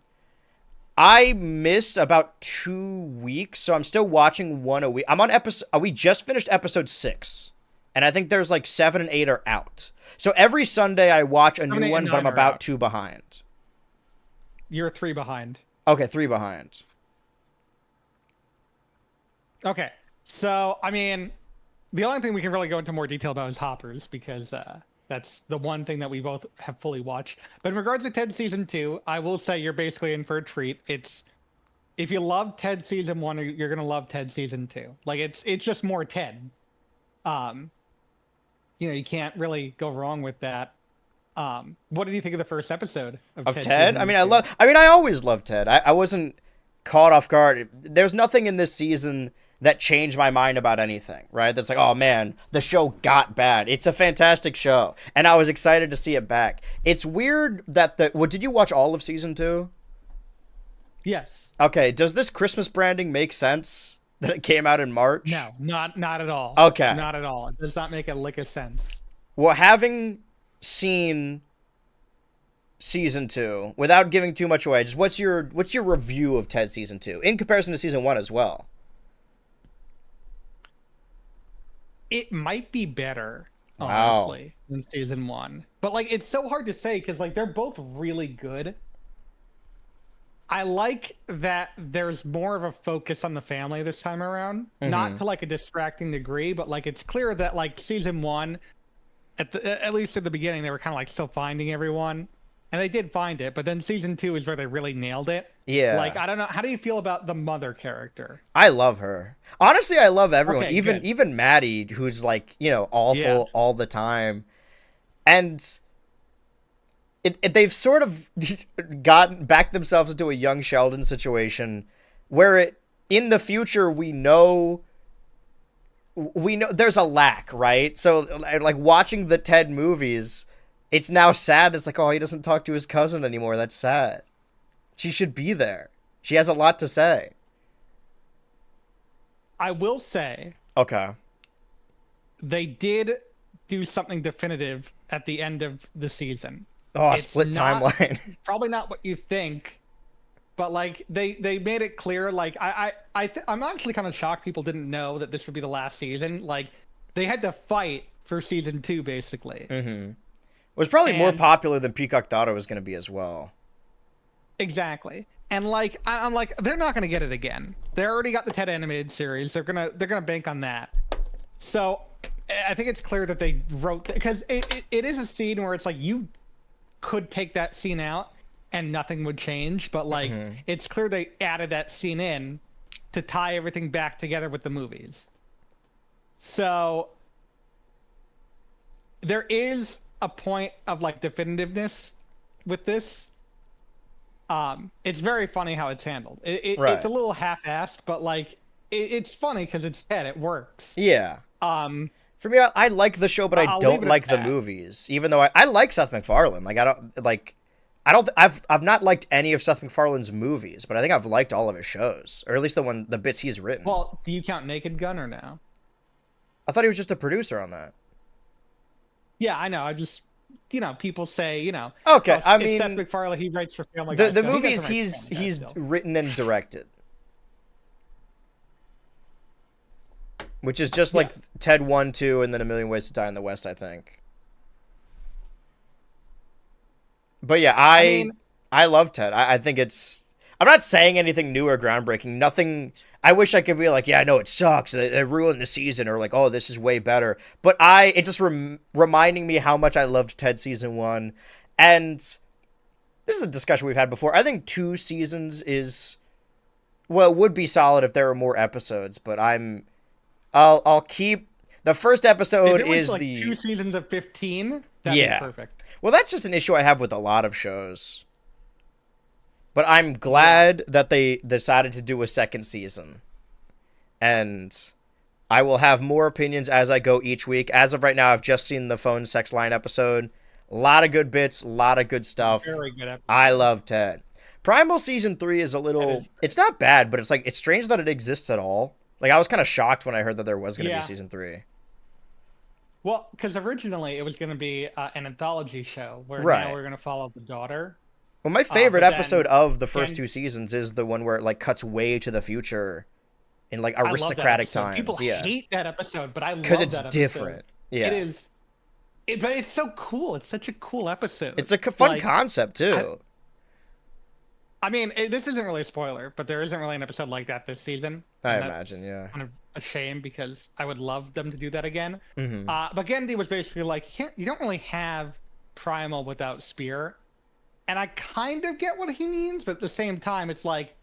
I missed about 2 weeks, so I'm still watching one a week. I'm on episode. We just finished episode 6, and I think there's like 7 and 8 are out. So every Sunday I watch a new one, but I'm about 2 behind. You're 3 behind. Okay, 3 behind. Okay, so I mean, the only thing we can really go into more detail about is Hoppers, because that's the one thing that we both have fully watched. But in regards to Ted season 2, I will say you're basically in for a treat. It's if you love Ted season 1, you're gonna love Ted season 2. Like it's just more Ted. You can't really go wrong with that. What did you think of the first episode of Ted? I mean, I always loved Ted. I wasn't caught off guard. There's nothing in this season that changed my mind about anything, right? That's like, oh man, the show got bad. It's a fantastic show, and I was excited to see it back. It's weird that did you watch all of season 2? Yes. Okay, does this Christmas branding make sense that it came out in March? No, not at all. Okay. Not at all. It does not make a lick of sense. Well, having seen season 2, without giving too much away, just what's your review of Ted season 2 in comparison to season 1 as well? It might be better, honestly, than season 1. But like, it's so hard to say because like they're both really good. I like that there's more of a focus on the family this time around, not to like a distracting degree, but like it's clear that like season 1, at least at the beginning, they were kind of like still finding everyone, and they did find it. But then season 2 is where they really nailed it. Yeah. Like I don't know, how do you feel about the mother character? I love her. Honestly, I love everyone, Okay, even Maddie, who's like awful all the time, and. They've sort of backed themselves into a young Sheldon situation where in the future we know there's a lack, right? So like watching the Ted movies, it's now sad. It's like, oh, he doesn't talk to his cousin anymore. That's sad. She should be there. She has a lot to say. I will say, okay, they did do something definitive at the end of the season. Oh, a split timeline. Probably not what you think, but like they made it clear. Like I'm actually kind of shocked people didn't know that this would be the last season. Like they had to fight for season 2 basically. Mm-hmm. It was probably more popular than Peacock thought it was going to be as well. Exactly, and like I'm like they're not going to get it again. They already got the Ted animated series. They're gonna bank on that. So I think it's clear that they wrote because it is a scene where it's like you could take that scene out and nothing would change, but like it's clear they added that scene in to tie everything back together with the movies. So there is a point of like definitiveness with this. It's very funny how it's handled. It's a little half-assed, but like it's funny because it's Ted. It works. Yeah. For me, I like the show, but I don't like the movies. Even though I like Seth MacFarlane, like I've not liked any of Seth MacFarlane's movies, but I think I've liked all of his shows, or at least the bits he's written. Well, do you count Naked Gun or no? I thought he was just a producer on that. Yeah, I know. I just people say Okay, I mean Seth MacFarlane, he writes for Family Guy. The movies he's written and directed. Which is just like Ted 1, 2, and then A Million Ways to Die in the West, I think. But yeah, I love Ted. I think it's... I'm not saying anything new or groundbreaking. Nothing... I wish I could be like, yeah, I know it sucks. They ruined the season. Or like, oh, this is way better. But it's just reminding me how much I loved Ted Season 1. And this is a discussion we've had before. I think 2 seasons is... Well, it would be solid if there were more episodes. But I'll keep the first episode. If it was is like the 2 seasons of 15. That'd be perfect. Well, that's just an issue I have with a lot of shows. But I'm glad that they decided to do a second season, and I will have more opinions as I go each week. As of right now, I've just seen the phone sex line episode. A lot of good bits, a lot of good stuff. Very good episode. I love Ted. Primal season 3 is a little. It's not bad, but it's like it's strange that it exists at all. Like I was kind of shocked when I heard that there was going to be season 3. Well, because originally it was going to be an anthology show where now we're going to follow the daughter. Well, my favorite episode of the first 2 seasons is the one where it like cuts way to the future in like aristocratic times. People hate that episode, but I love that because it's episode. different. Yeah, it is. But it's so cool. It's such a cool episode. It's a fun concept too. I mean, this isn't really a spoiler, but there isn't really an episode like that this season. I imagine, yeah. Kind of a shame because I would love them to do that again. Mm-hmm. But Genndy was basically like, you don't really have Primal without Spear. And I kind of get what he means, but at the same time, it's like,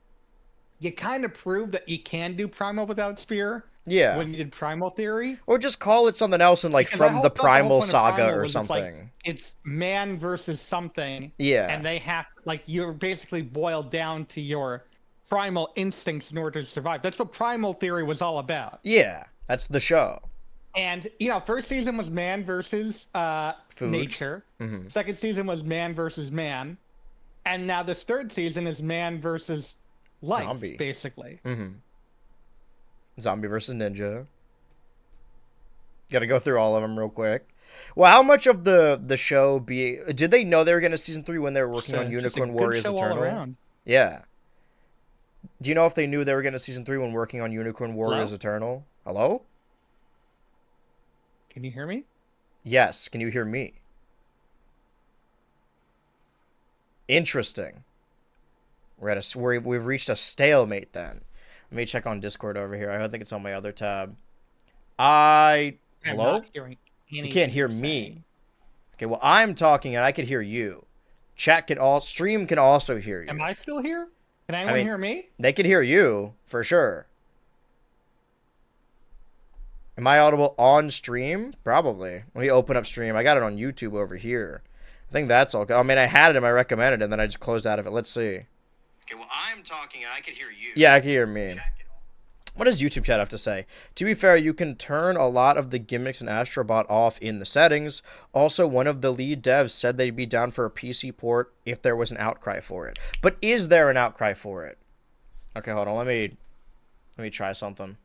you kind of prove that you can do Primal without Spear. Yeah. When you did Primal Theory. Or just call it something else and like because from the Primal Saga Primal or something. It's man versus something. Yeah. And they have, like, you're basically boiled down to your primal instincts in order to survive. That's what Primal Theory was all about. Yeah. That's the show. And, first season was man versus nature. Mm-hmm. Second season was man versus man. And now this third season is man versus life, zombie, basically. Mm-hmm. Zombie versus ninja. Gotta go through all of them real quick. Well, how much of the show did they know they were getting a season 3 when they were working on Unicorn Warriors Eternal? Yeah. Do you know if they knew they were getting a season 3 when working on Unicorn Warriors Eternal? Hello? Can you hear me? Yes. Can you hear me? Interesting. We've reached a stalemate then. Let me check on Discord over here. I don't think it's on my other tab. Hello? You can't hear me. Okay, well, I'm talking and I can hear you. Stream can also hear you. Am I still here? Can anyone hear me? They can hear you, for sure. Am I audible on stream? Probably. Let me open up stream. I got it on YouTube over here. I think that's all good. I mean, I had it in my recommended, and then I just closed out of it. Let's see. Okay, well, I'm talking, and I can hear you. Yeah, I can hear me. What does YouTube chat have to say? To be fair, you can turn a lot of the gimmicks in Astrobot off in the settings. Also, one of the lead devs said they'd be down for a PC port if there was an outcry for it. But is there an outcry for it? Okay, hold on. Let me try something.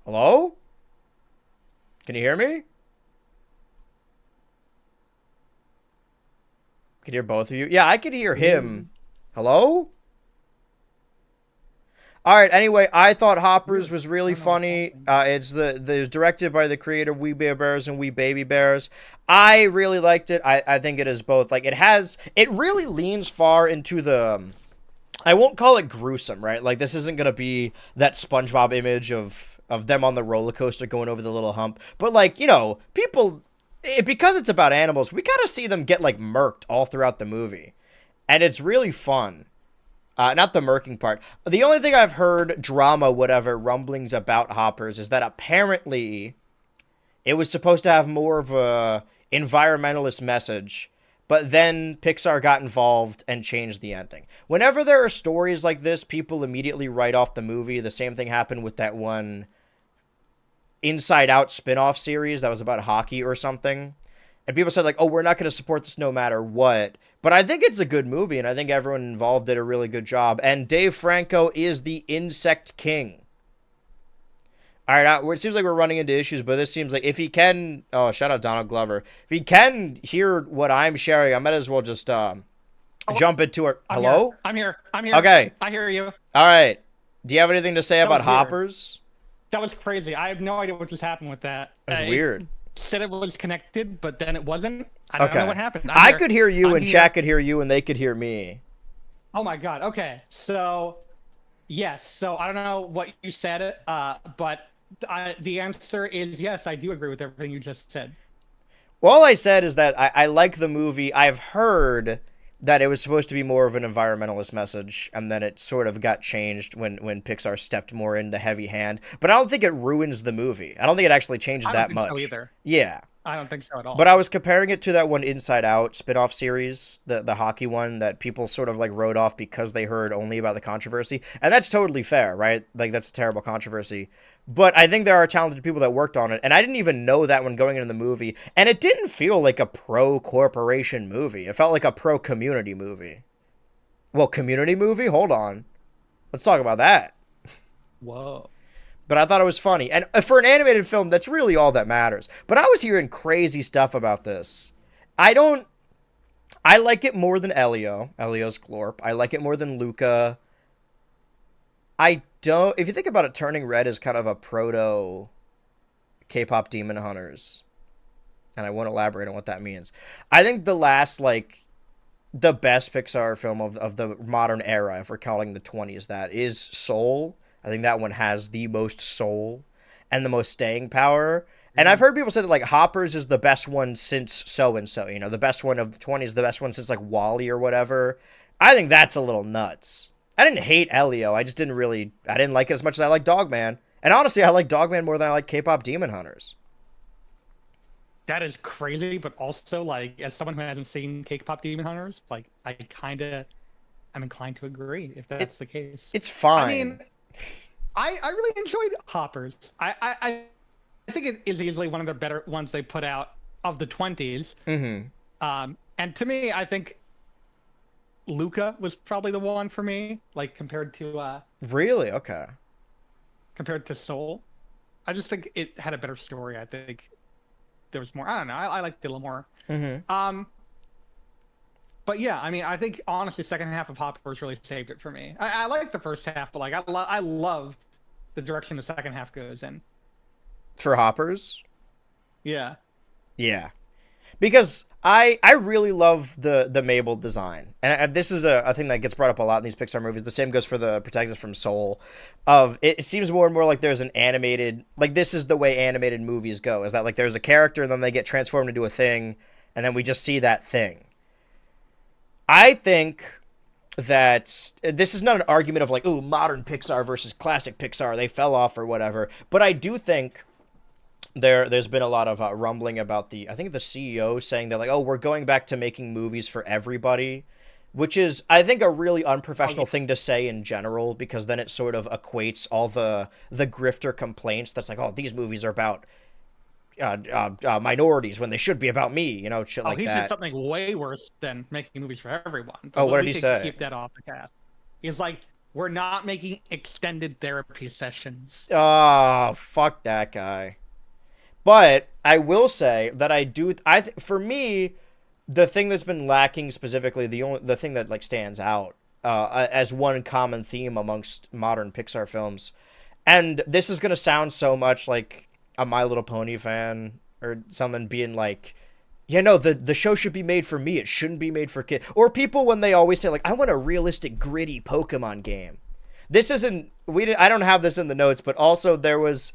Hello? Can you hear me? Can you hear both of you? Yeah, I could hear him. Hello? All right, anyway, I thought Hoppers was really funny. It's directed by the creator of We Bear Bears and We Baby Bears. I really liked it. I think it is both. Like, it really leans far into the, I won't call it gruesome, right? Like, this isn't going to be that SpongeBob image of them on the roller coaster going over the little hump. But, like, people, because it's about animals, we gotta see them get, like, murked all throughout the movie. And it's really fun. Not the murking part. The only thing I've heard, drama, whatever, rumblings about Hoppers is that apparently it was supposed to have more of a environmentalist message, but then Pixar got involved and changed the ending. Whenever there are stories like this, people immediately write off the movie. The same thing happened with that one Inside Out spin-off series that was about hockey or something. And people said, like, oh, we're not going to support this no matter what. But I think it's a good movie, and I think everyone involved did a really good job. And Dave Franco is the insect king. All right, it seems like we're running into issues, but this seems like if he can... Oh, shout out Donald Glover. If he can hear what I'm sharing, I might as well just jump into it. Hello? I'm here. Okay. I hear you. All right. Do you have anything to say about Hoppers? That was crazy. I have no idea what just happened with that. It was weird. Said it was connected, but then it wasn't. I don't know what happened. I could hear you, and chat could hear you, and they could hear me. Oh my god. Okay. So, yes. So I don't know what you said, but the answer is yes. I do agree with everything you just said. Well, all I said is that I like the movie. I've heard that it was supposed to be more of an environmentalist message, and then it sort of got changed when Pixar stepped more in the heavy hand. But I don't think it ruins the movie. I don't think it actually changes that much. I don't think so either. Yeah. I don't think so at all. But I was comparing it to that one Inside Out spin-off series, the hockey one that people sort of like wrote off because they heard only about the controversy. And that's totally fair, right? Like, that's a terrible controversy. But I think there are talented people that worked on it, and I didn't even know that when going into the movie. And it didn't feel like a pro-corporation movie. It felt like a pro-community movie. Well, community movie? Hold on. Let's talk about that. Whoa. But I thought it was funny. And for an animated film, that's really all that matters. But I was hearing crazy stuff about this. I like it more than Elio. Elio's Glorp. I like it more than Luca. If you think about it, Turning Red is kind of a proto K-pop Demon Hunters. And I won't elaborate on what that means. I think the last, the best Pixar film of the modern era, if we're counting the 20s, that is Soul. I think that one has the most soul and the most staying power. And I've heard people say that, Hoppers is the best one since so-and-so. The best one of the 20s, the best one since, WALL-E or whatever. I think that's a little nuts. I didn't hate Elio. I just didn't like it as much as I like Dogman. And honestly, I like Dogman more than I like K-pop Demon Hunters. That is crazy, but also, as someone who hasn't seen K-pop Demon Hunters, I'm inclined to agree if that's the case. It's fine. I mean, I really enjoyed Hoppers. I think it is easily one of the better ones they put out of the 20s. Mm-hmm. And to me, I think Luca was probably the one for me, compared to Really? Okay. Compared to Soul. I just think it had a better story. I think there was more. I don't know. I liked it a little more. Mm-hmm. But yeah, I mean, I think honestly, second half of Hoppers really saved it for me. I like the first half, but I love the direction the second half goes in. For Hoppers? Yeah. Yeah. Because I really love the Mabel design. And this is a thing that gets brought up a lot in these Pixar movies. The same goes for the protagonist from Soul. It seems more and more like there's an animated... this is the way animated movies go. Is that, there's a character, and then they get transformed into a thing, and then we just see that thing. I think that... This is not an argument of, ooh, modern Pixar versus classic Pixar. They fell off or whatever. But I do think... There's been a lot of rumbling about I think the CEO saying that oh, we're going back to making movies for everybody, which is, I think, a really unprofessional thing to say in general, because then it sort of equates all the grifter complaints that's oh, these movies are about minorities when they should be about me, shit like that. He said something way worse than making movies for everyone. But what did he say? Keep that off the cast. He's we're not making extended therapy sessions. Oh, fuck that guy. But I will say that for me, the thing that's been lacking specifically, the thing that stands out as one common theme amongst modern Pixar films, and this is gonna sound so much like a My Little Pony fan or something, being the show should be made for me. It shouldn't be made for kids. Or people when they always say I want a realistic, gritty Pokemon game. This isn't. I don't have this in the notes, but also there was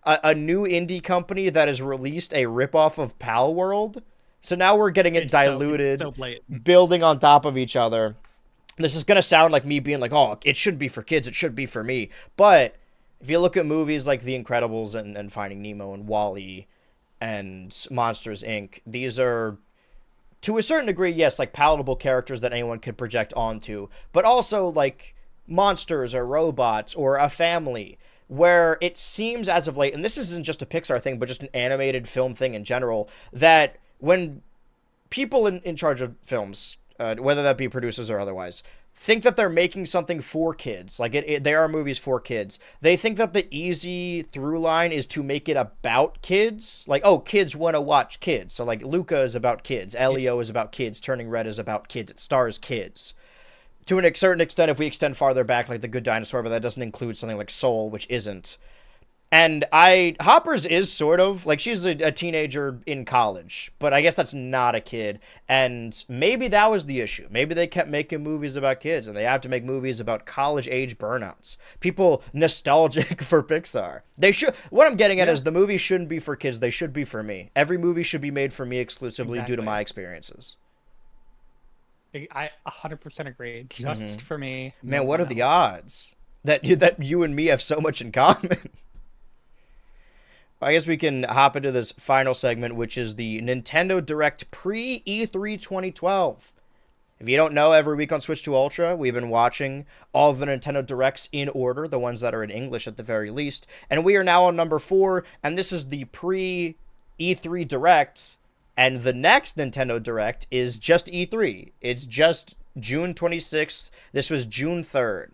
a new indie company that has released a ripoff of Pal World. So now we're getting it diluted, so blatant, building on top of each other. This is going to sound like me being oh, it shouldn't be for kids, it should be for me. But if you look at movies like The Incredibles and Finding Nemo and WALL-E and Monsters, Inc., these are, to a certain degree, yes, palatable characters that anyone could project onto, but also monsters or robots or a family, where it seems as of late, and this isn't just a Pixar thing, but just an animated film thing in general, that when people in charge of films, whether that be producers or otherwise, think that they're making something for kids, they are movies for kids, they think that the easy through line is to make it about kids. Oh, kids want to watch kids. So Luca is about kids, Elio is about kids, Turning Red is about kids, it stars kids. To a certain extent, if we extend farther back, The Good Dinosaur, but that doesn't include something like Soul, which isn't. And Hoppers is sort of, she's a teenager in college, but I guess that's not a kid. And maybe that was the issue. Maybe they kept making movies about kids, and they have to make movies about college-age burnouts. People nostalgic for Pixar. What I'm getting at is the movies shouldn't be for kids, they should be for me. Every movie should be made for me exclusively due to my experiences. I 100% agree. Just for me. Man, what are the odds that you and me have so much in common? I guess we can hop into this final segment, which is the Nintendo Direct pre-E3 2012. If you don't know, every week on Switch 2 Ultra, we've been watching all the Nintendo Directs in order, the ones that are in English at the very least. And we are now on number 4, and this is the pre-E3 Direct. And the next Nintendo Direct is just E3. It's just June 26th. This was June 3rd.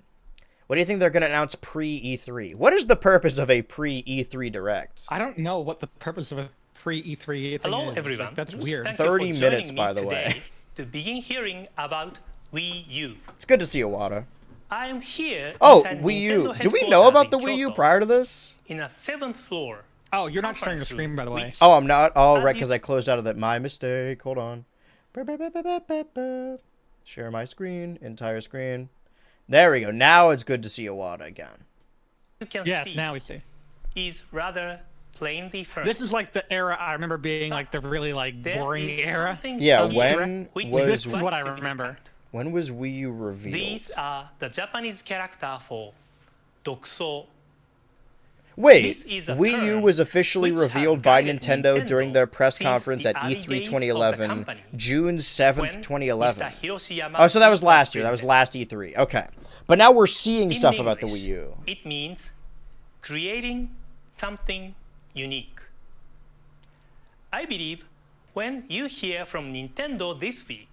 What do you think they're going to announce pre-E3? What is the purpose of a pre-E3 Direct? I don't know what the purpose of a pre-E3 thing Hello, is. everyone. Like, that's weird. Thank 30 you for minutes, joining by me the today way. To begin hearing about Wii U. It's good to see Iwata. I am here. Oh, inside Wii U. Nintendo Do we know about the headquarters Wii U in prior to this? In a 7th floor. Oh, you're not sharing the Conference screen, by the way. which- Oh, I'm not. Oh, As right, you- because I closed out of that. My mistake. Hold on. Share my screen. Entire screen. There we go. Now it's good to see Iwata again. You can Yes, see now we see. is rather plainly firm. This is like the era I remember being like the really like There boring is era. something Yeah, here when which was- This is quite what I significant. remember. When was Wii U revealed? These are the Japanese character for Dokuso. Wait, This is a Wii U term was officially which has revealed by guided Nintendo during their press since conference the at early E3 days of the 2011, company, June 7th, when 2011. Mr. Hiroshi Oh, so that was Yamauchi last year. That was president. last E3. Okay. But now we're seeing In stuff about the English, Wii U. It means creating something unique. I believe when you hear from Nintendo this week,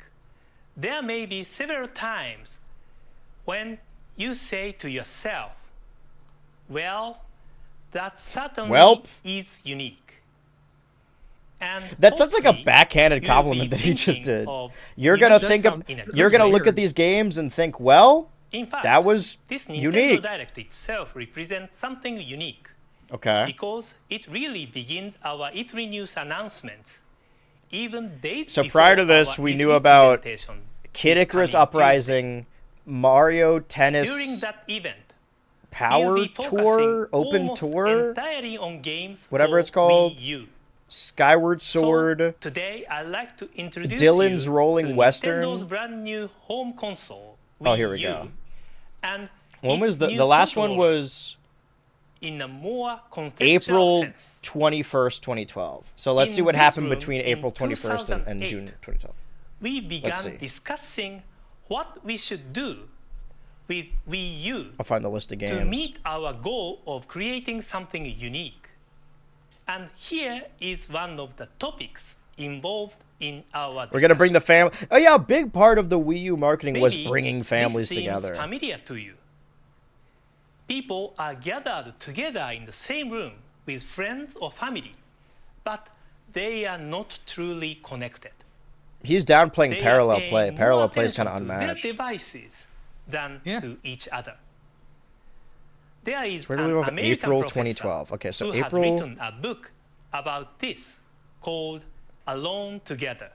there may be several times when you say to yourself, well, that certainly Welp. is unique. And That sounds like a hopefully backhanded you'll compliment be that he just thinking did. of You're new gonna does think sound of, in a good you're gonna way. look at these games and think, well, In fact, that was this Nintendo unique. Direct itself represents something unique Okay. because it really begins our E3 news announcements. Even days So before prior to this, our we E3 knew about presentation Kid this Icarus coming Uprising, Mario Tuesday. During Tennis, that event, Power we'll be focusing Tour, Open almost Tour, entirely on games whatever for it's called, Wii U. Skyward So, Sword. today, I'd like to introduce Dylan's you Rolling to Western. Nintendo's brand new home console, Oh, Wii here we U, go. And When its was the new last one controller was in a more conceptual April sense. 21st, 2012. So let's see In what this happened room between in April 21st and 2008, June 2012. We see. began discussing what we should do with Wii U I'll find the list of to games. meet our goal of creating something unique. And here is one of the topics involved in our discussion. We're gonna bring the family. Oh yeah, a big part of the Wii U marketing was Maybe bringing families this seems together. familiar to you. People are gathered together in the same room with friends or family, but they are not truly connected. He's downplaying They parallel are paying play. more Parallel play is attention kind of to their unmatched. devices than Yeah. to each other. There is Where do an we go with American April professor 2012? Okay, so who April- had written a book about this called Alone Together.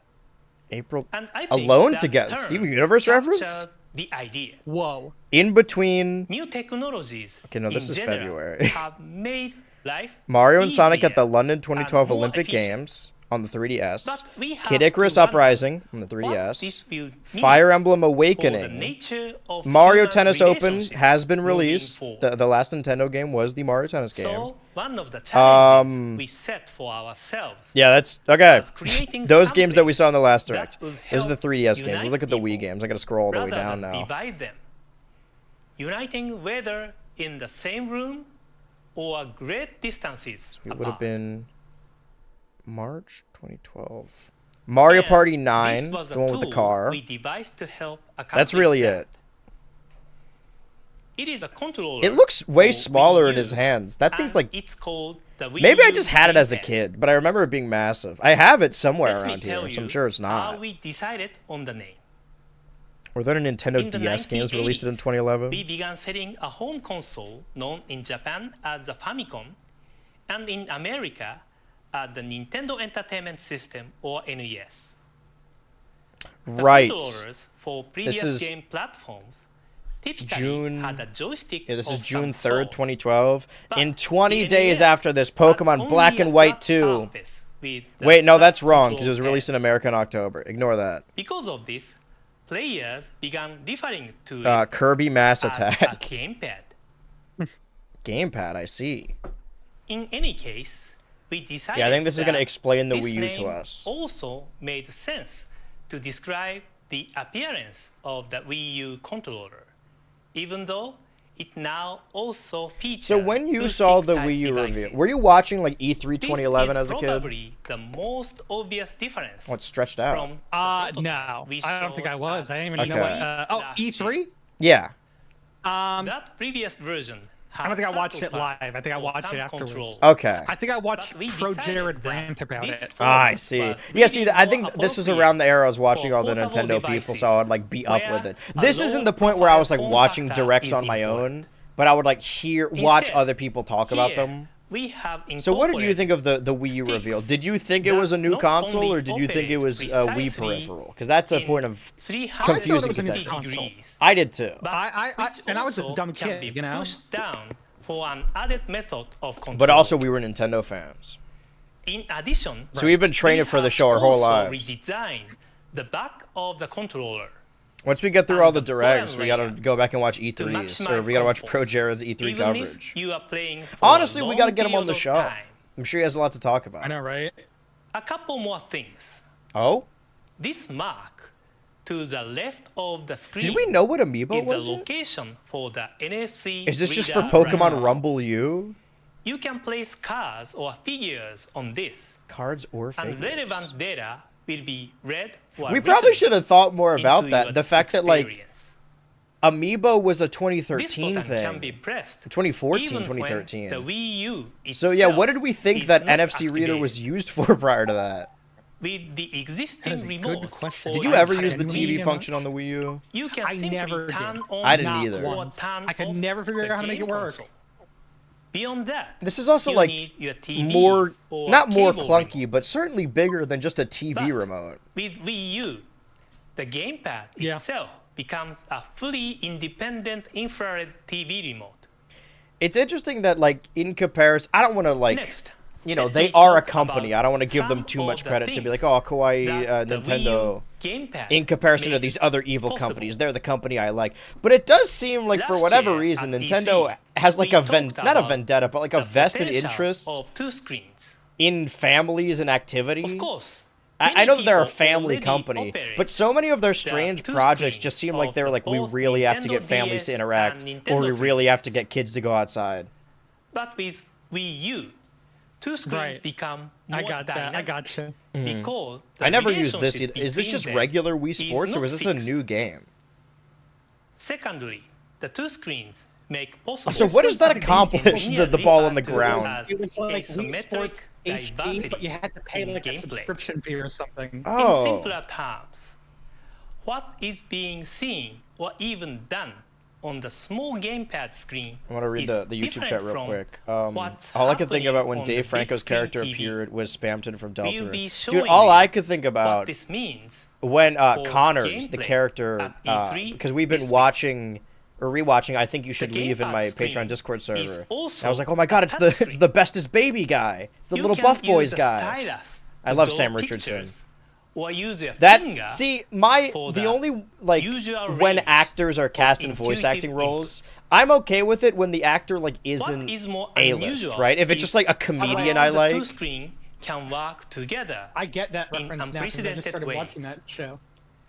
April. And I think Alone that Together. term Steven Universe reference? captures the idea. Whoa. In between New technologies Okay, no, this in is general February. have made life Mario and Sonic at the easier London 2012 and more Olympic efficient. Games on the 3DS. But we have Kid Icarus to wonder Uprising on the what 3DS. this will mean Fire Emblem for the Awakening. nature of Mario human Tennis Open relationships has been moving released. forward. The last Nintendo game was the Mario Tennis game. So one of the challenges we set for ourselves Yeah, that's okay. was creating Those games that we saw in the last that direct. will Those are the help 3DS games. unite Look at the Wii people games. I gotta scroll all the way rather down than now. divide them. Uniting whether in the same room or great distances It would have apart. been March 2012. Mario And Party this 9, was a the one with the tool car. we devised to help That's accomplish really that. it. It is a controller. It looks way for smaller Wii in his U, hands. That thing's and like it's called the Wii maybe I U just had it as a gamepad. kid, but I remember it being massive. I have it somewhere Let me around here, tell so I'm you sure it's how not. we decided on the name. Were there Nintendo In the DS games released in 1980s, 2011? We began selling a home console known in Japan as the Famicom and in America as the Nintendo Entertainment System or NES. The Right. controllers for previous is game platforms typically June- had a joystick Yeah, this is of June some 3rd, sort. 2012. But In 20 the days NES after this, had Pokemon only Black a and White flat 2. surface with the Wait, no, flat that's wrong because it was control released pad. in America in October. Ignore that. Because of this, players began referring to it Kirby Mass as a Attack. gamepad. Gamepad, I see. In any case, we decided Yeah, I think this is gonna that explain the this Wii U to name us. Also made sense to describe the appearance of the Wii U controller, even though it now also features So when you two saw the stick-type Wii U reveal, devices. were you watching like E3 2011 This as a is kid? probably the most obvious difference. Oh, it's stretched out. From the prototype No. we I don't think I showed was. at I didn't even know what. Okay. last E3? year. Yeah. That previous version I don't think I watched it live. I think I watched it afterwards. Control. Okay. I think I watched But we Pro decided Jared that rant about this it. form I see. was Yeah, see, really I think more this was appropriate around the era I was watching for all the portable Nintendo people, devices, so I'd like be up where with it. a This isn't the point where I was like low-profile watching form directs factor on my is own, but I would like watch Instead, other people talk about Here, them. we have So what did you incorporated think of the Wii U reveal? sticks Did you think it that was a new not console, only or did you think it operate was a Wii precisely peripheral? Because that's a in point of 360 confusing was a new conception. degrees, I did too. but which and I was a also dumb can kid, be you know? pushed down for an added method of control. But also, we were Nintendo fans. In addition, So we've been training we for the have show our whole also lives. redesigned the back of the controller. Once we get through and all the the directs, we gotta layer go back and watch to E3s, or maximize we gotta watch comfort. Pro Jared's E3 Even coverage. if you are playing for Honestly, a we long gotta get him on the period show. of time. I'm sure he has a lot to talk about. I know, right? A couple more things. Oh? This mark to the left of the screen Did we know what Amiibo is was the yet? location for the NFC Is this just for reader Pokemon right. Rumble U? You can place cards or figures on this, Cards or and figures? relevant data will be read or We probably written should have thought more about into that. your The fact that, like, experience. Amiibo was a This 2013 button can be thing. pressed 2014, even when 2013. The Wii U So yeah, what itself did we think is that not NFC reader activated. was used for prior to that? With the That existing is a good remote, question. or Did you I ever couldn't use the believe TV it. function on the Wii U? you can I simply never turn did. on I didn't Not either. or once. turn I could off never figure the out how to make game it work. console. Beyond that, This is also you like need your TVs more, or not more cable clunky, remote. but certainly bigger than just a TV But remote. With Wii U, the gamepad Yeah. itself becomes a fully independent infrared TV remote. It's interesting that, like, in comparison, I don't want to, like, Next, you know, let they me are a talk company. about I don't want to give them some too of much the credit to be like, things oh, kawaii that the Wii U Nintendo. gamepad In comparison to makes these other evil possible. companies, they're the company I like. But it does seem like, for Last whatever year reason, at Nintendo E3, has like we a talked not a about vendetta, but like a the vested potential interest of two screens. in families and activity. Of course, I know that they're a many people family already company, operate but so many of their strange two projects screens just seem like of they were like, we both really have to get Nintendo families to DS interact, and or we Nintendo really have to 3DS. get kids to go outside. But with Wii U, two screens Right. become more I got that. I dynamic gotcha. because the I never used this relationship either. Is this between just them regular Wii is Sports, or not was this a fixed. new game? Secondly, the two screens make possible. So what does that accomplish, Nearly the ball on the as good ground? as It was like Wii asymmetric Sports HD, but you diversity had to pay in like a gameplay. subscription fee or something. In Oh. simpler terms, what is being seen or even done on the small gamepad screen I want to read is the YouTube different chat real from quick. what's All I could think happening about when on Dave the big Franco's screen character TV. appeared was Spamton from Delta. We'll be Dude, showing all you I could think what about this means when for Connors, the gameplay character, at E3 because we've been this week. watching or rewatching. I think you should The leave in my gamepad screen Patreon Discord is server. And also I was like, oh my god, it's a the touch it's the bestest baby guy. It's the You little can buff use boys the guy. stylus I to love draw Sam Richardson. pictures, or use your That finger see for the the only like usual when range actors are cast in voice intuitive acting roles, inputs. I'm okay with it when the actor like What isn't is more A-list, unusual right? If it's is just like a comedian how I the like, two screen can work together. I get that in reference now because I just started unprecedented watching ways. that show.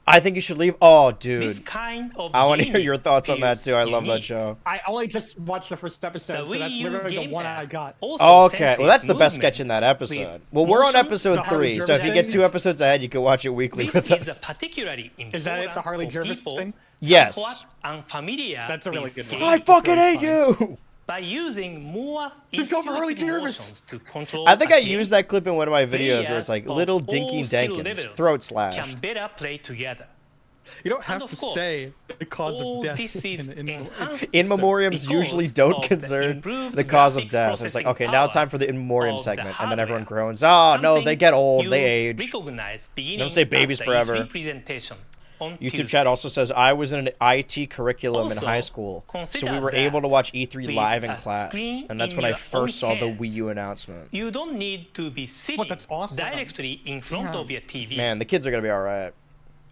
I think you should leave. Oh, This dude, kind of I want to hear gaming your thoughts on that feels too. I love that unique. show. I only just watched the first The episode, so that's Wii U literally the one gamepad I got. also Oh, okay, well senses that's the best movement sketch in that episode. with Well, we're on motion, episode the Harley 3, so if you get Jervis 2 thing. episodes ahead, you can watch it weekly This with is a us. particularly important Is that it, the Harley for Jervis people thing? Yes. somewhat unfamiliar That's a really with good one. gaming. I fucking very hate funny. you. By using more Just go for Harley intuitive Jervis. motions to control I think a I game, used that clip in one of my videos where it's players like of little all Dinky skill Dankins levels throat can slashed. better play together. You don't have of to course, say the cause all of death. this is enhanced In memoriams because usually don't of the concern improved the cause of graphics death. It's like, processing okay, now power time for the in memoriam of the segment, and then everyone hardware. groans. Oh no, they Something get old, you they age. recognize beginning Don't say at babies the forever. E3 presentation on YouTube Tuesday. chat also says I was in an IT curriculum in Also, high school, so we consider were that able to watch E3 with live in a class, screen and that's in when I your first saw own the hand. Wii U announcement. You don't need to be sitting that's awesome. directly in front Yeah. of your TV. Man, the kids are gonna be all right.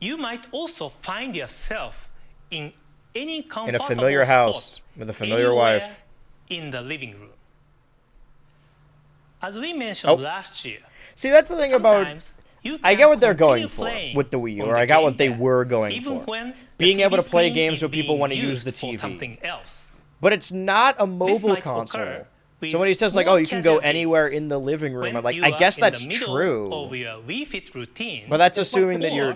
You might also find yourself in any In comfortable a familiar spot house with a familiar anywhere wife. in the living room. As we mentioned Oh. last year, See, that's the thing about sometimes I get what they're going continue for playing with the Wii U, on or the I got what they gamepad, were going even for. when the Being able TV to play screen games is where people being want to use used the for TV. something else. But it's not a This mobile might console. occur with So when he says like, more "Oh, you can go casual anywhere games in the living room," when I'm like, you I are guess in the that's middle true. of your Wii Fit routine, But that's assuming that you're.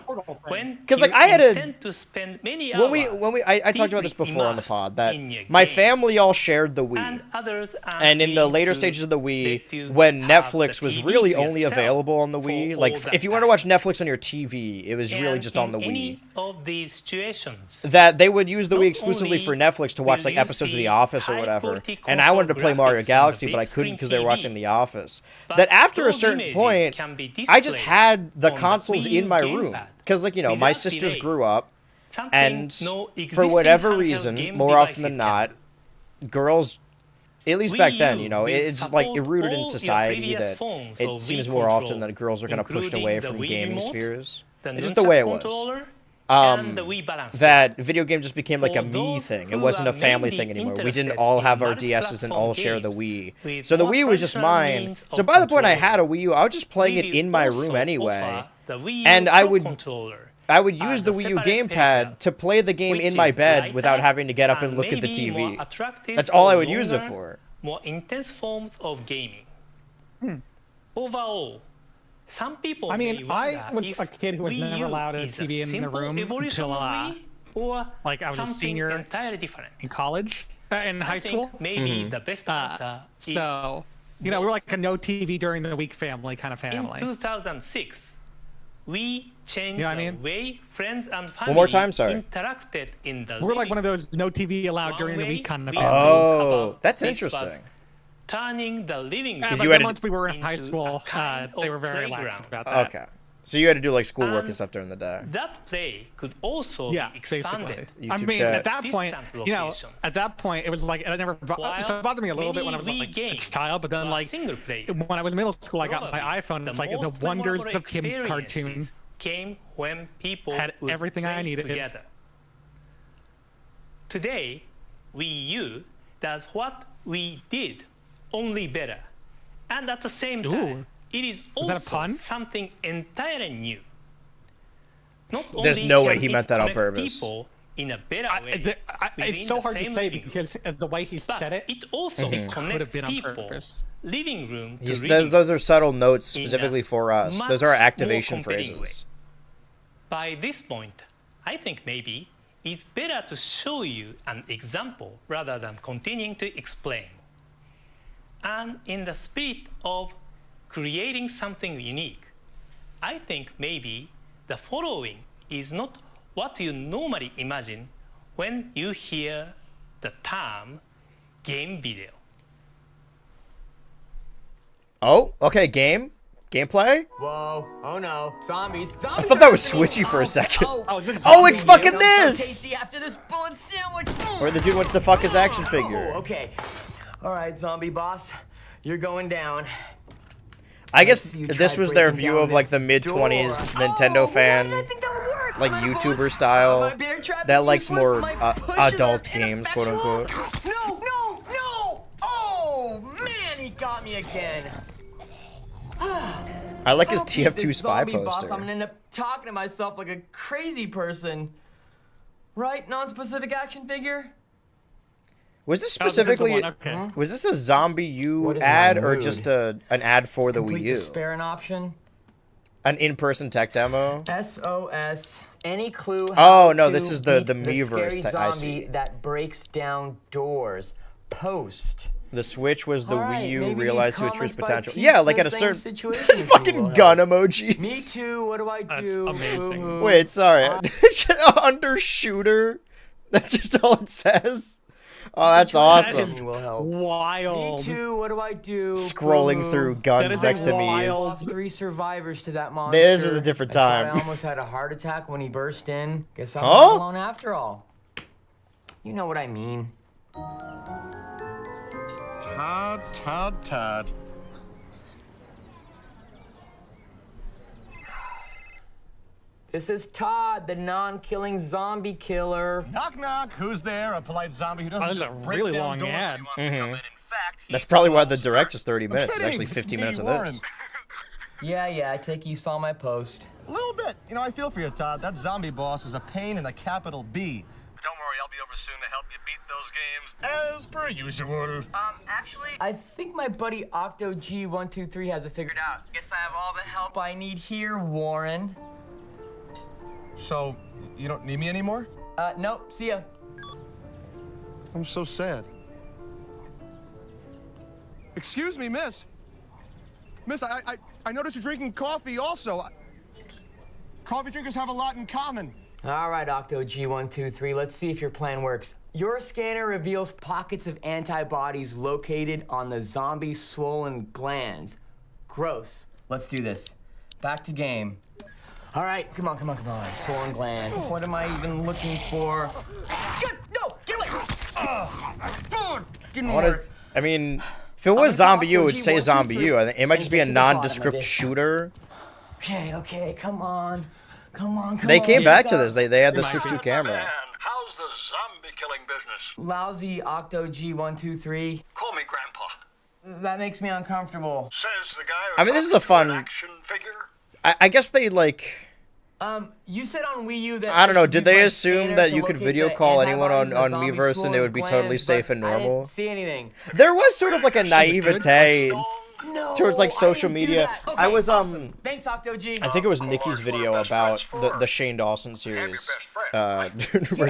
when 'Cause, like, you I had a- intend to spend many When hours I talked about this deeply before on the immersed pod that in your my game, family all shared the Wii. and others aren't And in the willing later to stages of the Wii, let you when have Netflix the was TV really to only yourself available on the for Wii, all like that if you wanted to time. watch Netflix on your TV, it was really And just on the in Wii. any of these situations, That they would use the not Wii exclusively only for Netflix to watch will like you episodes of see The Office or whatever. high-quality And I wanted to console play Mario graphics on Galaxy, the but I big couldn't because they were screen watching TV. The Office. But That after a those certain images point, can be I just displayed had the on the consoles Wii U in my room. gamepad Because, like, you know, my without sisters delay. grew up, Something and no for existing whatever handheld reason, game more often than devices not, can do. girls, at least Wii back then, U you know, will it's like support rooted in all your society previous that forms it of seems Wii more often control, that girls are kind of pushed including away the from Wii gaming remote, spheres. the It's just the way it nunchuck was. controller, and the Wii balance That board. video game just became like a For me those thing. It who wasn't are a family mainly thing anymore. We didn't interested all in have our DSs and all multi-platform share the games Wii. with So the more Wii was just traditional mine. means So of by the point I control, had a Wii U, I was just playing it we in my will room also anyway. offer the Wii U And I Pro would controller I would use as the a Wii U separate gamepad peripheral, to play the game which in my is bed lighter without having to get up and look at the maybe more TV. attractive That's all for I would use it longer, for. more intense forms of gaming. Overall, some people I may mean, wonder I was if a kid who was Wii never U allowed a is TV in the simple room evolution until, of Wii, or like, I was a something senior entirely different. in college, in high I think school. maybe the best answer is So, you know, we're like a no TV during the week family kind of in family. 2006, we changed You know what I the mean? way friends and family more time, sorry. interacted in the We're like living one of those no TV allowed One during the way week kind of we families. Oh, about that's this was interesting. turning the living room But you then had to- once we were in high into school, a kind they of were very lax playground. about that. Okay. So you had to do like schoolwork and And stuff during the day. That play could also Yeah, be basically. expanded. I YouTube mean, chat. at that point, Distant you know, locations. at that point, it was like it never While so it bothered me a little bit when I many was Wii like a games child, but then were like single player. when I was in middle school, I got my Probably iPhone. It's like the most wonders memorable of Kim cartoon. experiences came when people Had would everything I play needed. together. Today, Wii U does what we did, only better. And at the same time, Ooh. it is Was that a also pun? something entirely new. Not There's only no way can he it meant that on connect purpose. People in a better way It's within so the hard to same say living room. because the way he But said it, it also could have connects been on people purpose. living room to Those, living those are subtle notes in a specifically for us. much Those are more activation compelling phrases. By this point, I think maybe it's better to show you an example rather than continuing to explain. And in the spirit of creating something unique, I think maybe the following is not what you normally imagine when you hear the term game video. Oh, okay, gameplay? Whoa, oh no, zombies. I thought that was switchy for a second. oh, this is Oh, it's fucking Sounds so this! tasty after this bullet sandwich. Where the dude wants to fuck his action Oh, figure. okay. All right, zombie boss, you're going down. I guess See you this try was their breaking view down of like this the mid-20s door. Nintendo Oh, fan, why did I think that would work? like My YouTuber bullets- style, my bear trap that is likes useless, more my pushes adult are games, quote unquote. ineffectual. No, no, no! Oh man, he got me again. I like his I'll beat TF2 this spy zombie boss, poster. I'm gonna end up talking to myself like a crazy person. Right, non-specific action figure? Was this Oh, this is the specifically? one, okay. Was this a Zombie U What is my ad or mood? just an ad for the Wii Complete U? despair an option? An in-person tech demo? SOS. Any clue? Oh, how no, to this is the beat Miiverse scary I zombie see. that breaks down doors. Post. The Switch was the All right, Wii U maybe realized these to its true comments by potential. Pete's Yeah, like the at a same certain. situation There's will fucking help. gun emojis. Me too. What do I That's do? amazing. Boo-hoo. Wait, sorry. Under shooter. That's just all it says. Oh, that's Situation awesome. will help. Me Wild. too. What do I do? Scrolling Boo-hoo. through That guns is next to me is. wild. Lost 3 survivors to that monster. This was a different I thought time. I almost had a heart attack when he burst in. Guess I'm Huh? not alone after all. You know what I mean. Todd. This is Todd, the non-killing zombie killer. Knock knock. Who's there? A polite zombie who doesn't Oh, this is just a break really down long doors when ad. he wants to come in. In fact, That's probably why the calls direct first. is 30 minutes. It's kidding. actually 15 Me, minutes of Warren. this. Yeah, I take it you saw my post. A little bit. You know, I feel for you, Todd. That zombie boss is a pain in the capital B. Don't worry, I'll be over soon to help you beat those games, as per usual. Actually, I think my buddy Octo G123 has it figured out. Guess I have all the help I need here, Warren. So, you don't need me anymore? Nope, see ya. I'm so sad. Excuse me, miss. Miss, I noticed you're drinking coffee also. Coffee drinkers have a lot in common. All right, Octo G123, let's see if your plan works. Your scanner reveals pockets of antibodies located on the zombie's swollen glands. Gross. Let's do this. Back to game. All right, come on. Swollen gland. What am I even looking for? No, get away! Didn't work. I mean, if it was Zombie U, it would say Zombie U. I think it might just be a nondescript shooter. Okay, come on. They came back to this. They had the switch to camera. Man, how's the zombie killing business? Lousy Octo G123. Call me Grandpa. That makes me uncomfortable. Says the guy who's I mean, this is a fun action figure. I guess they like. You said on Wii U that I don't know. should Did use they my assume scanner that to you could locate video the call anyone antibodies on in the Miiverse zombie's and they would be swollen totally glands, safe but and I normal? didn't see anything. There was sort of like a naivete No, towards like social I didn't do media. that. Okay, I was awesome. Thanks, Octo G. I think it was Nikki's video about the Shane Dawson series, where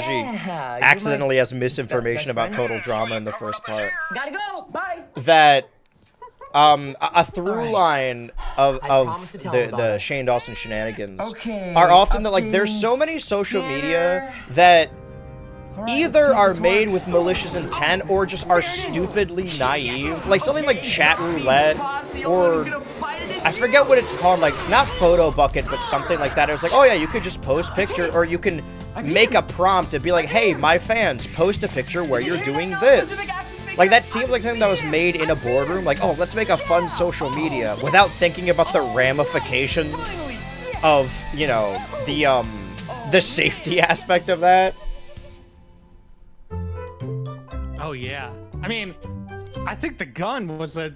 she Yeah, you're accidentally my has misinformation best about friend. total drama in the first part. Gotta go. Bye. That a through line of promise to tell him about the it. Shane Dawson shenanigans Okay, are often that like updating there's so many social media scanner. that Alright, either let's see if are this made works. with malicious intent or just are stupidly naive. Like something like chat roulette or I forget what it's called, like not photo bucket, but something like that. It was like, oh yeah, you could just post picture, or you can make a prompt to be like, hey, my fans, post a picture where you're doing this. Like that seems like something that was made in a boardroom. Like, oh, let's make a fun social media without thinking about the ramifications of, you know, the safety aspect of that. Oh yeah. I mean, I think the gun was a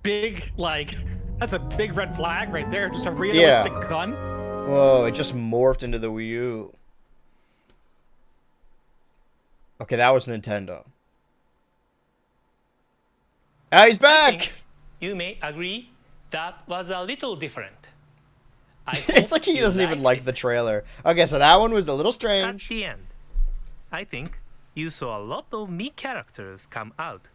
big like that's a big red flag right there. Just a realistic gun. Whoa, it just morphed into the Wii U. Okay, that was Nintendo. Ah, he's I back! think you may agree that was a little different. I It's hope like he you doesn't even liked like it. the trailer. Okay, so that one was a little At strange. the end, I think you saw a lot of me characters come out,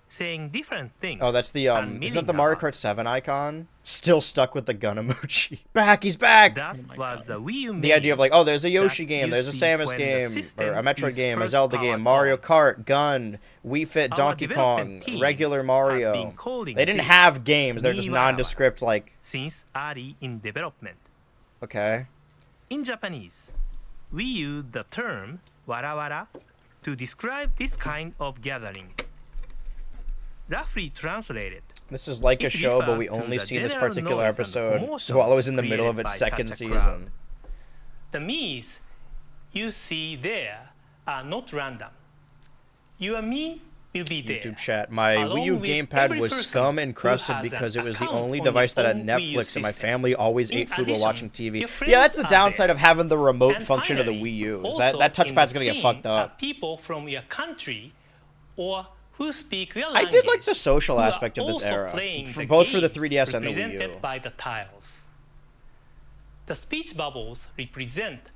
saying different things. Oh, that's the, and isn't that the meaning Mario about Kart 7 icon? Still stuck with the gun emoji. He's back! That was the Wii U The idea of like, oh, there's a Yoshi that game, you there's a see Samus when the game, system or a Metroid is game, a first Zelda powered game, Mario on. Kart, Gun, Wii Fit, Our Donkey development Kong, teams regular have Mario. been calling They didn't this have games, they're just Wii Warawara nondescript, like, since early in development. okay. In Japanese, we use the term warawara to describe this kind of gathering. Roughly translated, This is like a it show, but refers we to only the see this general particular noise and episode commotion while it was in the middle of created its by second such a crowd. season. The me's you see there are not random. Your me will be there. YouTube chat. My along Wii U with gamepad every was person scum who encrusted has an because it was the account only on device your that had own Wii U Netflix, and my system. family always In ate food while addition, watching TV. your Yeah, that's the friends are downside there. of having the remote And function of the finally, Wii U. Is also that in the touchpad's gonna get scene fucked are up. people from your country or who speak your I language. did like the social who are aspect of this also era, playing the both for the games 3DS and the Wii U. represented by the tiles. The speech bubbles represent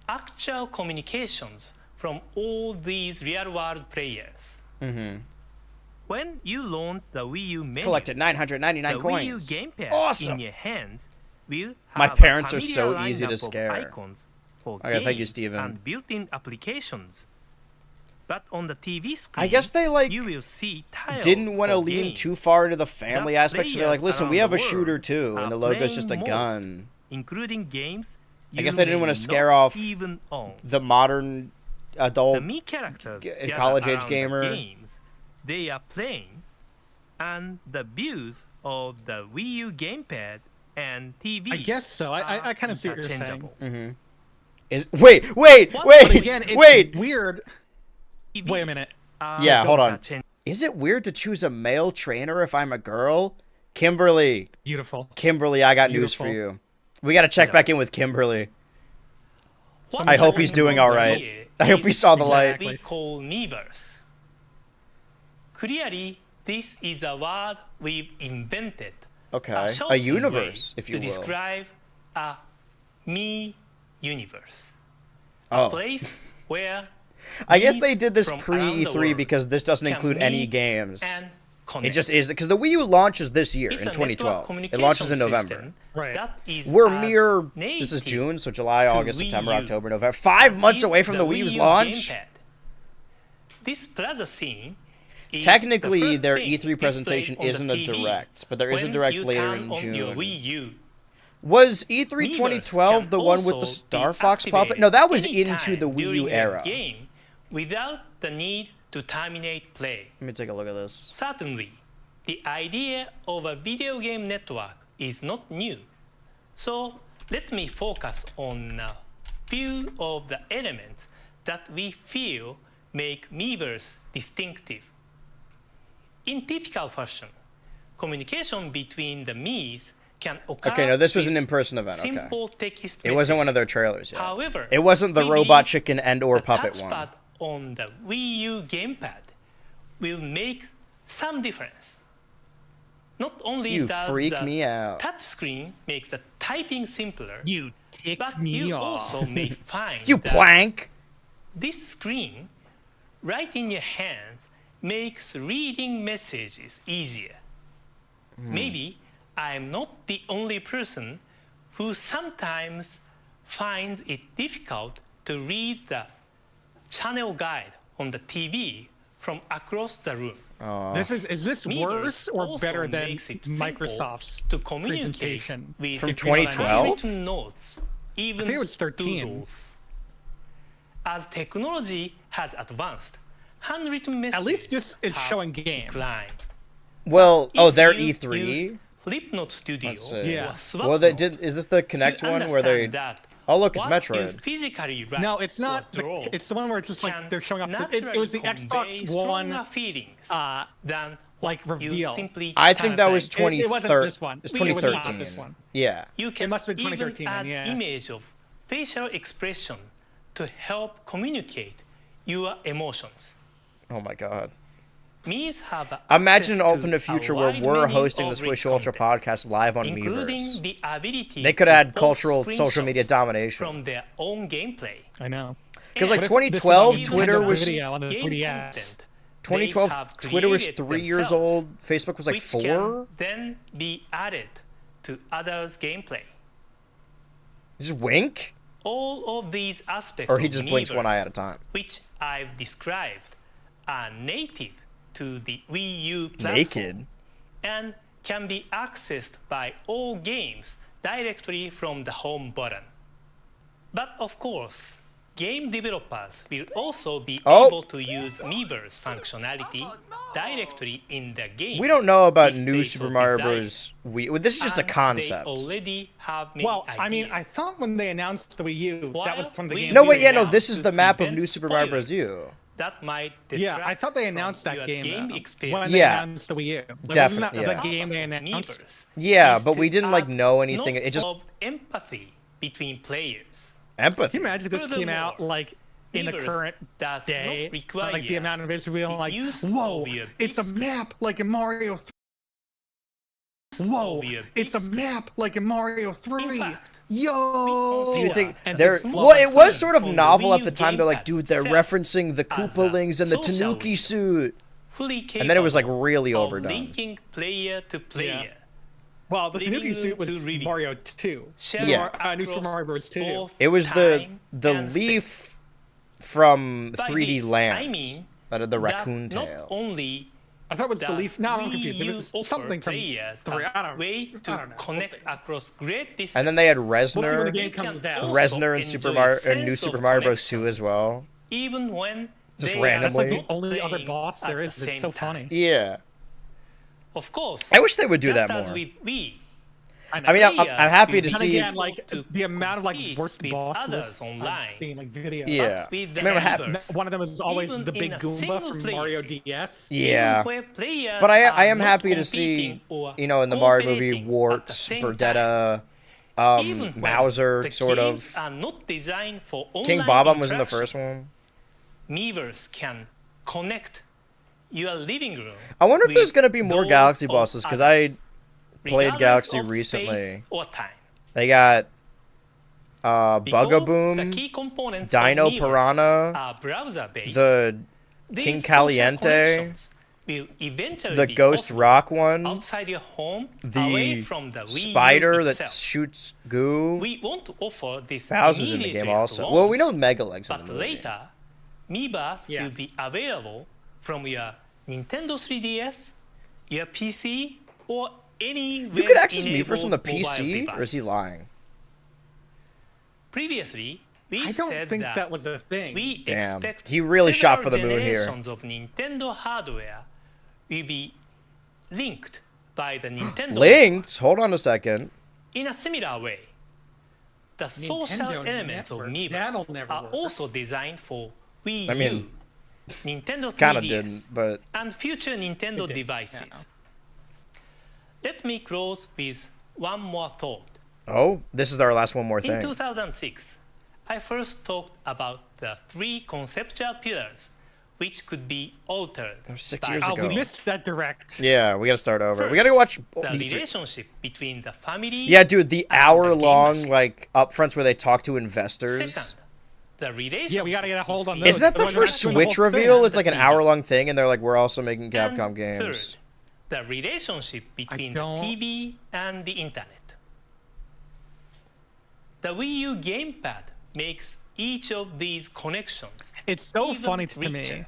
actual communications from all these real-world players. When you launch the Wii U menu, Collected 999 the coins. Wii U gamepad Awesome. in your hands will My have parents a are so familiar easy to lineup of scare. icons for Okay, thank you, games Steven. and built-in applications. But on the TV screen, I guess they like you will see tiles didn't want to for lean games too far into the family that aspect, so they're like, players listen, we around have the a shooter world too, are and the logo's just a playing most, gun. including games I guess you they didn't may want to scare not off even own. the modern adult The me characters gather college-age around the gamer. games they are playing, and the views of the Wii U gamepad and TV. I guess so. I kind of see what you're saying. interchangeable. Is wait, wait, But wait, But again, it's wait. weird. TV Wait a minute. Yeah, don't hold on. interchange- Is it weird to choose a male trainer if I'm a girl? Kimberly. Beautiful. Kimberly, I got news for Beautiful. you. We got to check back in with Kimberly. What I hope he's doing all right. I hope he saw the light. we call Miiverse. Clearly, this is a word we've invented. Okay. A shortened universe, way if you will. To describe a me universe. Oh. A place where I guess me's they did this from pre around the E3 world because this doesn't can include any meet games. and It connect. just is because the Wii U launches this year It's in a network 2012. It communication launches in November. system Right. that is We're as mere. This is native June, so July, to August, Wii September, U October, November. 5 months is away from the Wii U's launch. gamepad. This plaza scene is Technically, the first their thing E3 presentation displayed on isn't the a TV direct, but there is a when direct you later turn in on your June. Wii U. Was E3 Miiverse 2012 can the one with the also Star be Fox puppet? activated No, that was anytime into the Wii during U a era. game without the need to terminate play. Let me take a look at this. Certainly, the idea of a video game network is not new. So let me focus on a few of the elements that we feel make Miiverse distinctive. In typical fashion, communication between the Miis can occur. Okay, no, this was with an in-person event. Okay. simple text It wasn't one of message. their trailers yet. However, It wasn't the we Robot believe Chicken and or the Puppet touchpad one. on the Wii U gamepad will make some difference. Not only You does freak the me out. touchscreen makes the typing simpler, You tick but me you off. also may find You that plank! this screen right in your hands makes reading messages easier. Maybe I'm not the only person who sometimes finds it difficult to read the channel guide on the TV from across the room. Is this Miiverse worse or also better than makes it simple Microsoft's to communicate presentation? with From if you know what I mean. 2012? handwritten notes, even I think it was 13. doodles. As technology has advanced, handwritten messages At least this is have showing games. declined. Well, If their you E3? use Flipnote Studio Let's see. Yeah. or Swapnote, Well, is this the Connect you one where they... understand that Oh, look, it's what you Metroid. physically write No, it's not. or draw It's the one where it's just like can they're showing up. It was the naturally convey Xbox One. stronger feelings than like, what you reveal. simply I think that type. was It wasn't 2013. this one. It's It was not 2013. this one. Yeah. You can must have been even 2013 then, add yeah. image of facial expression to help communicate your emotions. Oh my god. Mii's have Imagine an access to alternate a future where wide we're menu hosting the of Swish rich Ultra content, podcast live on including Miiverse. the ability They could to add post cultural social screenshots media domination. from their own gameplay. I know. Because like And What if this 2012, was on Twitter Nintendo was... video on the game 3DS? content 2012, they have Twitter was created 3 years themselves, old. Facebook was like which 4. can then be added to others' gameplay. Just wink? All of these aspects Or he of just blinks one eye Miiverse, at a time. which I've described, are native to the Wii U platform Naked? and can be accessed by all games directly from the home button. But of course, game developers will also be Oh. able to use Miiverse functionality directly in the game. We don't know about if new they Super so Mario desire. Bros. Wii. Well, this is just a And concept. They already have many Well, I mean, ideas. I thought when they announced the Wii U, that was While from the we game. No, will wait, yeah, no, now this is to the map of prevent New Super Mario Bros. spoilers U. that might Yeah, I detract thought they from announced that your game, experience. when they Yeah. announced the Wii U. Like, wasn't Definitely, that yeah. the game they announced? Miiverse Yeah, is but to we didn't, like, add know anything. not It just- of empathy between players. Empathy. Can you imagine if this came out Furthermore, like in the Miiverse current does day? not require Like the amount of visuals being the like, use whoa, of your it's a big screen. map like in Mario 3. Whoa, of your it's a big screen. map like in Mario 3. fact, Yo! Do you think And they're it's well? It was sort of on the novel Wii at U the time. They're like, gamepad dude, they're itself referencing the as Koopalings a and the social Tanuki suit. fully And then it was, like, capable really of overdone. linking player to player. Well, the Living Tanuki suit was to reading. Mario 2. Sharing Yeah. New Super across Mario Bros. 2. both It was time the and leaf space. from By 3D this, Land. I mean That the raccoon that not tail. only I thought it was the does Leaf. No, I'm Wii confused. It U was offer something from players 3. a I don't way I to don't know. connect We'll see. across great distances. And then they had We'll see when the Resner, game They can comes out. also Resner and Super enjoy Mario a and New sense Super of Mario Bros. connection, 2 as well. even when Just they randomly. are That's like the only not other playing boss there at is. the It's same so time. funny. Yeah. Of course. I wish they would do just that as more. with Wii, I mean, I'm happy to And see. again, like the amount of like worst with boss others lists online. I've seen, like videos. Yeah. With I mean, I'm happy. members, One of them is always even the big in a Goomba from single-player Mario game. DS. Yeah. Even where players But I are am not happy to see, competing or you know, in the Mario movie, cooperating at Wart, the same Burdetta, Even when Mauser, the sort games of. are not designed for King online Bob-omb was in the interaction, first one. Miiverse can connect your living room. I wonder if there's with going to be more those Galaxy of bosses, because others, I played regardless Galaxy of recently. space or time. They got Because the Bugaboom, key components Dino of Miiverse Piranha, are browser-based. the These King social Caliente, connections will eventually the be Ghost possible Rock one, outside your home, away the from the Wii U spider that itself. shoots goo. We want to offer this Bowser's in the immediately game at also. launch, Well, we know Megaleg's in but the movie. later, Miiverse Yeah. will be available from your Nintendo 3DS, your PC, or any You could access Miiverse from the mobile PC, or is he device. lying? Previously, we I don't said think that that was a thing. we Damn, expect he really shot several for the moon here. generations of Nintendo hardware will be linked by the Nintendo Linked? Hold on a second. in a similar way. The social Nintendo elements of Network, that'll Miiverse never are work. also designed for Wii I mean, U, Nintendo 3DS, Kinda didn't, but and future Nintendo It did, devices. yeah. Let me close with one more thought. oh, this is our last one more In thing. 2006, I first talked about the three conceptual pillars which could be altered. That was 6 by years Oh, ago. we missed that direct. Yeah, we gotta start over. We First, gotta go watch. the relationship between the family. Yeah, dude, the and the hour-long gamers. like upfronts where they talk to investors. Second, the relationship. Yeah, we gotta get a hold on between- those. Isn't that the Otherwise we're first not doing the Switch whole thing. reveal? It's like an TV. hour-long thing, and they're like, "We're also making And Capcom games." Third, the relationship between the don't- TV and the internet. The Wii U gamepad makes each of these connections. It's so even funny to richer. me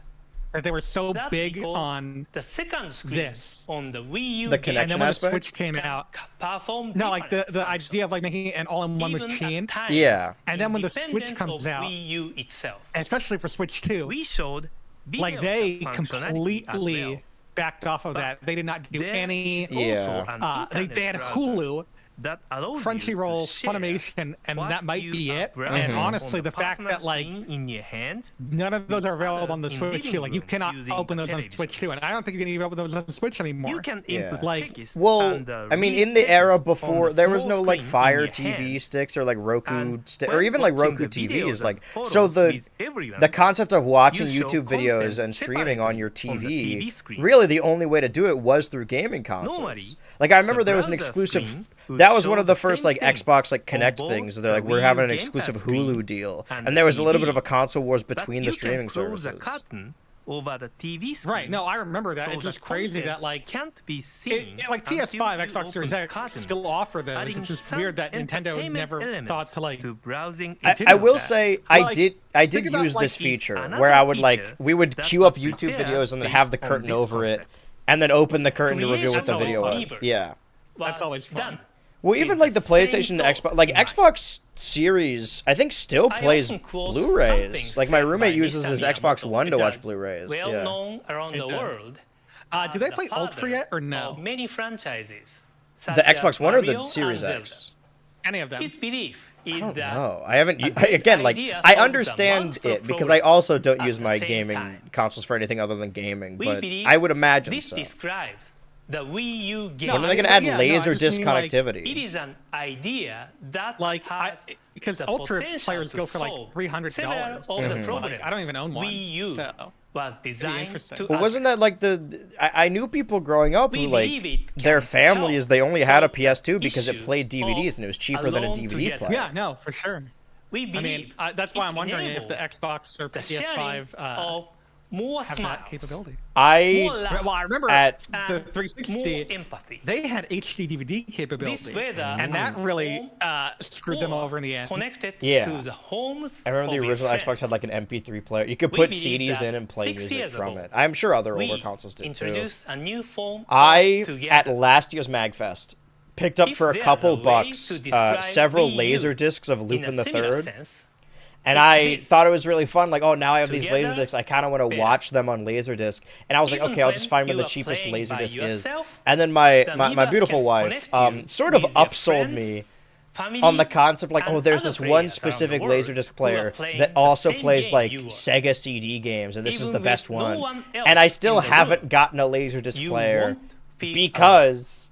that they were so That's big because on the second screen this. on the Wii U The game connection and then when the aspect? Switch came out. perform No, like the different idea of like making it an all-in-one functions, even machine, at times Yeah. And then when the Switch independent comes of out- Wii U itself. especially for Switch 2, We showed like video they chat functionality as completely well. backed off of that. They did not do There any. is Yeah. also an They internet had browser Hulu, that allows Crunchyroll, you to share Funimation, and what that might you be are it. browsing And on honestly, the fact personal that like screen in your hands, none of those are available on the in Switch living 2. Like you room cannot using open those on television. Switch 2, and I don't think you can even open those on Switch anymore. you can Yeah. input Like, text Well, and, I mean, read in the era text on before, the there was small no like screen in Fire your TV hand. sticks or like Roku And stick, when or even like watching Roku the TVs. videos Like, and so photos with everyone, the concept of watching you show YouTube videos content and streaming on your separately on TV, the TV screen. really the only way to do it was through gaming consoles. Normally, Like I remember the there was an browser exclusive. screen would That was show one of the the first same like thing Xbox like on Connect both things. They're the like, we're Wii having U an gamepad exclusive screen Hulu deal, and and there was a little TV. bit of a console wars But between the you streaming can close services. a curtain over the TV screen. Right? No, I remember that. so It's the just crazy content that like can't be seen like until PS5, you Xbox open Series the X curtain, still offer those. adding It's just some weird that Nintendo entertainment never elements thought to like. to browsing. I will internet. say Like, I did think about, use like, this these- feature another where I would like feature we would that queue up was YouTube prepared videos and then have the based on curtain this over it, concept. and then open the curtain to reveal what the Creation video of was. Miiverse Yeah. That's was always fun. done Well, with even like the the same PlayStation and thought Xbox, like in mind. Xbox Series, I think still I plays often quote Blu-rays. something Like my said roommate by uses Mr. his Xbox Miyamoto, One to watch that Blu-rays. well Yeah. known around the It does. world. Do they the play Ultra father yet or no? of many franchises. such The as Xbox One or the Mario Series and X? Any of them? His belief is I don't that know. I haven't. a great Again, like idea I solves the understand multiple it because I problems also don't at use the my same gaming time. consoles for anything other than gaming. we But believe I would imagine this so. describes the Wii U game. When are they I gonna mean, add yeah, no, I laser just disc mean, like, connectivity? It is an idea that Like, has because the Ultra potential players to go for like solve $300. several of So the it's like, problems I don't even own one. Wii U So. was designed interesting. to But wasn't that like I knew people growing up We who like believe it their can families help they only had a solve the PS2 because it issue played DVDs of and it was cheaper than a alone DVD together. player. Yeah, no, for sure. We I believe mean, that's why I'm it wondering if the enables Xbox or the PS5 sharing of more have smiles, that capability. more I laughs, Well, I remember At- the and 360. more empathy. They had HD DVD capability, This weather and that really screwed them or over in the end. Connected Yeah. to the homes I remember of the your original Xbox friends. had like an MP3 player. You could We put believe CDs that in and play 6 music years from ago, it. I'm sure other older We consoles did too. introduced a new form I of at together. last year's MagFest picked up If for a there's couple a way bucks to describe several Wii U laser discs of in Lupin a the similar Third, sense, And With I this, thought it was really fun. Like, oh, now I have these together, Laserdiscs. I kind of want to better. watch them on Laserdisc. And I was like, Even okay, I'll when just find where you the are cheapest playing by Laserdisc is. yourself, And then my the beautiful Amiibos can wife connect you sort of with your upsold friends, me family, on the concept, like, and oh, there's other this one players around specific the world Laserdisc who are player playing that the also same plays game like you are. Sega CD games, and this is Even the with best no one. one else And I still in the haven't room, gotten a Laserdisc you player won't feel because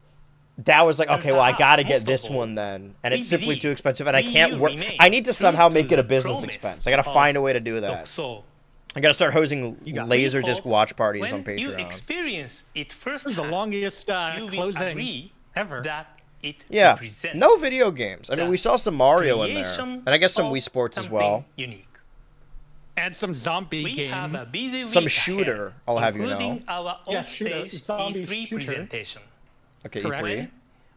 that was like, And okay, well, I perhaps gotta get most of this all, one then, and we it's simply believe too expensive, and I Wii can't U work. remains I need to true somehow to make it a the business promise expense. I gotta of find a way to do that. Doxo. I gotta start hosting You got We Laserdisc hope watch parties on when you Patreon. experience it first This is the longest you will closing agree ever. that it Yeah, represents no video games. I mean, the we saw some Mario in there, creation and I guess some of Wii Sports as something well. Unique. And some zombie We have game. a busy Some week shooter, ahead, I'll have you know. including our Yeah, shooter, on-stage zombie E3 shooter. presentation. Okay, Correct. E3. When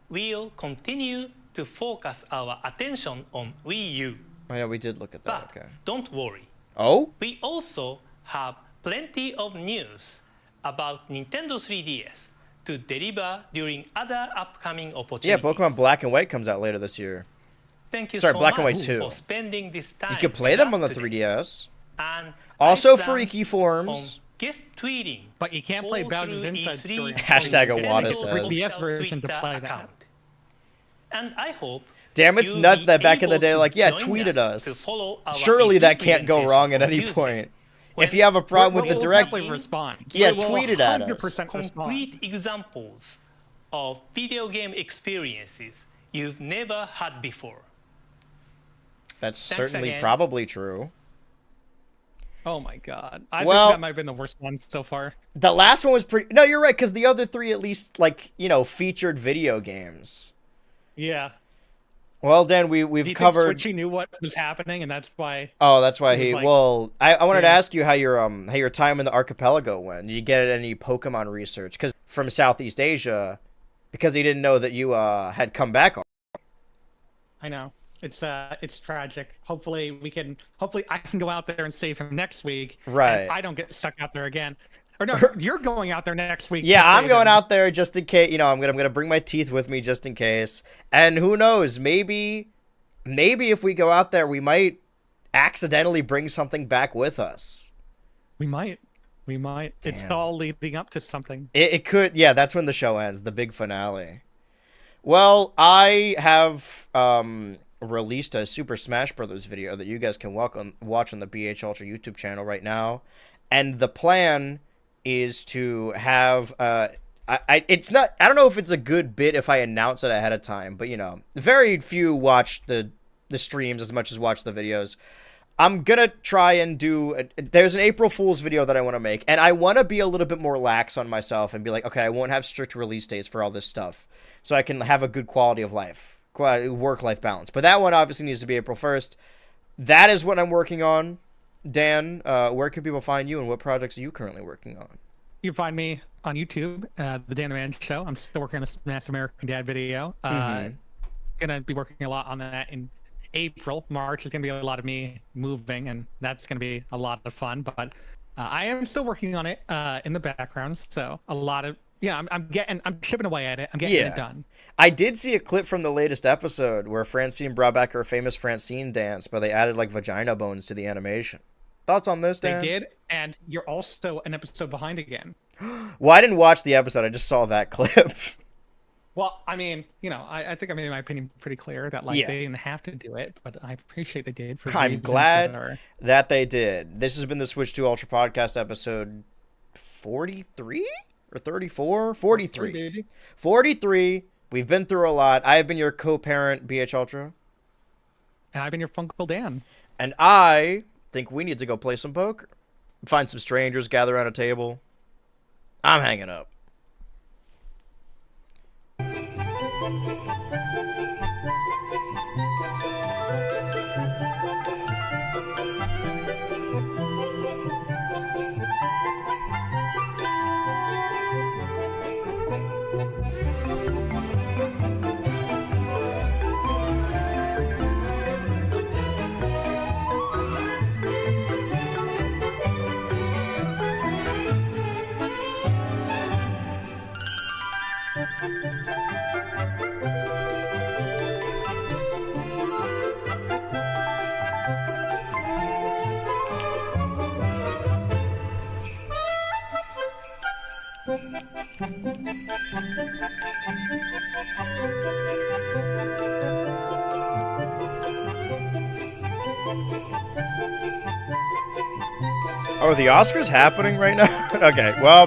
we'll continue to focus our attention on Wii U. Oh yeah, we did look at that. But Okay. don't worry. Oh, We also have plenty of news about Nintendo 3DS to deliver during other upcoming yeah, opportunities. Pokemon Black and White comes out later this year. Thank you Sorry, so Black and much White 2. for spending this time. You can play with them us on the today. 3DS. And Also I plan freaky on forms. guest tweeting. But you can't play all Bowser's through Inside E3 Story. Hashtag on Iwata Nintendo says. 3DS version to Twitter play that. account. And I hope Damn, it's you'll nuts be that back in the able day, to like, yeah, join tweeted to us. follow our Surely E3 that can't go presentation wrong at on any Tuesday, point. when If you have a problem with the We'll direct, definitely respond. Yeah, We will tweet it at us. 100% respond. concrete examples of video game experiences you've never had before. that's Thanks certainly again. probably true. Oh my god. I Well- think that might have been the worst one so far. The last one was pretty. No, you're right, because the other three at least, like, you know, featured video games. Yeah. Well, Dan, Do we've you covered. think Switchy knew what was happening, and that's why? Oh, that's why It was he. like- Well, I wanted to Yeah. ask you how your time in the archipelago went. Did you get any Pokemon research? Because from Southeast Asia, because he didn't know that you had come back. I know it's tragic. Hopefully I can go out there and save him next week. and Right. I don't get stuck out there again. Or no, you're going out there next week. Yeah, to I'm save going him. out there just in case. You know, I'm gonna bring my teeth with me just in case. And who knows? Maybe if we go out there, we might accidentally bring something back with us. We might. It's Damn. all leading up to something. It could. Yeah, that's when the show ends, the big finale. Well, I have released a Super Smash Brothers video that you guys can watch on the BHultra YouTube channel right now, and the plan is to have it's not. I don't know if it's a good bit if I announce it ahead of time, but you know, very few watch the streams as much as watch the videos. I'm gonna try and do. There's an April Fool's video that I want to make, and I want to be a little bit more lax on myself and be like, okay, I won't have strict release dates for all this stuff, so I can have a good quality of life, work-life balance. But that one obviously needs to be April 1st. That is what I'm working on. Dan, where can people find you, and what projects are you currently working on? You can find me on YouTube, the Dan the Man Show. I'm still working on the Smash American Dad video. Gonna be working a lot on that in April. March is gonna be a lot of me moving, and that's gonna be a lot of fun. But I am still working on it in the background. So a lot of I'm chipping away at it. I'm getting it done. I did see a clip from the latest episode where Francine brought back her famous Francine dance, but they added like vagina bones to the animation. Thoughts on this, Dan? They did, and you're also an episode behind again. Well, I didn't watch the episode. I just saw that clip. Well, I mean, I think I made my opinion pretty clear that they didn't have to do it, but I appreciate they did. For I'm reasons glad that they did. This has been the Switch to Ultra podcast episode 43 or 34? 43. 43. We've been through a lot. I have been your co-parent, BH Ultra. And I've been your Funkle Dan. And I think we need to go play some poker. Find some strangers, gather around a table. I'm hanging up. Oh, the Oscars happening right now? Okay, well,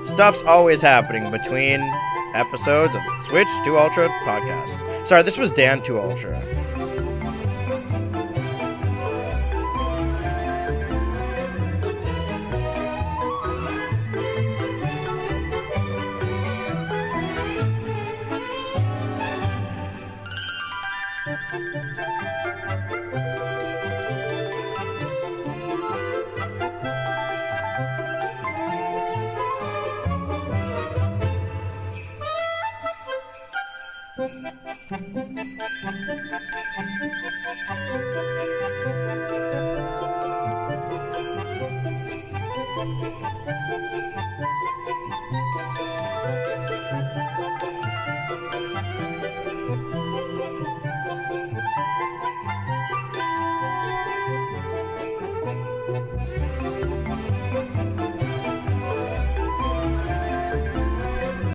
stuff's always happening between episodes of Switch 2 Ultra podcast. Sorry, this was Dan 2 Ultra.